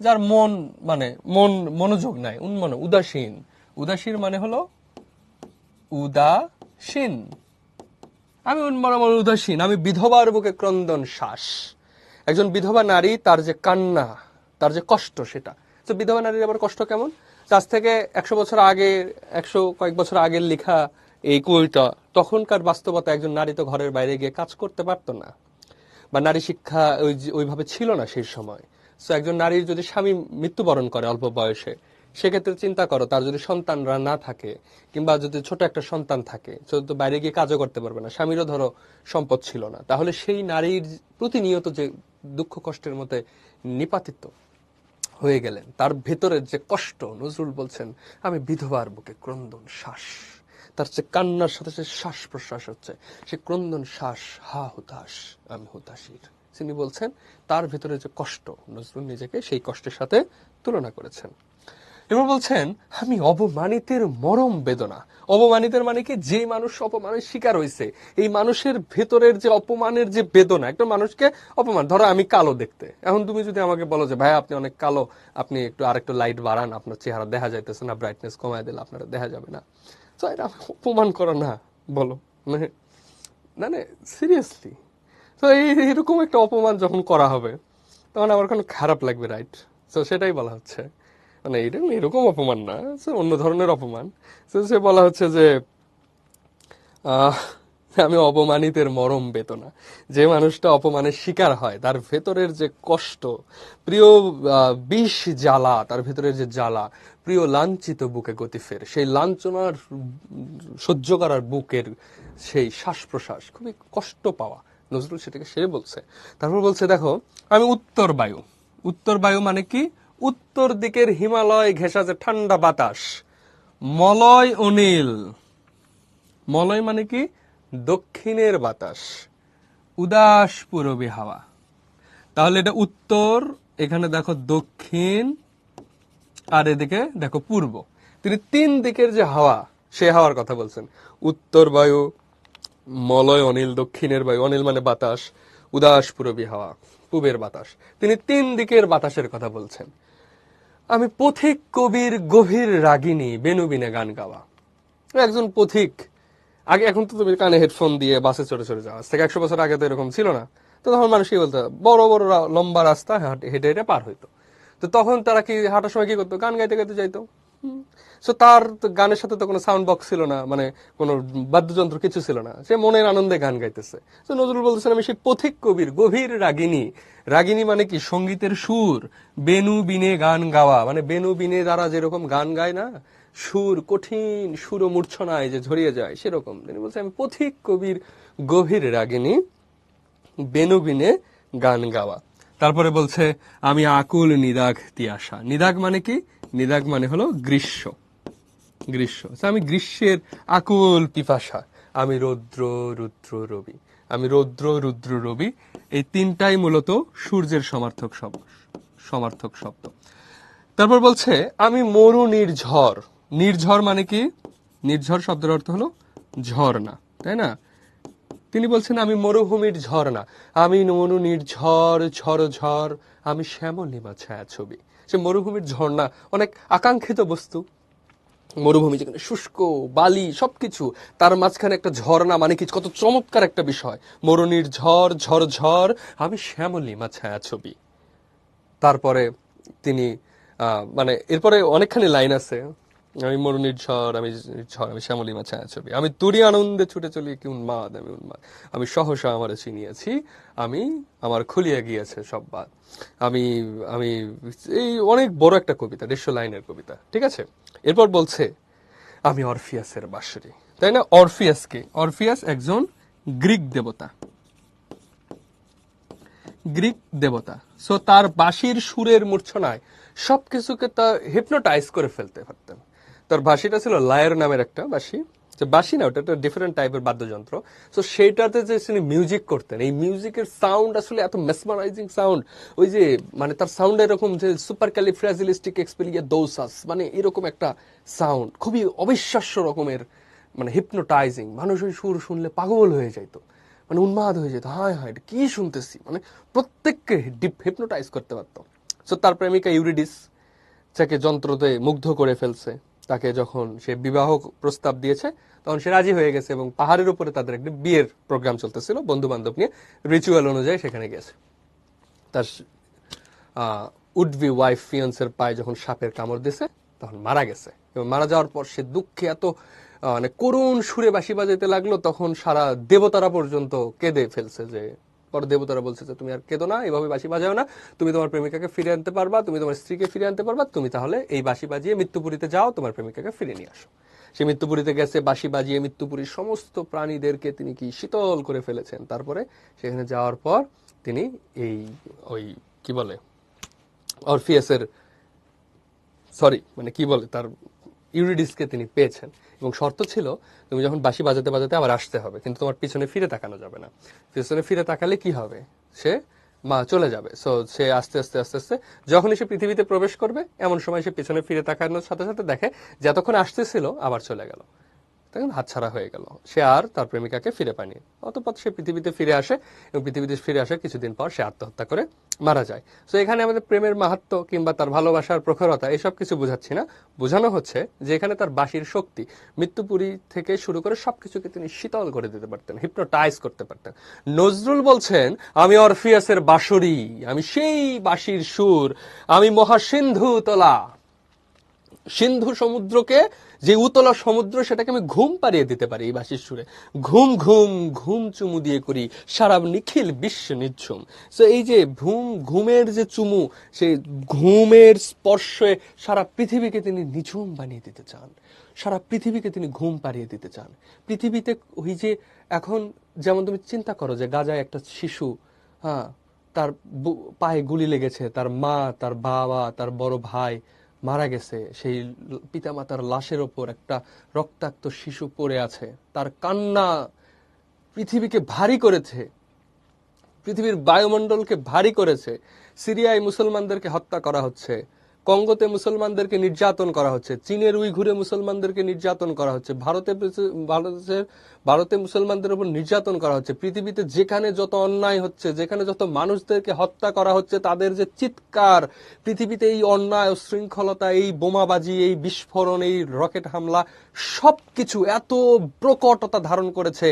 যার মন, মানে মন মনোযোগ নাই, উন্মনা, উদাসীন। উদাসীর মানে হলো উদাসীন। আমি উন্মনা মন উদাসীন, আমি বিধবার বুকে ক্রন্দন শ্বাস। একজন বিধবা নারী, তার যে কান্না, তার যে কষ্ট, সেটা তো বিধবা নারীর আবার কষ্ট কেমন? আজ থেকে 100 বছর আগে, 100 কয়েক বছর আগের লেখা এই কবিতা, তখনকার বাস্তবতা একজন নারী তো ঘরের বাইরে গিয়ে কাজ করতে পারতো না, বা নারী শিক্ষা ওইভাবে ছিল না সেই সময়। সো একজন নারীর যদি স্বামী মৃত্যুবরণ করে অল্প বয়সে, সেক্ষেত্রে চিন্তা করো, তার যদি সন্তানরা না থাকে, কিংবা যদি ছোট একটা সন্তান থাকে, তো বাইরে গিয়ে কাজও করতে পারবে না, স্বামীরও ধরো সম্পদ ছিল না, তাহলে সেই নারীর প্রতিনিয়ত যে দুঃখ কষ্টের মধ্যে নিপাতিত হয়ে গেলেন, তার ভেতরের যে কষ্ট, নজরুল বলছেন আমি বিধবার বুকে ক্রন্দন শ্বাস। তার যে কান্নার সাথে যে শ্বাস প্রশ্বাস হচ্ছে, সে ক্রন্দন শ্বাস, হা হুতাশ, আমি হুতাশীর। তিনি বলছেন তার ভেতরে যে কষ্ট, নজরুল নিজেকে সেই কষ্টের সাথে তুলনা করেছেন। এবার বলছেন আমি অপমানিতের মরম বেদনা। অপমানিতের মানে কি? যে মানুষ অপমানের শিকার হয়েছে, এই মানুষের ভেতরের যে অপমানের যে বেদনা, একটা মানুষকে অপমান, ধরো আমি কালো দেখতে, এখন তুমি যদি আমাকে বলো যে ভাই আপনি অনেক কালো, আপনি একটু আরেকটু লাইট বাড়ান, আপনার চেহারা দেখা যাইতেছে না, ব্রাইটনেস কমায় দিলে আপনারা দেখা যাবে না, তো এটা অপমান করা না? বলো, মানে মানে সিরিয়াসলি, তো এরকম একটা অপমান যখন করা হবে, তখন আমার কোনো খারাপ লাগবে, রাইট? তো সেটাই বলা হচ্ছে, মানে এরকম এরকম অপমান না, অন্য ধরনের অপমান। তো সে বলা হচ্ছে যে আহ, আমি অপমানিতের মরম বেদনা। যে মানুষটা অপমানের শিকার হয়, তার ভেতরের যে কষ্ট, প্রিয় বিষ জ্বালা, তার ভেতরের যে জ্বালা, প্রিয় লাঞ্ছিত বুকে গতি ফের, সেই লাঞ্ছনার সহ্য করার বুকের সেই শ্বাস প্রশ্বাস, খুবই কষ্ট পাওয়া, নজরুল সেটাকে সে বলছে। তারপর বলছে দেখো আমি উত্তর বায়ু। উত্তর বায়ু মানে কি? উত্তর দিকের হিমালয় ঘেঁষা যে ঠান্ডা বাতাস, মলয় অনিল। মলয় মানে কি? দক্ষিণের বাতাস, উদাস পূরবী হাওয়া। তাহলে এটা উত্তর, এখানে দেখো দক্ষিণ, আর এদিকে দেখো পূর্ব। তিনি 3 দিকের যে হাওয়া, সে হাওয়ার কথা বলছেন। উত্তর বায়ু, মলয় অনিল, দক্ষিণের বায়ু, অনিল মানে বাতাস, উদাস পূরবী হাওয়া, পূবের বাতাস। তিনি 3 দিকের বাতাসের কথা বলছেন। আমি পথিক কবির গভীর রাগিনী, বেনুবিনে গান গাওয়া। একজন পথিক, আগে, এখন তো তুমি কানে হেডফোন দিয়ে বাসে চড়ে চড়ে যাও, আজ থেকে 100 বছর আগে তো এরকম ছিল না। তো তখন মানুষ কি বলতো, বড় বড় লম্বা রাস্তা হেঁটে হেঁটে পার হইতো। তো তখন তারা কি হাঁটার সময় কি করতো? গান গাইতে গাইতে যাইতো। সো তার তো গানের সাথে তো কোনো সাউন্ড বক্স ছিল না, মানে কোনো বাদ্যযন্ত্র কিছু ছিল না, সে মনের আনন্দে গান গাইতেছে। তো নজরুল বলতেছেন আমি সেই পথিক কবির গভীর রাগিনী। রাগিনী মানে কি? সঙ্গীতের সুর। বেনু বিনে গান গাওয়া, মানে বেনু বিনে দ্বারা যেরকম গান গায় না, সুর, কঠিন সুর ও মূর্ছনায় যে ঝরিয়ে যায়, সেরকম। তিনি বলছেন আমি পথিক কবির গভীর রাগিনী, বেনু বিনে গান গাওয়া। তারপরে বলছে আমি আকুল নিদাঘ তিয়াসা। নিদাঘ মানে কি? নিদাঘ মানে হলো গ্রীষ্ম। গ্রীষ্ম, আমি গ্রীষ্মের আকুল পিপাসা। আমি রৌদ্র রুদ্র রবি। আমি রৌদ্র রুদ্র রবি, এই তিনটাই মূলত সূর্যের সমার্থক শব্দ। তারপর বলছে আমি মরু নির্ঝর। নির্ঝর মানে কি? নির্ঝর শব্দের অর্থ হলো ঝর্ণা, তাই না? তিনি বলছেন আমি মরুভূমির ঝর্ণা, আমি মরু নির্ঝর ঝর ঝর, আমি শ্যামলিমা ছায়া ছবি। সে মরুভূমির ঝর্ণা, অনেক আকাঙ্ক্ষিত বস্তু, মরুভূমি যেখানে শুষ্ক, বালি, সবকিছু, তার মাঝখানে একটা ঝর্ণা, মানে কি কত চমৎকার একটা বিষয়। মরুনির ঝড় ঝর ঝর, আমি শ্যামলিমা ছায়া ছবি। তারপরে তিনি মানে এরপরে অনেকখানি লাইন আছে। আমি মরুনির ঝড়, আমি ঝড়, আমি শ্যামলিমা ছায়া ছবি, আমি তুরি আনন্দে ছুটে চলি, কি উন্মাদ আমি উন্মাদ, আমি সহসা আমার চিনিয়েছি, আমি আমার খুলিয়া গিয়েছে সব বাদ। আমি আমি এই অনেক বড় একটা কবিতা, 150 লাইনের কবিতা, ঠিক আছে? এরপর বলছে আমি অরফিয়াসের বাঁশরি, তাই না? অরফিয়াস কে? অরফিয়াস একজন গ্রিক দেবতা, গ্রিক দেবতা। সো তার বাঁশির সুরের মূর্ছনায় সবকিছুকে তা হিপনোটাইজ করে ফেলতে পারতেন। তার বাঁশিটা ছিল লায়ের নামের একটা বাঁশি, যে বাঁশি না, ওটা একটা ডিফারেন্ট টাইপের বাদ্যযন্ত্র। সো সেইটাতে যে তিনি মিউজিক করতেন, এই মিউজিকের সাউন্ড আসলে এত মেসমারাইজিং সাউন্ড, ওই যে মানে তার সাউন্ড এরকম যে সুপার ক্যালিফ্রাজিলিস্টিক এক্সপেলিয়াদোসাস, মানে এরকম একটা সাউন্ড, খুবই অবিশ্বাস্য রকমের, মানে হিপনোটাইজিং, মানুষ ওই সুর শুনলে পাগল হয়ে যেত, মানে উন্মাদ হয়ে যেত, হায় হায় এটা কি শুনতেছি, মানে প্রত্যেককে হিপনোটাইজ করতে পারতো। সো তার প্রেমিকা ইউরিডিস যাকে যন্ত্রতে মুগ্ধ করে ফেলছে, তাকে যখন সে বিবাহ প্রস্তাব দিয়েছে তখন সে রাজি হয়ে গেছে, এবং পাহাড়ের উপরে তাদের একটা বিয়ের প্রোগ্রাম চলতেছিল, বন্ধু বান্ধব নিয়ে রিচুয়াল অনুযায়ী সেখানে গেছে। তার উড বি ওয়াইফ ফিয়ান্সের পায়ে যখন সাপের কামড় দিছে তখন মারা গেছে, এবং মারা যাওয়ার পর সে দুঃখে এত মানে করুণ সুরে বাঁশি বাজাইতে লাগলো, তখন সারা দেবতারা পর্যন্ত কেঁদে ফেলছে। যে পরে দেবতারা বলছে যে তুমি আর কেঁদো না, এভাবে বাঁশি বাজাও না, তুমি তোমার প্রেমিকাকে ফিরে আনতে পারবা, তুমি তোমার স্ত্রীকে ফিরে আনতে পারবা, তুমি তাহলে এই বাঁশি বাজিয়ে মৃত্যুপুরীতে যাও, তোমার প্রেমিকাকে ফিরে নিয়ে আসো। সে মৃত্যুপুরীতে গেছে, বাঁশি বাজিয়ে মৃত্যুপুরীর সমস্ত প্রাণীদেরকে তিনি কি শীতল করে ফেলেছেন। তারপরে সেখানে যাওয়ার পর তিনি এই ওই কি বলে অরফিয়াসের মানে কি বলে তার ইউরিডিসকে তিনি পেয়েছেন, এবং শর্ত ছিল তুমি যখন বাঁশি বাজাতে বাজাতে আবার আসতে হবে, কিন্তু তোমার পিছনে ফিরে তাকানো যাবে না। পিছনে ফিরে তাকালে কি হবে, সে চলে যাবে। সো সে আস্তে আস্তে আস্তে আস্তে যখনই সে পৃথিবীতে প্রবেশ করবে, এমন সময় সে পিছনে ফিরে তাকানোর সাথে সাথে দেখে যতক্ষণ আসতেছিল আবার চলে গেল, তখন হাতছাড়া হয়ে গেল, সে আর তার প্রেমিকাকে ফিরে পায়নি। অতঃপর সে পৃথিবীতে ফিরে আসে, এবং পৃথিবীতে ফিরে আসে কিছুদিন পর সে আত্মহত্যা করে মারা যায়। তো এখানে আমাদের প্রেমের মাহাত্ম্য কিংবা তার ভালোবাসার প্রখরতা এসব কিছু বোঝাচ্ছি না, বোঝানো হচ্ছে যে এখানে তার বাঁশির শক্তি, মৃত্যুপুরী থেকে শুরু করে সবকিছুকে তিনি শীতল করে দিতে পারতেন, হিপনোটাইজ করতে পারতেন। নজরুল বলছেন, আমি অরফিয়াসের বাঁশরি, আমি সেই বাঁশির সুর, আমি মহাসিন্ধু তোলা, সিন্ধু সমুদ্রকে, যে উতলা সমুদ্র, সেটাকে আমি ঘুম পাড়িয়ে দিতে পারি এই বাঁশির সুরে। ঘুম ঘুম ঘুম চুমু দিয়ে করি সারা নিখিল বিশ্ব নিঝুম। তো এই যে ঘুমের যে চুমু, সেই ঘুমের স্পর্শে সারা পৃথিবীকে তিনি নিঝুম বানিয়ে দিতে চান, সারা পৃথিবীকে তিনি ঘুম পাড়িয়ে দিতে চান। পৃথিবীতে ওই যে এখন যেমন তুমি চিন্তা করো যে গাজায় একটা শিশু, হ্যাঁ, তার পায়ে গুলি লেগেছে, তার মা, তার বাবা, তার বড় ভাই মারা গেছে, সেই পিতামাতার লাশের ওপর একটা রক্তাক্ত শিশু পড়ে আছে, তার কান্না পৃথিবীকে ভারী করেছে, পৃথিবীর বায়ুমণ্ডলকে ভারী করেছে। সিরিয়ায় মুসলমানদেরকে হত্যা করা হচ্ছে, কঙ্গোতে মুসলমানদেরকে নির্যাতন করা হচ্ছে, চীনের উইঘুরে মুসলমানদেরকে নির্যাতন করা হচ্ছে, ভারতে মুসলমানদের উপর নির্যাতন করা হচ্ছে। পৃথিবীতে যেখানে যত অন্যায় হচ্ছে, যেখানে যত মানুষদেরকে হত্যা করা হচ্ছে, তাদের যে চিৎকার, পৃথিবীতে এই অন্যায়, শৃঙ্খলতা, এই বোমাবাজি, এই বিস্ফোরণ, এই রকেট হামলা, সবকিছু এত প্রকটতা ধারণ করেছে।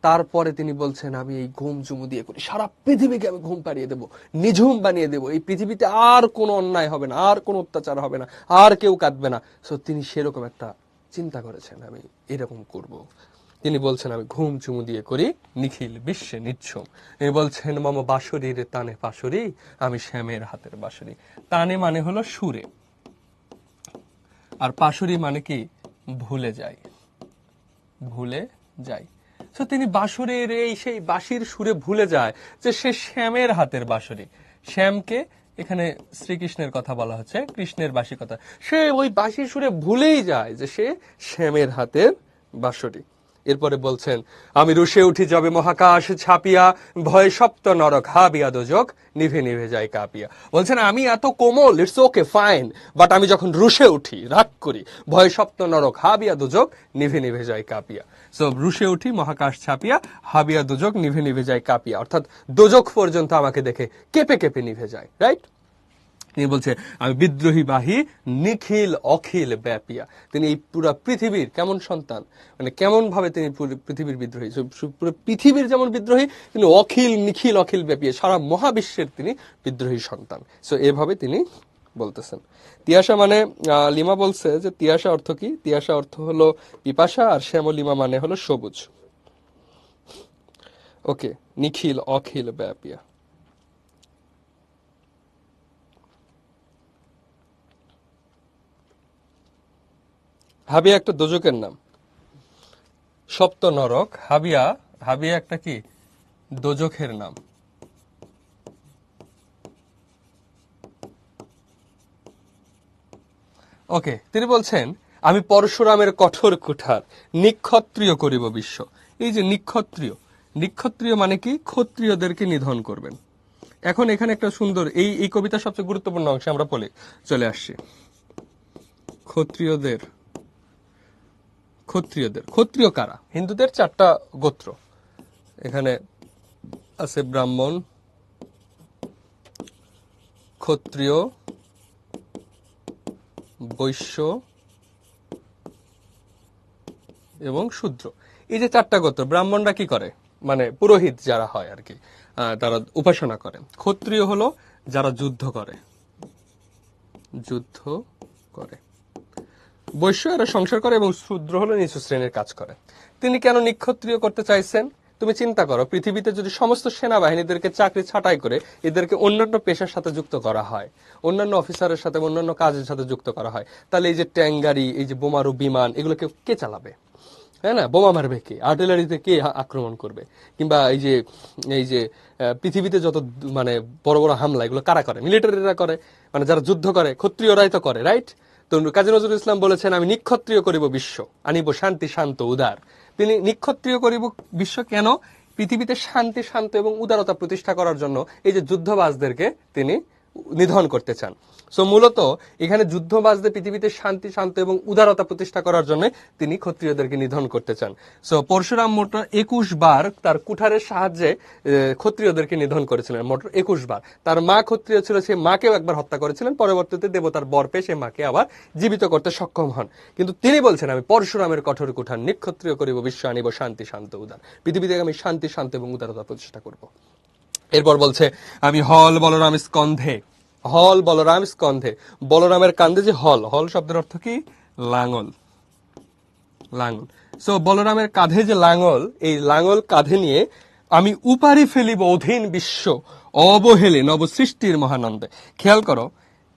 তারপরে তিনি বলছেন, আমি এই ঘুম চুমু দিয়ে করি সারা পৃথিবীকে আমি ঘুম পাড়িয়ে দেবো, নিঝুম বানিয়ে দেবো, এই পৃথিবীতে আর কোনো অন্যায় হবে না, আর কোনো অত্যাচার হবে না, আর কেউ কাঁদবে না। সো তিনি সেরকম একটা চিন্তা করেছেন, আমি এরকম করব। তিনি বলছেন, আমি ঘুম চুমু দিয়ে করি নিখিল বিশ্বে নিঝুম। তিনি বলছেন, মম বাঁশরীর তানে পাশরি, আমি শ্যামের হাতের বাঁশরি। তানে মানে হলো সুরে, আর পাশরি মানে কি, ভুলে যাই, ভুলে যাই। তো তিনি বাঁশরের এই সেই বাঁশির সুরে ভুলে যায় যে সে শ্যামের হাতের বাঁশরি। শ্যামকে এখানে শ্রীকৃষ্ণের কথা বলা হচ্ছে, কৃষ্ণের বাঁশি কথা। সে ওই বাঁশির সুরে ভুলেই যায় যে সে শ্যামের হাতের বাঁশরি। এরপরে বলছেন, আমি রুষে উঠি যবে মহাকাশ ছাপিয়া, ভয় সপ্ত নরক হাবিয়া দোজক, নিভে নিভে যায় কাঁপিয়া। বলছেন, আমি এত কোমল, ইটস ওকে ফাইন, বাট আমি যখন রুষে উঠি, রাগ করি, ভয় সপ্ত নরক হাবিয়া দোজক, নিভে নিভে যায় কাঁপিয়া। সো রুষে উঠি মহাকাশ ছাপিয়া, হাবিয়া দোজক, নিভে নিভে যায় কাঁপিয়া, অর্থাৎ দোজক পর্যন্ত আমাকে দেখে কেঁপে কেঁপে নিভে যায়। রাইট? তিনি বলছে, আমি বিদ্রোহী বাহী নিখিল অখিল ব্যাপিয়া। তিনি এই পুরো পৃথিবীর কেমন সন্তান, মানে কেমন ভাবে তিনি পৃথিবীর বিদ্রোহী, পুরো পৃথিবীর যেমন বিদ্রোহী, তিনি অখিল নিখিল অখিল ব্যাপিয়া, সারা মহাবিশ্বের তিনি বিদ্রোহী সন্তান। সো এভাবে তিনি বলতেছেন। তিয়াসা মানে লিমা বলছে যে তিয়াসা অর্থ কি, তিয়াসা অর্থ হলো পিপাসা, আর শ্যামলিমা মানে হলো সবুজ। ওকে, নিখিল অখিল ব্যাপিয়া। হাবিয়া একটা দোজকের নাম, সপ্ত নরক। হাবিয়া, হাবিয়া একটা কি, দোজখের নাম। ওকে, তিনি বলছেন, আমি পরশুরামের কঠোর কুঠার, নিক্ষত্রিয় করিব বিশ্ব। এই যে নিক্ষত্রিয়, নিক্ষত্রিয় মানে কি, ক্ষত্রিয়দেরকে নিধন করবেন। এখন এখানে একটা সুন্দর, এই কবিতার সবচেয়ে গুরুত্বপূর্ণ অংশে আমরা চলে আসছি। ক্ষত্রিয়দের। ক্ষত্রিয় কারা? হিন্দুদের 4টা গোত্র, এখানে আছে ব্রাহ্মণ, ক্ষত্রিয়, বৈশ্য এবং শূদ্র। এই যে 4টা গোত্র, ব্রাহ্মণরা কি করে, মানে পুরোহিত যারা হয় আর কি, তারা উপাসনা করে। ক্ষত্রিয় হলো যারা যুদ্ধ করে, যুদ্ধ করে। বৈশ্য এরা সংসার করে এবং শূদ্র হলো নিচু শ্রেণীর কাজ করে। তিনি কেন নিক্ষত্রিয় করতে চাইছেন? তুমি চিন্তা করো, পৃথিবীতে যদি সমস্ত সেনাবাহিনীদেরকে চাকরি ছাঁটাই করে এদেরকে অন্যান্য পেশার সাথে যুক্ত করা হয়, অন্যান্য অফিসারের সাথে, অন্যান্য কাজের সাথে যুক্ত করা হয়, তাহলে এই যে ট্যাঙ্ক গাড়ি, এই যে বোমারু বিমান, এগুলোকে কে চালাবে? হ্যাঁ না, বোমা মারবে কে? আর্টিলারিতে কে আক্রমণ করবে? কিংবা এই যে পৃথিবীতে যত মানে বড় বড় হামলা, এগুলো কারা করে? মিলিটারিরা করে, মানে যারা যুদ্ধ করে, ক্ষত্রিয়রাই তো করে, রাইট? তো কাজী নজরুল ইসলাম বলেছেন, আমি নিক্ষত্রিয় করিব বিশ্ব, আনিব শান্তি শান্ত উদার। তিনি নিক্ষত্রিয় করিব বিশ্ব কেন? পৃথিবীতে শান্তি শান্ত এবং উদারতা প্রতিষ্ঠা করার জন্য এই যে যুদ্ধবাজদেরকে তিনি নিধন করতে চান। সো মূলত এখানে যুদ্ধবাজদের পৃথিবীতে শান্তি শান্ত এবং উদারতা প্রতিষ্ঠা করার জন্য তিনি ক্ষত্রিয়দেরকে নিধন করতে চান। সো পরশুরাম মোট 21 বার তার কুঠারের সাহায্যে ক্ষত্রিয়দেরকে নিধন করেছিলেন, মোট 21 বার। তার মা ক্ষত্রিয় ছিল, সেই মাকেও একবার হত্যা করেছিলেন, পরবর্তীতে দেবতার বর পেয়ে সেই মাকে আবার জীবিত করতে সক্ষম হন। কিন্তু তিনি বলছেন, আমি পরশুরামের কঠোর কুঠার নিক্ষত্রিয় করিব বিশ্ব, আনিব শান্তি শান্ত উদার। পৃথিবীতে আমি শান্তি শান্ত এবং উদারতা প্রতিষ্ঠা করব। এরপর বলছে, আমি হল বলরাম স্কন্ধে, হল বলরাম স্কন্ধে। বলরামের কান্দে যে হল, হল শব্দের অর্থ কি? লাঙল, লাঙল। সো বলরামের কাঁধে যে লাঙল, এই লাঙল কাঁধে নিয়ে আমি উপারি ফেলিব অধীন বিশ্ব, অবহেলে নব সৃষ্টির মহানন্দে। খেয়াল করো,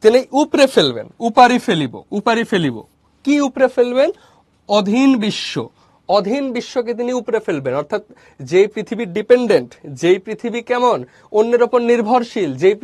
তিনি উপরে ফেলবেন, উপারি ফেলিব, উপারি ফেলিব। কি উপরে ফেলবেন? অধীন বিশ্ব, অধীন বিশ্বকে তিনি উপরে ফেলবেন। অর্থাৎ যেই পৃথিবী ডিপেন্ডেন্ট, যেই পৃথিবী কেমন অন্যের ওপর নির্ভরশীল, যেই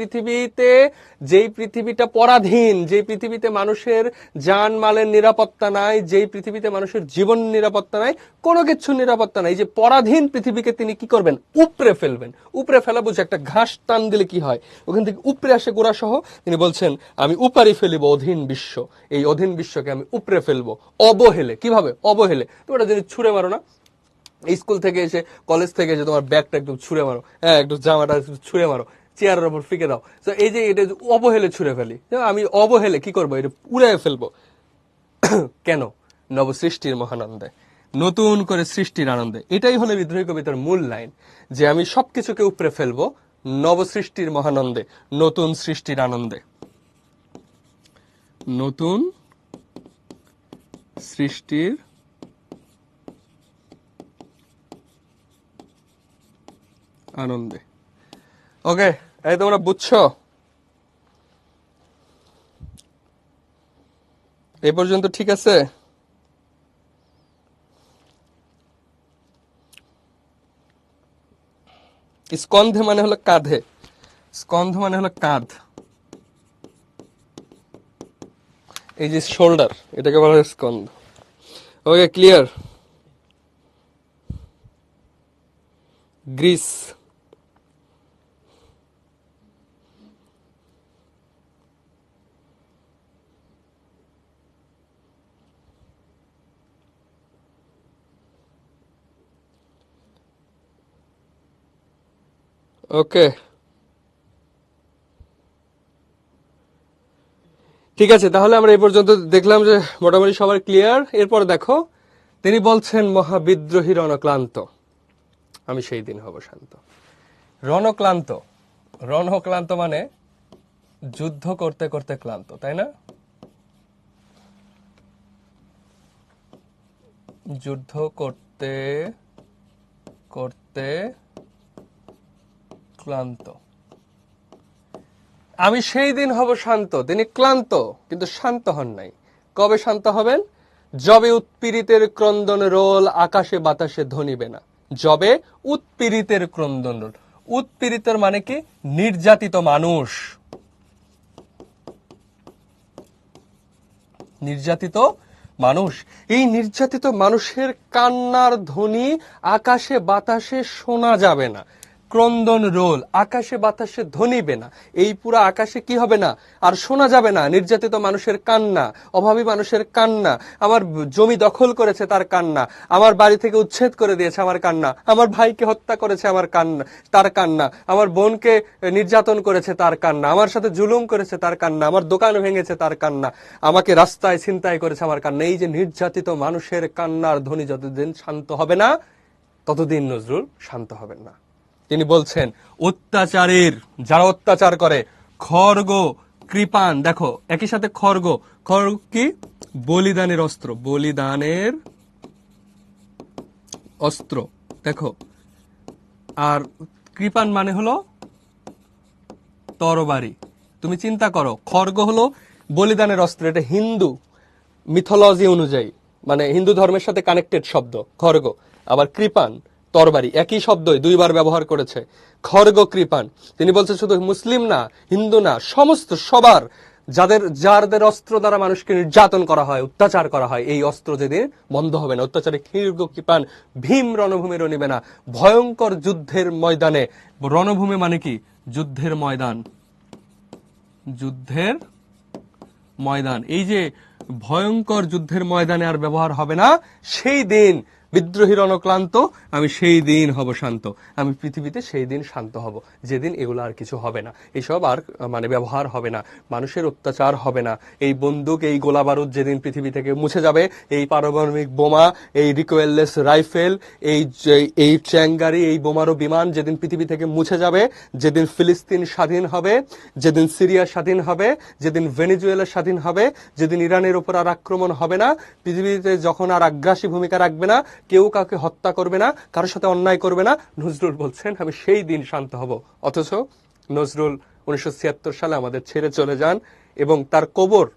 পৃথিবীটা পরাধীন, যেই পৃথিবীতে মানুষের জান মালের নিরাপত্তা নাই, যেই পৃথিবীতে মানুষের জীবন নিরাপত্তা নাই, কোনো কিছু নিরাপত্তা নাই, যে পরাধীন পৃথিবীকে তিনি কি করবেন? উপরে ফেলবেন। উপরে ফেলা বুঝে, একটা ঘাস টান দিলে কি হয়, ওখান থেকে উপরে আসে গোড়া সহ। তিনি বলছেন, আমি উপারি ফেলিব অধীন বিশ্ব, এই অধীন বিশ্বকে আমি উপরে ফেলবো অবহেলে। কিভাবে অবহেলে? তোমরা যদি ছুঁড়ে মারো না, স্কুল থেকে এসে, কলেজ থেকে এসে তোমার ব্যাগটা একটু ছুঁড়ে মারো, হ্যাঁ, একটু জামাটা ছুঁড়ে মারো, চেয়ারের উপর ফিকে দাও। তো এই যে এটা অবহেলে ছুঁড়ে ফেলি, আমি অবহেলে কি করবো? এটা উড়ে ফেলবো। কেন? নবসৃষ্টির মহানন্দে, নতুন করে সৃষ্টির আনন্দে। এটাই হলো বিদ্রোহী কবিতার মূল লাইন, যে আমি সবকিছুকে উপরে ফেলবো নবসৃষ্টির মহানন্দে, নতুন সৃষ্টির আনন্দে, নতুন সৃষ্টির আনন্দে। ওকে, এই তোমরা বুঝছো? এই পর্যন্ত ঠিক আছে? স্কন্ধে মানে হলো কাঁধে, স্কন্ধ মানে হলো কাঁধ, এই যে শোল্ডার, এটাকে বলা হয় স্কন্ধ। ওকে, ক্লিয়ার? গ্রিস, ওকে, ঠিক আছে। তাহলে আমরা এই পর্যন্ত দেখলাম যে মোটামুটি সবার ক্লিয়ার। এরপর দেখো, তিনি বলছেন, মহাবিদ্রোহী রণক্লান্ত, আমি সেই দিন হব শান্ত। রণক্লান্ত, রণক্লান্ত মানে যুদ্ধ করতে করতে ক্লান্ত, তাই না? যুদ্ধ করতে করতে ক্লান্ত, আমি সেই দিন হব শান্ত। তিনি ক্লান্ত, কিন্তু শান্ত হন নাই। কবে শান্ত হবেন? যবে উৎপীড়িতের ক্রন্দন রোল আকাশে বাতাসে ধ্বনিবে না। যবে উৎপীড়িতের ক্রন্দন রোল, উৎপীড়িতের মানে কি? নির্যাতিত মানুষ, নির্যাতিত মানুষ। এই নির্যাতিত মানুষের কান্নার ধ্বনি আকাশে বাতাসে শোনা যাবে না। ক্রন্দন রোল, আকাশে বাতাসে ধ্বনিবে না। এই পুরো আকাশে কি হবে না, আর শোনা যাবে না নির্যাতিত মানুষের কান্না, অভাবী মানুষের কান্না, আমার জমি দখল করেছে তার কান্না, আমার বাড়ি থেকে উচ্ছেদ করে দিয়েছে আমার কান্না, আমার ভাইকে হত্যা করেছে আমার কান্না তার কান্না, আমার বোনকে নির্যাতন করেছে তার কান্না, আমার সাথে জুলুম করেছে তার কান্না, আমার দোকান ভেঙেছে তার কান্না, আমাকে রাস্তায় ছিনতাই করেছে আমার কান্না। এই যে নির্যাতিত মানুষের কান্নার ধ্বনি যতদিন শান্ত হবে না, ততদিন নজরুল শান্ত হবেন না। তিনি বলছেন অত্যাচারের, যারা অত্যাচার করে, খড়গ কৃপান, দেখো একই সাথে খড়গ, খড়গ কি, বলিদানের অস্ত্র, বলিদানের অস্ত্র, দেখো, আর কৃপান মানে হলো তরবারি। তুমি চিন্তা করো, খড়গ হলো বলিদানের অস্ত্র, এটা হিন্দু মিথোলজি অনুযায়ী, মানে হিন্দু ধর্মের সাথে কানেক্টেড শব্দ খড়গ। আবার কৃপান তরবারি, একই শব্দই দুইবার ব্যবহার করেছে, খড়গ কৃপান। তিনি বলছেন শুধু মুসলিম না, হিন্দু না, সমস্ত সবার, যাদের অস্ত্র দ্বারা মানুষকে নির্যাতন করা হয়, অত্যাচার করা হয়, এই অস্ত্র যেদিন বন্ধ হবে না, অত্যাচারে খড়গ কৃপান ভীম রণভূমি রণিবে না। ভয়ঙ্কর যুদ্ধের ময়দানে, রণভূমি মানে কি, যুদ্ধের ময়দান, যুদ্ধের ময়দান, এই যে ভয়ঙ্কর যুদ্ধের ময়দানে আর ব্যবহার হবে না। সেই দিন বিদ্রোহী রণক্লান্ত, আমি সেই দিন হব শান্ত, আমি পৃথিবীতে সেই দিন শান্ত হব, যেদিন এগুলো আর কিছু হবে না, এসব আর মানে ব্যবহার হবে না, মানুষের অত্যাচার হবে না, এই বন্দুক, এই গোলা বারুদ যেদিন পৃথিবী থেকে মুছে যাবে, এই পারমাণবিক বোমা, এই রিকোয়েললেস রাইফেল, এই ট্যাঙ্গারি, এই বোমারু বিমান যেদিন পৃথিবী থেকে মুছে যাবে, যেদিন ফিলিস্তিন স্বাধীন হবে, যেদিন সিরিয়া স্বাধীন হবে, যেদিন ভেনেজুয়েলা স্বাধীন হবে, যেদিন ইরানের উপর আর আক্রমণ হবে না, পৃথিবীতে যখন আর আগ্রাসী ভূমিকা রাখবে না, কেউ কাউকে হত্যা করবে না, কারোর সাথে অন্যায় করবে না, নজরুল বলছেন আমি সেই দিন শান্ত হব। অথচ নজরুল 1976 সালে আমাদের ছেড়ে চলে যান, এবং তার কবর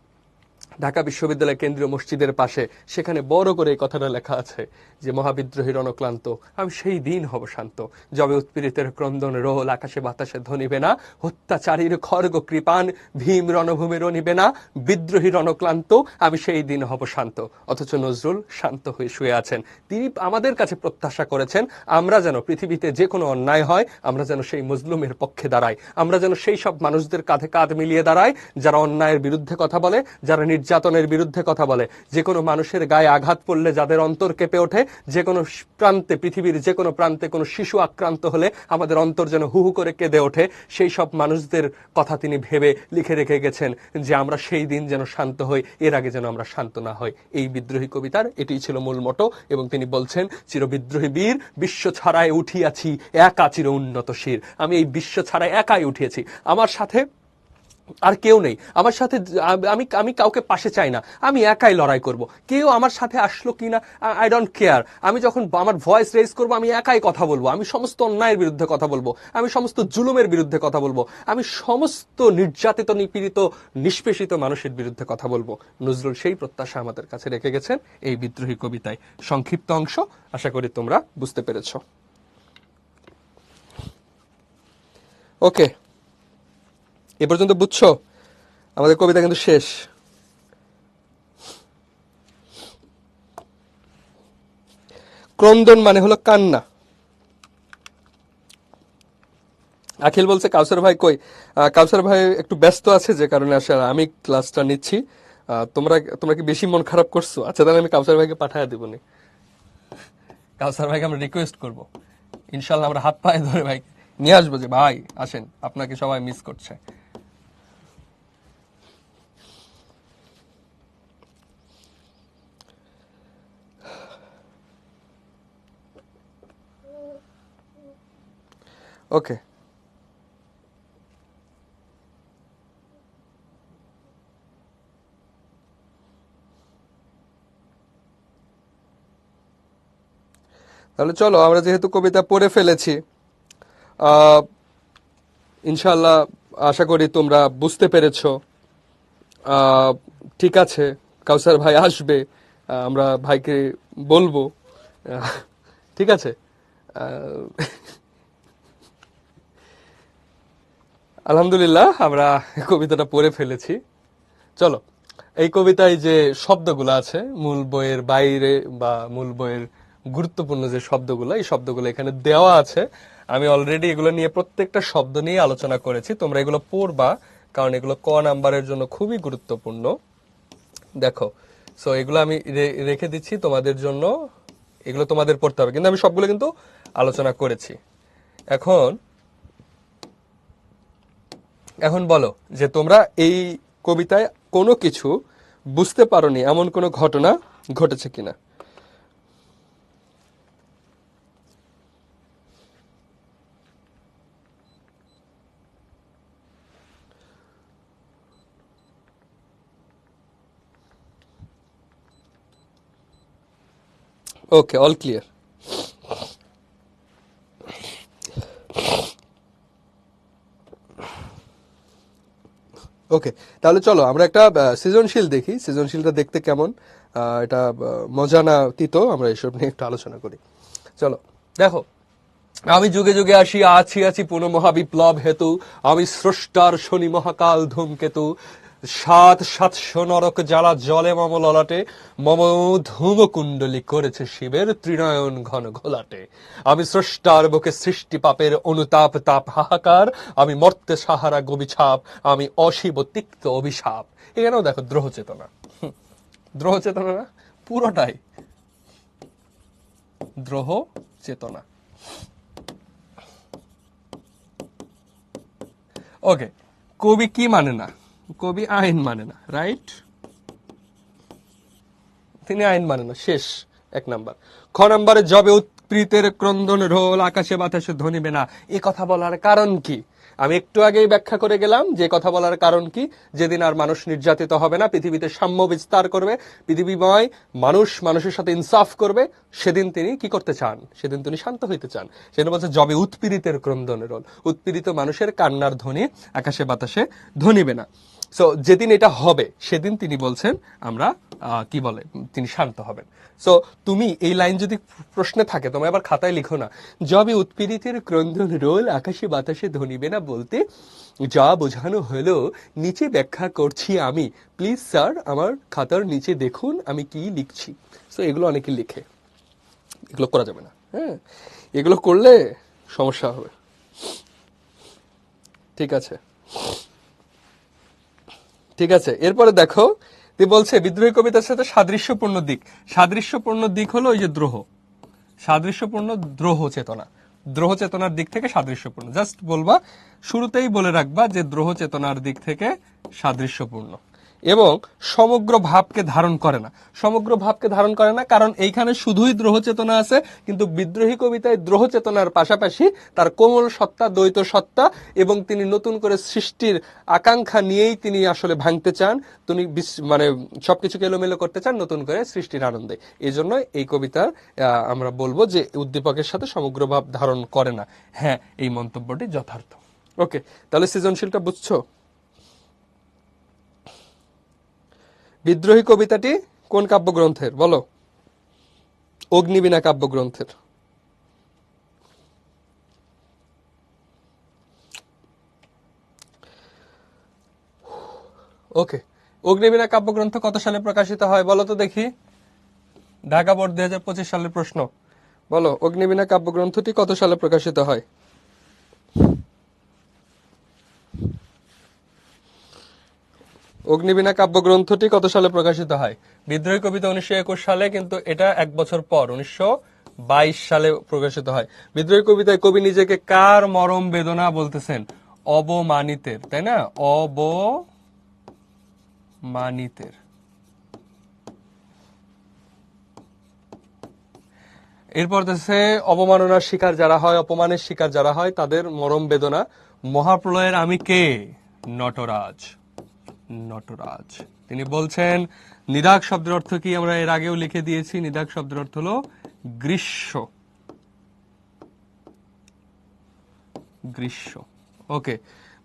ঢাকা বিশ্ববিদ্যালয় কেন্দ্রীয় মসজিদের পাশে, সেখানে বড় করে এই কথাটা লেখা আছে যে মহাবিদ্রোহী রণক্লান্ত, আমি সেই দিন হব শান্ত, যবে উৎপীড়িতের ক্রন্দন রোল, আকাশে বাতাসে ধ্বনিবে না, অত্যাচারীর খড়গ কৃপান ভীম রণভূমি রণিবে না, বিদ্রোহী রণক্লান্ত, আমি সেই দিন হব শান্ত। অথচ নজরুল শান্ত হয়ে শুয়ে আছেন। তিনি আমাদের কাছে প্রত্যাশা করেছেন আমরা যেন পৃথিবীতে যে কোনো অন্যায় হয়, আমরা যেন সেই মজলুমের পক্ষে দাঁড়াই, আমরা যেন সেই সব মানুষদের কাঁধে কাঁধ মিলিয়ে দাঁড়াই যারা অন্যায়ের বিরুদ্ধে কথা বলে, যারা নির্যাতনের বিরুদ্ধে কথা বলে, যে কোনো মানুষের গায়ে আঘাত পড়লে যাদের অন্তর কেঁপে ওঠে, যে কোনো প্রান্তে, পৃথিবীর যে কোনো প্রান্তে কোনো শিশু আক্রান্ত হলে আমাদের অন্তর যেন হু হু করে কেঁদে ওঠে, সেই সব মানুষদের কথা তিনি ভেবে লিখে রেখে গেছেন যে আমরা সেই দিন যেন শান্ত হই, এর আগে যেন আমরা শান্ত না হই। এই বিদ্রোহী কবিতার এটিই ছিল মূল মোটো। এবং তিনি বলছেন চিরবিদ্রোহী বীর বিশ্ব ছাড়ায় উঠিয়াছি একা চির উন্নত শির, আমি এই বিশ্ব ছাড়ায় একাই উঠিয়েছি, আমার সাথে আর কেউ নেই, আমার সাথে আমি আমি কাউকে পাশে চাই না, আমি একাই লড়াই করব, কেউ আমার সাথে আসলো কিনা আই ডোন্ট কেয়ার, আমি যখন আমার ভয়েস রেজ করব আমি একাই কথা বলবো, আমি সমস্ত অন্যায়ের বিরুদ্ধে কথা বলবো, আমি সমস্ত জুলুমের বিরুদ্ধে কথা বলবো, আমি সমস্ত নির্যাতিত নিপীড়িত নিষ্পেষিত মানুষের বিরুদ্ধে কথা বলবো। নজরুল সেই প্রত্যাশা আমাদের কাছে রেখে গেছেন এই বিদ্রোহী কবিতায়। সংক্ষিপ্ত অংশ, আশা করি তোমরা বুঝতে পেরেছো। ওকে, এ পর্যন্ত বুঝছো? আমাদের কবিতা কিন্তু শেষ। ক্রন্দন মানে হলো কান্না। আখিল বলছে কাউসার ভাই কই? কাউসার ভাই একটু ব্যস্ত আছে, যে কারণে আসলে আমি ক্লাসটা নিচ্ছি। তোমরা তোমরা কি বেশি মন খারাপ করছো? আচ্ছা, তাহলে আমি কাউসার ভাইকে পাঠায় দিব নি। কাউসার ভাইকে আমরা রিকোয়েস্ট করব, ইনশাল্লাহ আমরা হাত পায়ে ধরে ভাই নিয়ে আসবো যে ভাই আসেন, আপনাকে সবাই মিস করছে। ওকে, তাহলে চলো, আমরা যেহেতু কবিতা পড়ে ফেলেছি, ইনশাল্লাহ আশা করি তোমরা বুঝতে পেরেছো। ঠিক আছে, কাউসার ভাই আসবে, আমরা ভাইকে বলবো। ঠিক আছে, আলহামদুলিল্লাহ আমরা কবিতাটা পড়ে ফেলেছি। চলো, এই কবিতায় যে শব্দগুলো আছে মূল বইয়ের বাইরে বা মূল বইয়ের গুরুত্বপূর্ণ যে শব্দগুলো, এই শব্দগুলো এখানে দেওয়া আছে। আমি অলরেডি এগুলো নিয়ে প্রত্যেকটা শব্দ নিয়ে আলোচনা করেছি, তোমরা এগুলো পড়বা, কারণ এগুলো ক নাম্বারের জন্য খুবই গুরুত্বপূর্ণ। দেখো, সো এগুলো আমি রেখে দিচ্ছি তোমাদের জন্য, এগুলো তোমাদের পড়তে হবে, কিন্তু আমি সবগুলো কিন্তু আলোচনা করেছি। এখন এখন বলো যে তোমরা এই কবিতায় কোনো কিছু বুঝতে পারোনি এমন কোনো ঘটনা ঘটেছে কিনা। ওকে, অল ক্লিয়ার। ওকে, তাহলে চলো আমরা একটা সৃজনশীল দেখি, সৃজনশীলটা দেখতে কেমন, এটা মজা না তিতো, আমরা এসব নিয়ে একটু আলোচনা করি। চলো দেখো, আমি যুগে যুগে আসি, আছি আছি পুনঃ মহাবিপ্লব হেতু, আমি স্রষ্টার শনি মহাকাল ধূমকেতু, সাত সাতশো নরক জ্বালা জলে মম ললাটে, মম ধূমকুণ্ডলী করেছে শিবের ত্রিনয়ন ঘন ঘোলাটে। আমি স্রষ্টার বুকে সৃষ্টি পাপের অনুতাপ তাপ হাহাকার, আমি মর্তে সাহারা গবিছাপ, আমি অশিব তিক্ত অভিশাপ। এখানেও দেখো দ্রোহ চেতনা, দ্রোহ চেতনা না, পুরোটাই দ্রোহ চেতনা। ওকে, কবি কি মানে না? কবি আইন মানে না, রাইট? তিনি আইন মানে না, শেষ এক নাম্বার। খ নাম্বারে জবে উৎপ্রীতের ক্রন্দন রোল, আকাশে বাতাসে ধ্বনিবে না। এ কথা বলার কারণ কি? আমি একটু আগেই ব্যাখ্যা করে গেলাম যে কথা বলার কারণ কি। যেদিন আর মানুষ নির্যাতিত হবে না, পৃথিবীতে সাম্য বিস্তার করবে, পৃথিবীময় মানুষ মানুষের সাথে ইনসাফ করবে, সেদিন তিনি কি করতে চান? সেদিন তিনি শান্ত হইতে চান। সেদিন বলছে জবে উৎপীড়িতের ক্রন্দনের রোল, উৎপীড়িত মানুষের কান্নার ধ্বনি আকাশে বাতাসে ধ্বনিবে না। সো যেদিন এটা হবে সেদিন তিনি বলছেন আমরা কি বলে তিনি শান্ত হবেন। সো তুমি এই লাইন যদি প্রশ্নে থাকে, তোমার আবার খাতায় লিখো না, যবে উৎপীড়িতের ক্রন্দন রোল আকাশে বাতাসে ধ্বনিবে না বলতে যা বোঝানো হলো নিচে ব্যাখ্যা করছি আমি, প্লিজ স্যার আমার খাতার নিচে দেখুন আমি কি লিখছি। সো এগুলো অনেকে লিখে, এগুলো করা যাবে না, হ্যাঁ, এগুলো করলে সমস্যা হবে। ঠিক আছে, ঠিক আছে। এরপরে দেখো, তুই বলছে বিদ্রোহী কবিতার সাথে সাদৃশ্যপূর্ণ দিক। সাদৃশ্যপূর্ণ দিক হলো ওই যে দ্রোহ, সাদৃশ্যপূর্ণ দ্রোহ চেতনা, দ্রোহ চেতনার দিক থেকে সাদৃশ্যপূর্ণ। জাস্ট বলবা, শুরুতেই বলে রাখবা যে দ্রোহ চেতনার দিক থেকে সাদৃশ্যপূর্ণ, এবং সমগ্র ভাবকে ধারণ করে না। সমগ্র ভাবকে ধারণ করে না কারণ এইখানে শুধুই দ্রোহ চেতনা আছে, কিন্তু বিদ্রোহী কবিতায় দ্রোহ চেতনার পাশাপাশি তার কোমল সত্তা, দ্বৈত সত্তা, এবং তিনি নতুন করে সৃষ্টির আকাঙ্ক্ষা নিয়েই তিনি আসলে ভাঙতে চান, তিনি মানে সবকিছুকে এলোমেলো করতে চান নতুন করে সৃষ্টির আনন্দে। এই জন্য এই কবিতার আমরা বলবো যে উদ্দীপকের সাথে সমগ্র ভাব ধারণ করে না। হ্যাঁ, এই মন্তব্যটি যথার্থ। ওকে, তাহলে সৃজনশীলটা বুঝছো? বিদ্রোহী কবিতাটি কোন কাব্যগ্রন্থের বলো? অগ্নিবীণা কাব্যগ্রন্থের। ওকে, অগ্নিবীণা কাব্যগ্রন্থ কত সালে প্রকাশিত হয় বলো তো দেখি? ঢাকা বোর্ড 2025 সালের প্রশ্ন। বলো, অগ্নিবীণা কাব্যগ্রন্থটি কত সালে প্রকাশিত হয়? অগ্নিবীণা কাব্যগ্রন্থটি কত সালে প্রকাশিত হয়? বিদ্রোহী কবিতা 1921 সালে, কিন্তু এটা এক বছর পর 1922 সালে প্রকাশিত হয়। বিদ্রোহী কবিতায় কবি নিজেকে কার মরম বেদনা বলতেছেন? অবমানিতের, তাই না? অবমানিতের। এরপর দেশে অবমাননার শিকার যারা হয়, অপমানের শিকার যারা হয়, তাদের মরম বেদনা। মহাপ্রলয়ের আমি কে? নটরাজ, নটরাজ। তিনি বলছেন নিদাগ শব্দের অর্থ কি? আমরা এর আগেও লিখে দিয়েছি, নিদাগ শব্দের অর্থ হলো গ্রীষ্ম, গ্রীষ্ম। ওকে,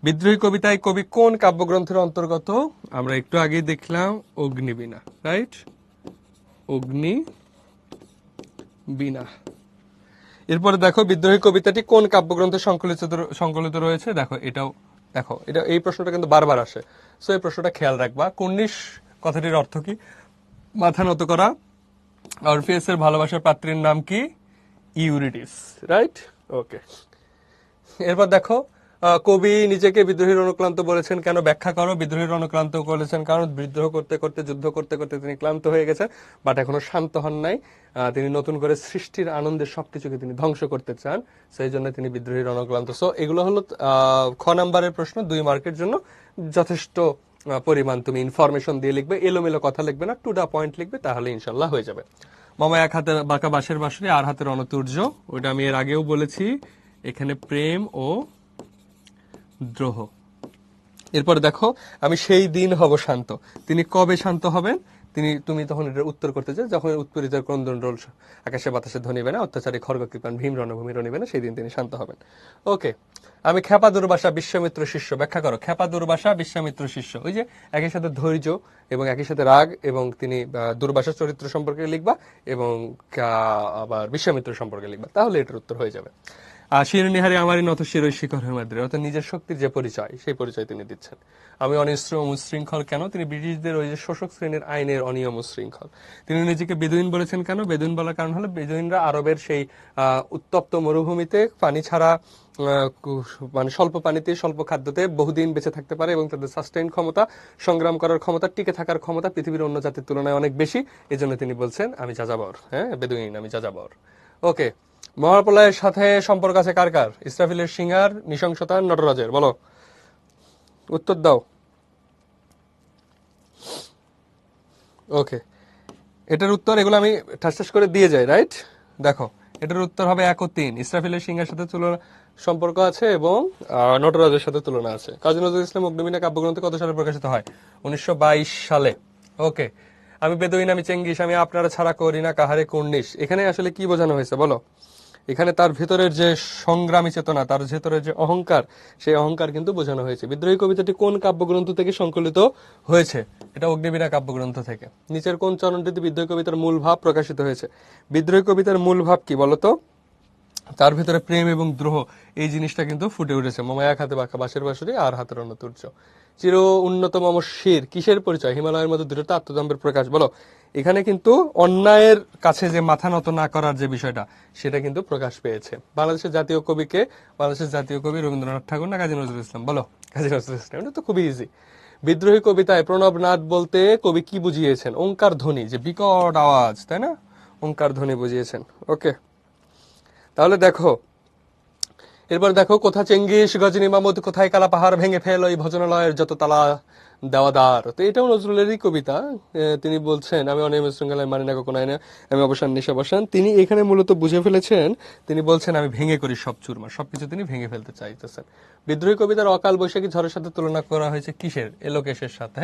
বিদ্রোহী কবিতায় কবি কোন কাব্যগ্রন্থের অন্তর্গত? আমরা একটু আগেই দেখলাম অগ্নিবীণা, রাইট? অগ্নিবীণা। এরপরে দেখো বিদ্রোহী কবিতাটি কোন কাব্যগ্রন্থে সংকলিত রয়েছে? দেখো এটাও, দেখো এটা, এই প্রশ্নটা কিন্তু বারবার আসে, সো এই প্রশ্নটা খেয়াল রাখবা। কুর্নিশ কথাটির অর্থ কি? মাথা নত করা, অরফিয়াসের ভালোবাসার পাত্রীর নাম কি? ইউরিডিস, রাইট? ওকে। এরপর দেখো, কবি নিজেকে বিদ্রোহীর অনুক্লান্ত বলেছেন কেন, ব্যাখ্যা করো। বিদ্রোহীর অনুক্লান্ত বলেছেন কারণ বিদ্রোহ করতে করতে, যুদ্ধ করতে করতে তিনি ক্লান্ত হয়ে গেছেন, বাট এখনো শান্ত হন নাই। তিনি নতুন করে সৃষ্টির আনন্দে সবকিছুকে তিনি ধ্বংস করতে চান, সেই জন্য তিনি বিদ্রোহীর অনুক্লান্ত। সো এগুলো হলো খ নাম্বারের প্রশ্ন, 2 মার্কের জন্য। যথেষ্ট পরিমাণ তুমি ইনফরমেশন দিয়ে লিখবে, এলোমেলো কথা লিখবে না, টু দা পয়েন্ট লিখবে, তাহলে ইনশাল্লাহ হয়ে যাবে। মামা এক হাতে বাঁকা বাঁশের বাঁশরি, আর হাতের অনতুর্য, ওইটা আমি এর আগেও বলেছি। এখানে প্রেম ও দ্রোহ। এরপরে দেখো, আমি সেই দিন হব শান্ত। তিনি কবে শান্ত হবেন? তুমি তখন এটার উত্তর করতে চাও, যখন উৎপীড়িতের ক্রন্দন রোল আকাশে বাতাসে ধ্বনিবে না, অত্যাচারী খড়গ কৃপান ভীম রণভূমি রণিবে না, সেই দিন তিনি শান্ত হবেন। ওকে। আমি খেপা দুর্বাসা বিশ্বামিত্র শিষ্য, ব্যাখ্যা করো। খেপা দুর্বাসা বিশ্বামিত্র শিষ্য, ওই যে একই সাথে ধৈর্য এবং একই সাথে রাগ, এবং তিনি দুর্বাসার চরিত্র সম্পর্কে লিখবা এবং আবার বিশ্বামিত্র সম্পর্কে লিখবা, তাহলে এটার উত্তর হয়ে যাবে। শিরনিহারি আমারই নত শিরই শিখর হেমাদ্রি, অর্থাৎ নিজের শক্তির যে পরিচয়, সেই পরিচয় তিনি দিচ্ছেন। আমি অনিশ্চয় উশৃঙ্খল কেন? তিনি ব্রিটিশদের ওই যে শোষক শ্রেণীর আইনের অনিয়ম উশৃঙ্খল। তিনি নিজেকে বেদুইন বলেছেন কেন? বেদুইন বলার কারণ হলো বেদুইনরা আরবের সেই উত্তপ্ত মরুভূমিতে পানি ছাড়া, মানে স্বল্প পানিতে স্বল্প খাদ্যতে বহুদিন বেঁচে থাকতে পারে, এবং তাদের সাস্টেইন ক্ষমতা, সংগ্রাম করার ক্ষমতা, টিকে থাকার ক্ষমতা পৃথিবীর অন্য জাতির তুলনায় অনেক বেশি। এই জন্য তিনি বলছেন আমি যাযাবর, হ্যাঁ বেদুইন, আমি যাযাবর। ওকে। মহাপ্রলয়ের সাথে সম্পর্ক আছে কার কার? ইসরাফিলের সিংহার, নৃশংসতা, নটরাজের, বলো উত্তর দাও। ওকে, এটার উত্তর, এগুলো আমি ঠাস ঠাস করে দিয়ে যাই, রাইট? দেখো, এটার উত্তর হবে 1 ও 3। ইসরাফিলের সিংহের সাথে তুলনা সম্পর্ক আছে, এবং নটরাজের সাথে তুলনা আছে। কাজী নজরুল ইসলাম অগ্নিবীণা কাব্যগ্রন্থ কত সালে প্রকাশিত হয়? 1922 সালে। ওকে। আমি বেদুইন, আমি চেঙ্গিস, আমি আপনারা ছাড়া করি না কাহারে কুর্নিশ, এখানে আসলে কি বোঝানো হয়েছে বলো? এখানে তার ভেতরের যে সংগ্রামী চেতনা, তার ভেতরের যে অহংকার, সেই অহংকার কিন্তু বোঝানো হয়েছে। বিদ্রোহী কবিতাটি কোন কাব্যগ্রন্থ থেকে সংকলিত হয়েছে? এটা অগ্নিবীণা কাব্যগ্রন্থ থেকে। নিচের কোন চরণটিতে বিদ্রোহী কবিতার মূল ভাব প্রকাশিত হয়েছে? বিদ্রোহী কবিতার মূল ভাব কি বলতো? তার ভেতরে প্রেম এবং দ্রোহ, এই জিনিসটা কিন্তু ফুটে উঠেছে। মামা এক হাতে বাঁকা বাঁশের বাঁশরি, আর হাতের অনতুর্য। চির উন্নত মম শির, কিসের পরিচয়? হিমালয়ের মধ্যে দৃঢ়তা, আত্মদম্ভের প্রকাশ, বলো। এখানে কিন্তু অন্যায়ের কাছে যে মাথা নত না করার যে বিষয়টা, সেটা কিন্তু প্রকাশ পেয়েছে। বাংলাদেশের জাতীয় কবিকে? বাংলাদেশের জাতীয় কবি রবীন্দ্রনাথ ঠাকুর না কাজী নজরুল ইসলাম, বলো। কাজী নজরুল ইসলাম, এটা তো খুবই ইজি। বিদ্রোহী কবিতায় প্রণব নাদ বলতে কবি কি বুঝিয়েছেন? ওঙ্কার ধ্বনি, যে বিকট আওয়াজ, তাই না? ওঙ্কার ধ্বনি বুঝিয়েছেন। ওকে। তাহলে দেখো, এরপর দেখো, কোথা চেঙ্গিস গজনী মামুদ, কোথায় কালা পাহাড় ভেঙে ফেল ওই ভজনালয়ের যত তালা দেওয়াদার। তো এটাও নজরুলেরই কবিতা। তিনি বলছেন আমি অনিয়ম শৃঙ্খলায় মানি না কখনো আইনে, আমি অবসান নিশা বসান। তিনি এখানে মূলত বুঝে ফেলেছেন, তিনি বলছেন আমি ভেঙে করি সব চুরমার, সবকিছু তিনি ভেঙে ফেলতে চাইতেছেন। বিদ্রোহী কবিতার অকাল বৈশাখী ঝড়ের সাথে তুলনা করা হয়েছে কিসের? এলোকেশের সাথে।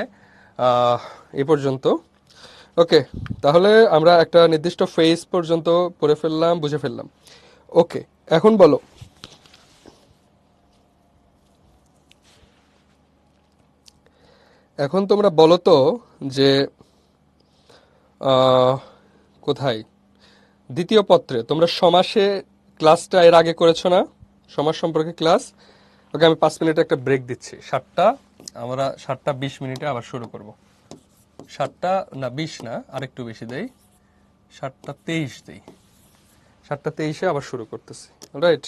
এ পর্যন্ত। ওকে, তাহলে আমরা একটা নির্দিষ্ট ফেজ পর্যন্ত পড়ে ফেললাম, বুঝে ফেললাম। ওকে, এখন বলো, এখন তোমরা বলো তো যে আহ, কোথায় দ্বিতীয় পত্রে তোমরা সমাসে ক্লাসটা এর আগে করেছো না? সমাস সম্পর্কে ক্লাস। ওকে, আমি 5 মিনিটে একটা ব্রেক দিচ্ছি। আমরা 7:20 আবার শুরু করব। 7:20 না, আরেকটু বেশি দেই, 7:23 দেই। 7:23 আবার শুরু করতেছি, রাইট?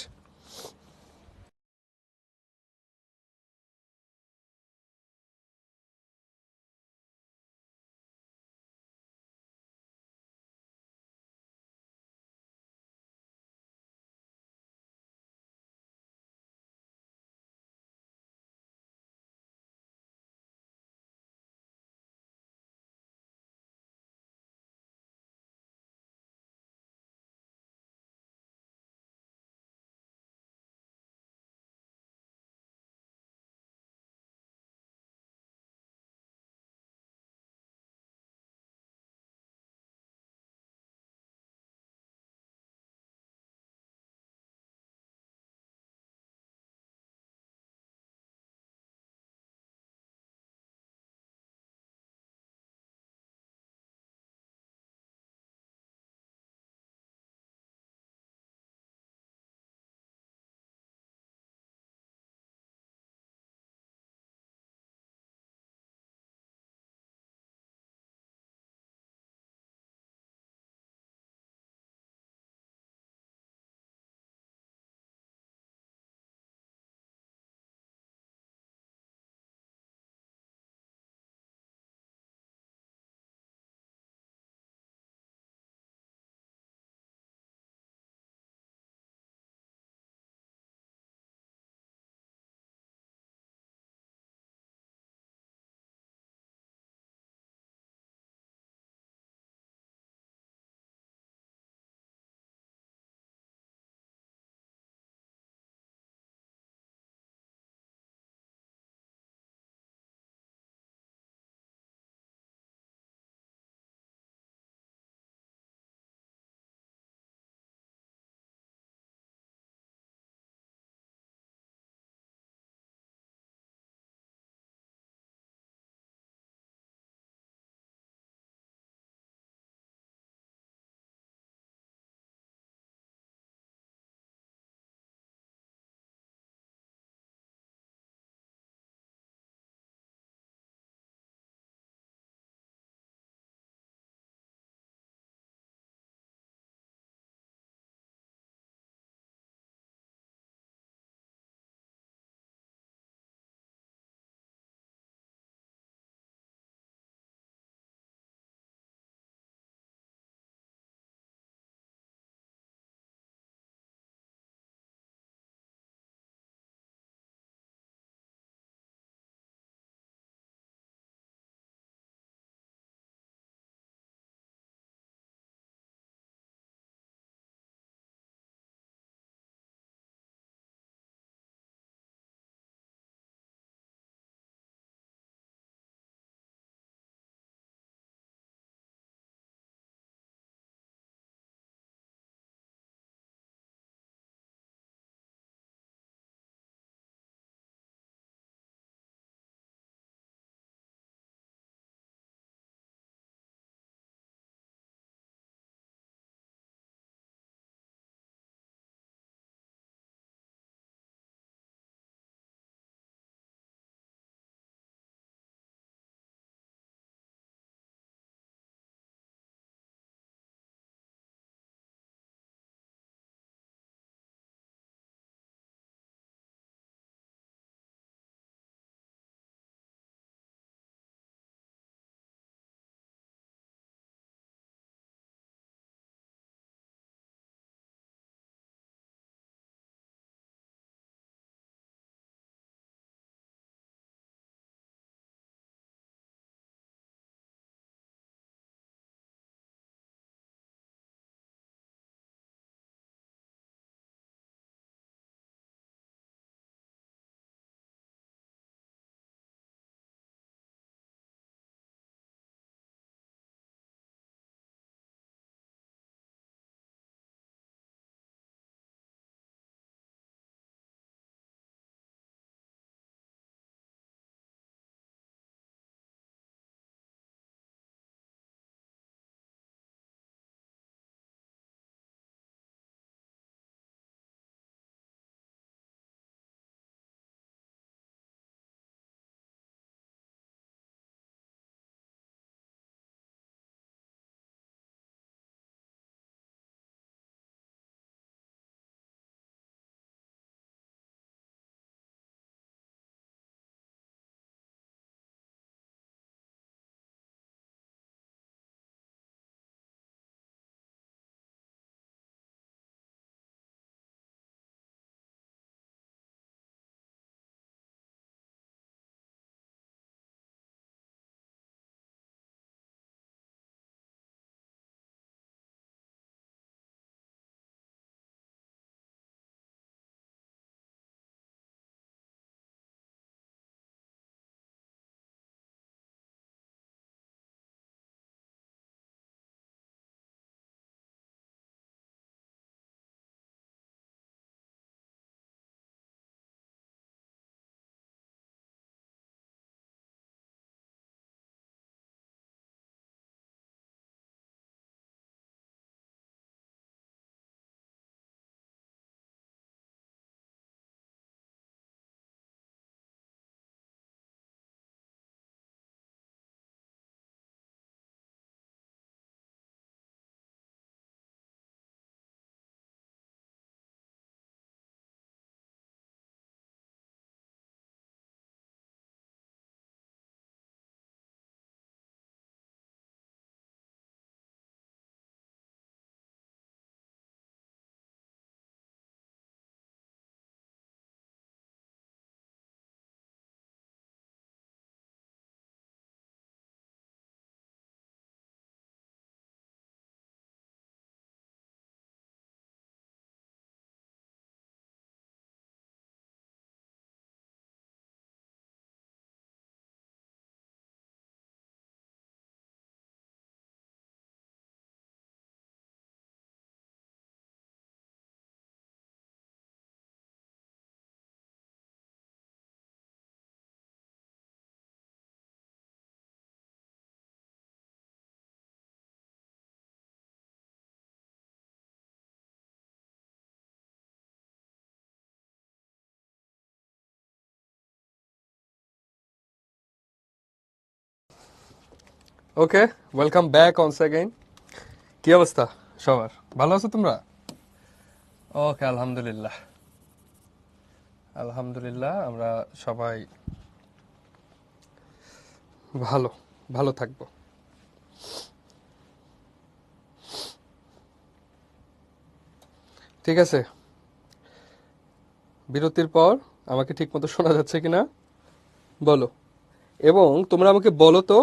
ওকে, ওয়েলকাম ব্যাক অনস অ্যাগেইন। কি অবস্থা সবার? ভালো আছো তোমরা? ওকে, আলহামদুলিল্লাহ। আলহামদুলিল্লাহ, আমরা সবাই ভালো ভালো থাকবো। ঠিক আছে, বিরতির পর আমাকে ঠিক মতো শোনা যাচ্ছে কিনা বলো। এবং তোমরা আমাকে বলো তো,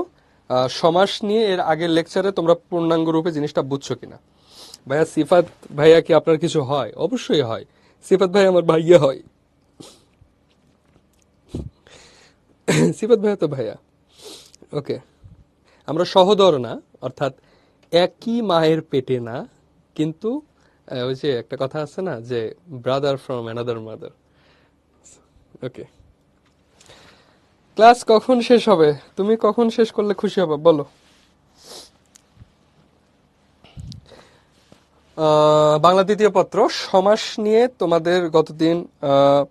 সমাস নিয়ে এর আগের লেকচারে তোমরা পূর্ণাঙ্গ রূপে জিনিসটা বুঝছো কিনা। ভাইয়া সিফাত ভাইয়া কি আপনার কিছু হয়? অবশ্যই হয়। সিফাত ভাই আমার ভাইয়া হয়। সিফাত ভাইয়া তো ভাইয়া। ওকে, আমরা সহোদর না, অর্থাৎ একই মায়ের পেটে না, কিন্তু ওই যে একটা কথা আছে না যে brother from another mother. Okay, class কখন শেষ হবে? তুমি কখন শেষ করলে খুশি হবে বলো। বাংলা দ্বিতীয় পত্র সমাস নিয়ে তোমাদের গতদিন আহ,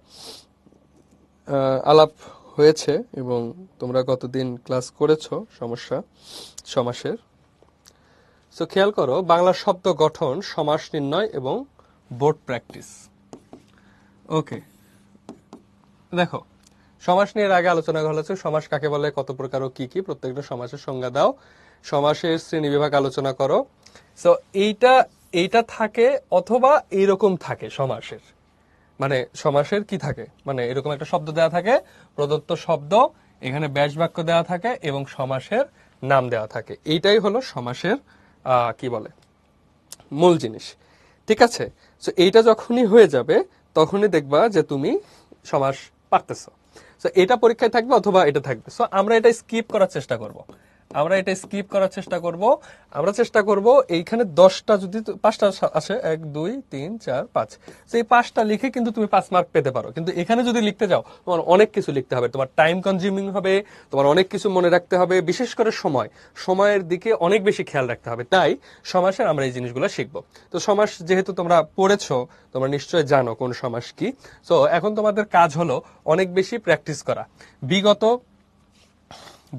আলাপ হয়েছে এবং তোমরা গতদিন ক্লাস করেছো সমাসের। সো খেয়াল করো, বাংলা শব্দ গঠন, সমাস নির্ণয় এবং বোর্ড প্র্যাকটিস। ওকে, দেখো, সমাস নিয়ে এর আগে আলোচনা করা হয়েছে। সমাস কাকে বলে, কত প্রকার ও কি কি, প্রত্যেকটা সমাসের সংজ্ঞা দাও, সমাসের শ্রেণীবিভাগ আলোচনা করো। সো এইটা এইটা থাকে, অথবা এইরকম থাকে সমাসের। মানে সমাসের কি থাকে, মানে এরকম একটা শব্দ দেওয়া থাকে, প্রদত্ত শব্দ, এখানে ব্যাস বাক্য দেওয়া থাকে এবং সমাসের নাম দেওয়া থাকে। এইটাই হলো সমাসের কি বলে মূল জিনিস। ঠিক আছে, তো এইটা যখনই হয়ে যাবে তখনই দেখবা যে তুমি সমাস পারতেছো। তো এটা পরীক্ষায় থাকবে অথবা এটা থাকবে। সো আমরা এটা স্কিপ করার চেষ্টা করব। আমরা চেষ্টা করব এইখানে 10টা, যদি 5টা আসে, 1 2 3 4 5, তো এই 5টা লিখে কিন্তু তুমি 5 মার্ক পেতে পারো। কিন্তু এখানে যদি লিখতে যাও তোমার অনেক কিছু লিখতে হবে, তোমার টাইম কনজিউমিং হবে, তোমার অনেক কিছু মনে রাখতে হবে, বিশেষ করে সময়ের দিকে অনেক বেশি খেয়াল রাখতে হবে। তাই সমাসের আমরা এই জিনিসগুলো শিখবো। তো সমাস যেহেতু তোমরা পড়েছো, তোমরা নিশ্চয় জানো কোন সমাস কি। তো এখন তোমাদের কাজ হলো অনেক বেশি প্র্যাকটিস করা। বিগত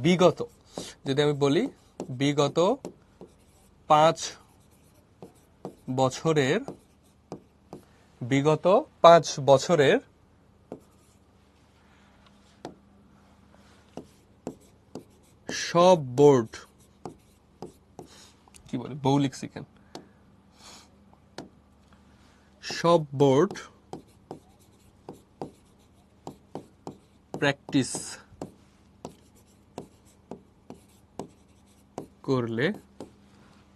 বিগত যদি আমি বলি, বিগত 5 বছরের, বিগত 5 বছরের সব বোর্ড, কি বলে বৌলিক শিখেন, সব বোর্ড প্র্যাকটিস করলে,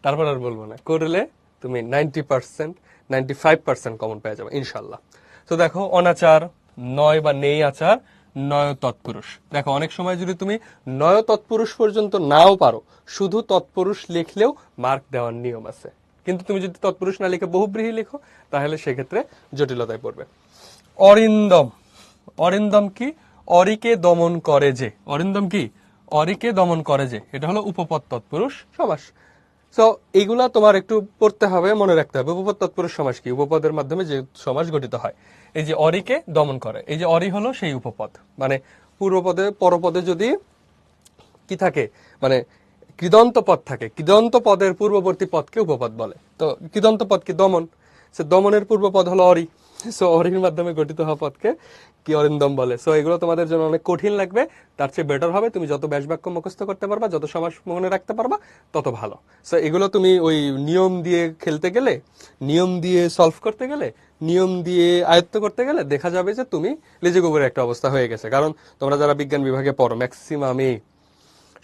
তারপর আর বলবো না, করলে তুমি 90%, 95% কমন পেয়ে যাবে ইনশাল্লাহ। তো দেখো, অনাচার, নয় বা নেই আচার, নয় তৎপুরুষ। দেখো, অনেক সময় যদি তুমি নয় তৎপুরুষ পর্যন্ত নাও পারো, শুধু তৎপুরুষ লিখলেও মার্ক দেওয়ার নিয়ম আছে। কিন্তু তুমি যদি তৎপুরুষ না লিখে বহুব্রীহি লিখো, তাহলে সেক্ষেত্রে জটিলতায় পড়বে। অরিন্দম, অরিন্দম কি? অরিকে দমন করে যে। অরিন্দম কি? অরিকে দমন করে যে। এটা হলো উপপদ তৎপুরুষ সমাস। সো এইগুলা তোমার একটু পড়তে হবে, মনে রাখতে হবে। উপপদ তৎপুরুষ সমাস কি? উপপদের মাধ্যমে যে সমাস গঠিত হয়। এই যে অরিকে দমন করে, এই যে অরি হলো সেই উপপদ। মানে পূর্বপদে পরপদে যদি কি থাকে, মানে কৃদন্ত পদ থাকে, কৃদন্ত পদের পূর্ববর্তী পদকে উপপদ বলে। তো কৃদন্ত পদ কি? দমন। সে দমনের পূর্বপদ হলো অরি। সো অরির মাধ্যমে গঠিত হওয়া পদকে কি অরিন্দম বলে। সো এগুলো তোমাদের জন্য অনেক কঠিন লাগবে। তার চেয়ে বেটার হবে তুমি যত ব্যাস বাক্য মুখস্থ করতে পারবা, যত সমাস মনে রাখতে পারবা, তত ভালো। সো এগুলো তুমি ওই নিয়ম দিয়ে খেলতে গেলে, নিয়ম দিয়ে সলভ করতে গেলে, নিয়ম দিয়ে আয়ত্ত করতে গেলে দেখা যাবে যে তুমি লেজে গোবরের একটা অবস্থা হয়ে গেছে। কারণ তোমরা যারা বিজ্ঞান বিভাগে পড়ো, ম্যাক্সিমামই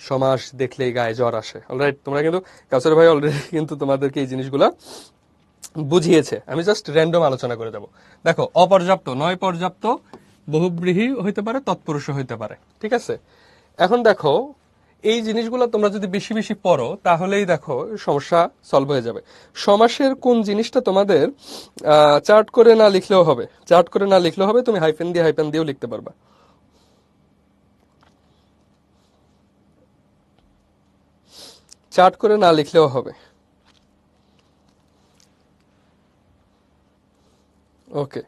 সমাস দেখলেই গায়ে জ্বর আসে। অলরাইট, তোমরা কিন্তু, কাউসার ভাই অলরেডি কিন্তু তোমাদেরকে এই জিনিসগুলা বুঝিয়েছে। আমি জাস্ট র্যান্ডম আলোচনা করে যাব। দেখো, অপর্যাপ্ত, নয় পর্যাপ্ত, বহুব্রীহি হইতে পারে, তৎপুরুষ হইতে পারে। ঠিক আছে, এখন দেখো, এই জিনিসগুলো তোমরা যদি বেশি বেশি পড়ো, তাহলেই দেখো সমস্যা সলভ হয়ে যাবে। সমাসের কোন জিনিসটা তোমাদের চার্ট করে না লিখলেও হবে, চার্ট করে না লিখলেও হবে, তুমি হাইফেন দিয়েও লিখতে পারবা। চার্ট করে না লিখলেও হবে। ওকে,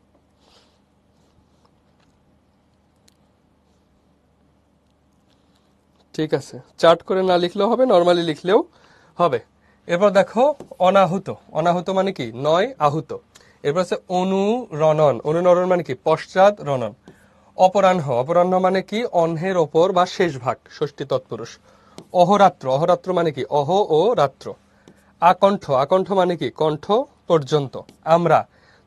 ঠিক আছে, চার্ট করে না লিখলেও হবে, নর্মালি লিখলেও হবে। এরপর দেখো অনাহুত। অনাহুত মানে কি? নয় আহুত। এরপর আছে অনুরণন। অনুরণন মানে কি? পশ্চাৎ রণন। অপরাহ্ন। অপরাহ্ন মানে কি? অহ্নের ওপর বা শেষ ভাগ, ষষ্ঠী তৎপুরুষ। অহরাত্র। অহরাত্র মানে কি? অহ ও রাত্র। আকণ্ঠ। আকণ্ঠ মানে কি? কণ্ঠ পর্যন্ত। আমরা,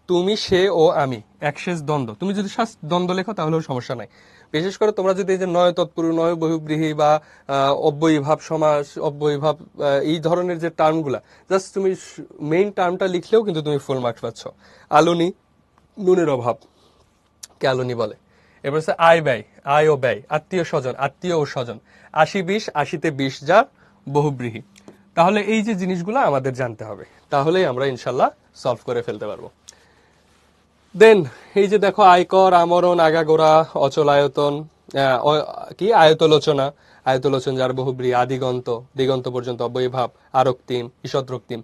তুমি, সে ও আমি, একশেষ দ্বন্দ্ব। তুমি যদি দ্বন্দ্ব লেখো তাহলেও সমস্যা নাই। বিশেষ করে তোমরা যদি এই যে নয় তৎপুরুষ, নয় বহুব্রীহি বা অব্যয়ীভাব সমাস, অব্যয়ীভাব, এই ধরনের যে টার্মগুলা, জাস্ট তুমি মেইন টার্মটা লিখলেও কিন্তু তুমি ফুল মার্কস পাচ্ছ। আলুনি, নুনের অভাব, কে আলুনি বলে। এবার হচ্ছে আয় ব্যয়, আয় ও ব্যয়। আত্মীয় স্বজন, আত্মীয় ও স্বজন। ৮০-২০, ৮০-তে ২০ যার বহুব্রীহি। তাহলে এই যে জিনিসগুলো আমাদের জানতে হবে, তাহলেই আমরা ইনশাল্লাহ সলভ করে ফেলতে পারবো। দেন এই যে দেখো আয়কর, আমরণ, আগাগোড়া, অচল আয়তন, কি আয়তলোচনা, আয়তলোচন যার বহুব্রীহি, আদিগন্ত, দিগন্ত পর্যন্ত অব্যয়ীভাব, আরক্তিম, ঈষৎরক্তিম।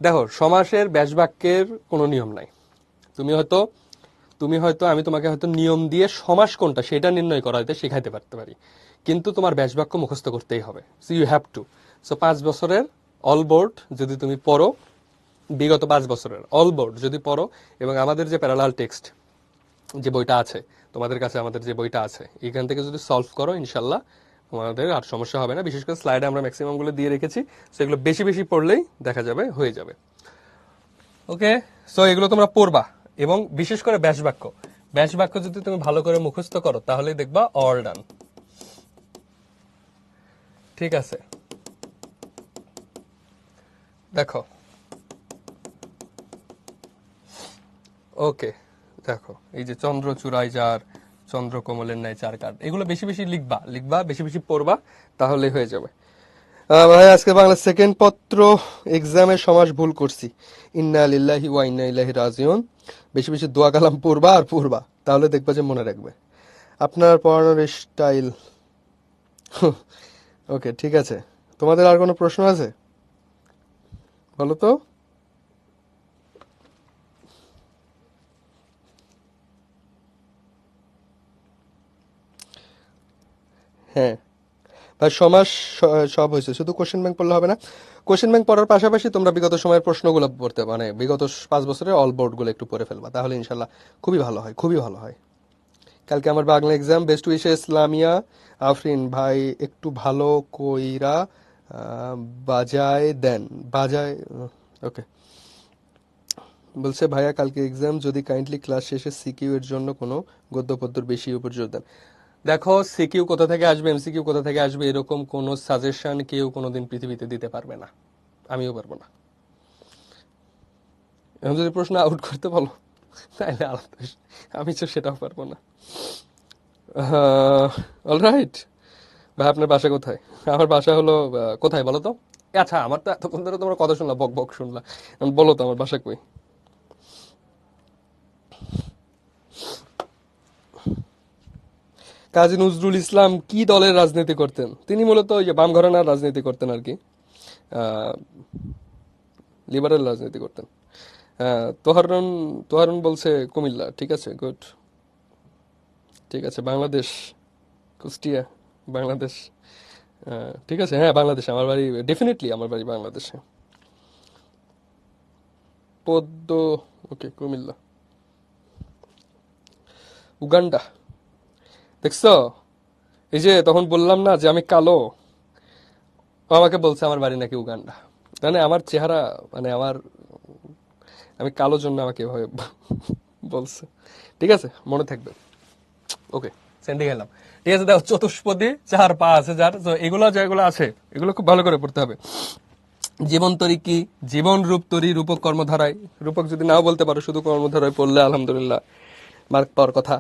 দেখো সমাসের ব্যাসবাক্যের কোনো নিয়ম নাই। তুমি হয়তো আমি তোমাকে হয়তো নিয়ম দিয়ে সমাস কোনটা সেটা নির্ণয় করাইতে শেখাইতে পারতে পারি, কিন্তু তোমার ব্যাসবাক্য মুখস্থ করতেই হবে। So you have to. So 5 বছরের অল বোর্ড যদি তুমি পড়ো, বিগত 5 বছরের অল বোর্ড যদি পড়ো, এবং আমাদের যে প্যারালাল টেক্সট যে বইটা আছে তোমাদের কাছে, আমাদের যে বইটা আছে, এখান থেকে যদি সলভ করো ইনশাল্লাহ তোমাদের আর সমস্যা হবে না। বিশেষ করে স্লাইডে আমরা ম্যাক্সিমাম গুলো দিয়ে রেখেছি, সেগুলো বেশি বেশি পড়লেই দেখা যাবে হয়ে যাবে। ওকে, সো এগুলো তোমরা পড়বা, এবং বিশেষ করে ব্যাসবাক্য। ব্যাসবাক্য যদি তুমি ভালো করে মুখস্থ করো তাহলেই দেখবা অল ডান। ঠিক আছে, দেখো। ওকে, দেখো এই যে চন্দ্র চূড়ায় যার, চন্দ্র কোমলের ন্যায় চার কাঠ, এগুলো বেশি বেশি লিখবা, বেশি বেশি পড়বা, তাহলে হয়ে যাবে। ভাই আজকে বাংলা সেকেন্ড পত্র এক্সামের সমাস ভুল করছি। ইন্না লিল্লাহি ওয়া ইন্না ইলাইহি রাজিউন। বেশি বেশি দোয়া কালাম পড়বা আর পড়বা, তাহলে দেখবা যে মনে রাখবে। আপনার পড়ানোর স্টাইল। ওকে, ঠিক আছে। তোমাদের আর কোনো প্রশ্ন আছে? বলো তো। হ্যাঁ ভাই, সমাস সব হয়েছে, শুধু কোশ্চেন ব্যাংক পড়লে হবে না। কোশ্চেন ব্যাংক পড়ার পাশাপাশি তোমরা বিগত সময়ের প্রশ্নগুলো পড়তে, মানে বিগত 5 বছরের অল বোর্ডগুলো একটু পড়ে ফেলবা, তাহলে ইনশাল্লাহ খুবই ভালো হয়, খুবই ভালো হয়। কালকে আমার Bangla exam. Best wishes Lamia. Afrin ভাই একটু ভালো কইরা বাজায় দেন, বাজায়। ওকে, বলছে ভাইয়া কালকে এক্সাম, যদি কাইন্ডলি ক্লাস শেষে সিকিউ এর জন্য কোনো গদ্য পদ্যর বেশি উপর জোর দেন। দেখো সিকিউ কোথা থেকে আসবে, এমসিকিউ কোথা থেকে আসবে, এরকম কোনো সাজেশন কেউ কোনোদিন পৃথিবীতে দিতে পারবে না, আমিও পারবো না। এখন যদি প্রশ্ন আউট করতে বলো তাহলে আলাদা বিষয়। আমি তো সেটাও পারবো না। অলরাইট। ভাই আপনার বাসা কোথায়? আমার বাসা হলো কোথায় বলো তো? আচ্ছা, আমার তো এতক্ষণ ধরে তোমার কথা শুনলাম, বক বক শুনলাম। এখন বলো তো আমার বাসা কই? কাজী নজরুল ইসলাম কি দলের রাজনীতি করতেন? তিনি মূলত ওই যে বাম ঘরানার রাজনীতি করতেন আর কি। আহ, লিবারেল রাজনীতি করতেন। তোহারুন, তোহারুন বলছে কুমিল্লা। ঠিক আছে, গুড। ঠিক আছে, বাংলাদেশ, কুষ্টিয়া, বাংলাদেশ। ঠিক আছে, হ্যাঁ বাংলাদেশে আমার বাড়ি, ডেফিনেটলি আমার বাড়ি বাংলাদেশে। পদ্ম। ওকে, কুমিল্লা। উগান্ডা। দেখছো, এই যে তখন বললাম না যে আমি কালো, ও আমাকে বলছে আমার বাড়ি নাকি উগান্ডা। মানে আমার চেহারা, মানে আমার, আমি কালো জন্য আমাকে এভাবে বলছে। ঠিক আছে, মনে থাকবে। ওকে, সেন্ডি গেলাম। ঠিক আছে, দেখো চতুষ্পদী চার পা আছে যার, তো এগুলো যেগুলো আছে এগুলো খুব ভালো করে পড়তে হবে। জীবন তরি কি? জীবন রূপ তরি, রূপক কর্মধারায়। রূপক যদি নাও বলতে পারো, শুধু কর্মধারায় পড়লে আলহামদুলিল্লাহ মার্ক পাওয়ার কথা,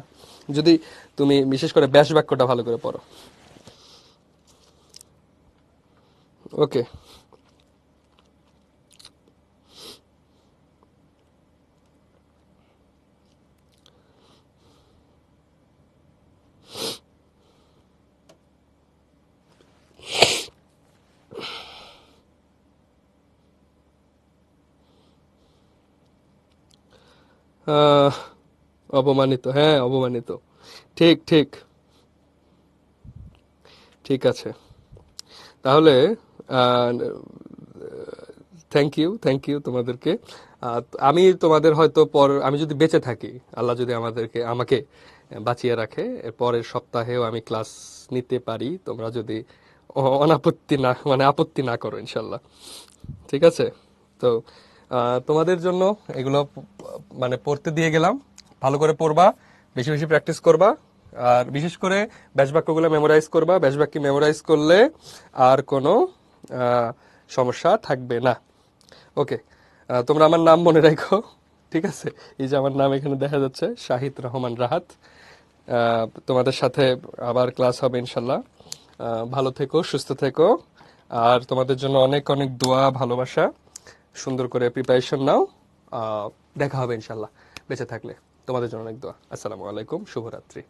যদি তুমি বিশেষ করে ব্যাস বাক্যটা ভালো করে পড়ো। ওকে। আহ, অপমানিত, হ্যাঁ অপমানিত। ঠিক ঠিক। ঠিক আছে। তাহলে থ্যাংক ইউ তোমাদেরকে। আমি তোমাদের হয়তো আমি যদি বেঁচে থাকি, আল্লাহ যদি আমাকে বাঁচিয়ে রাখে, এর পরের সপ্তাহেও আমি ক্লাস নিতে পারি, তোমরা যদি অনাপত্তি না মানে আপত্তি না করো ইনশাল্লাহ। ঠিক আছে? তো তোমাদের জন্য এগুলো মানে পড়তে দিয়ে গেলাম, ভালো করে পড়বা, বেশি বেশি প্র্যাকটিস করবা, আর বিশেষ করে ব্যাসবাক্যগুলো মেমোরাইজ করবা। ব্যাসবাক্য মেমোরাইজ করলে আর কোনো সমস্যা থাকবে না। ওকে, তোমরা আমার নাম মনে রাখো। ঠিক আছে? এই যে আমার নাম এখানে দেখা যাচ্ছে, শাহিদ রহমান রাহাত। তোমাদের সাথে আবার ক্লাস হবে ইনশাল্লাহ। ভালো থেকো, সুস্থ থেকো, আর তোমাদের জন্য অনেক অনেক দোয়া, ভালোবাসা। সুন্দর করে প্রিপারেশন নাও। দেখা হবে ইনশাল্লাহ বেঁচে থাকলে। তোমাদের জন্য অনেক দোয়া। আসসালামু আলাইকুম, শুভরাত্রি।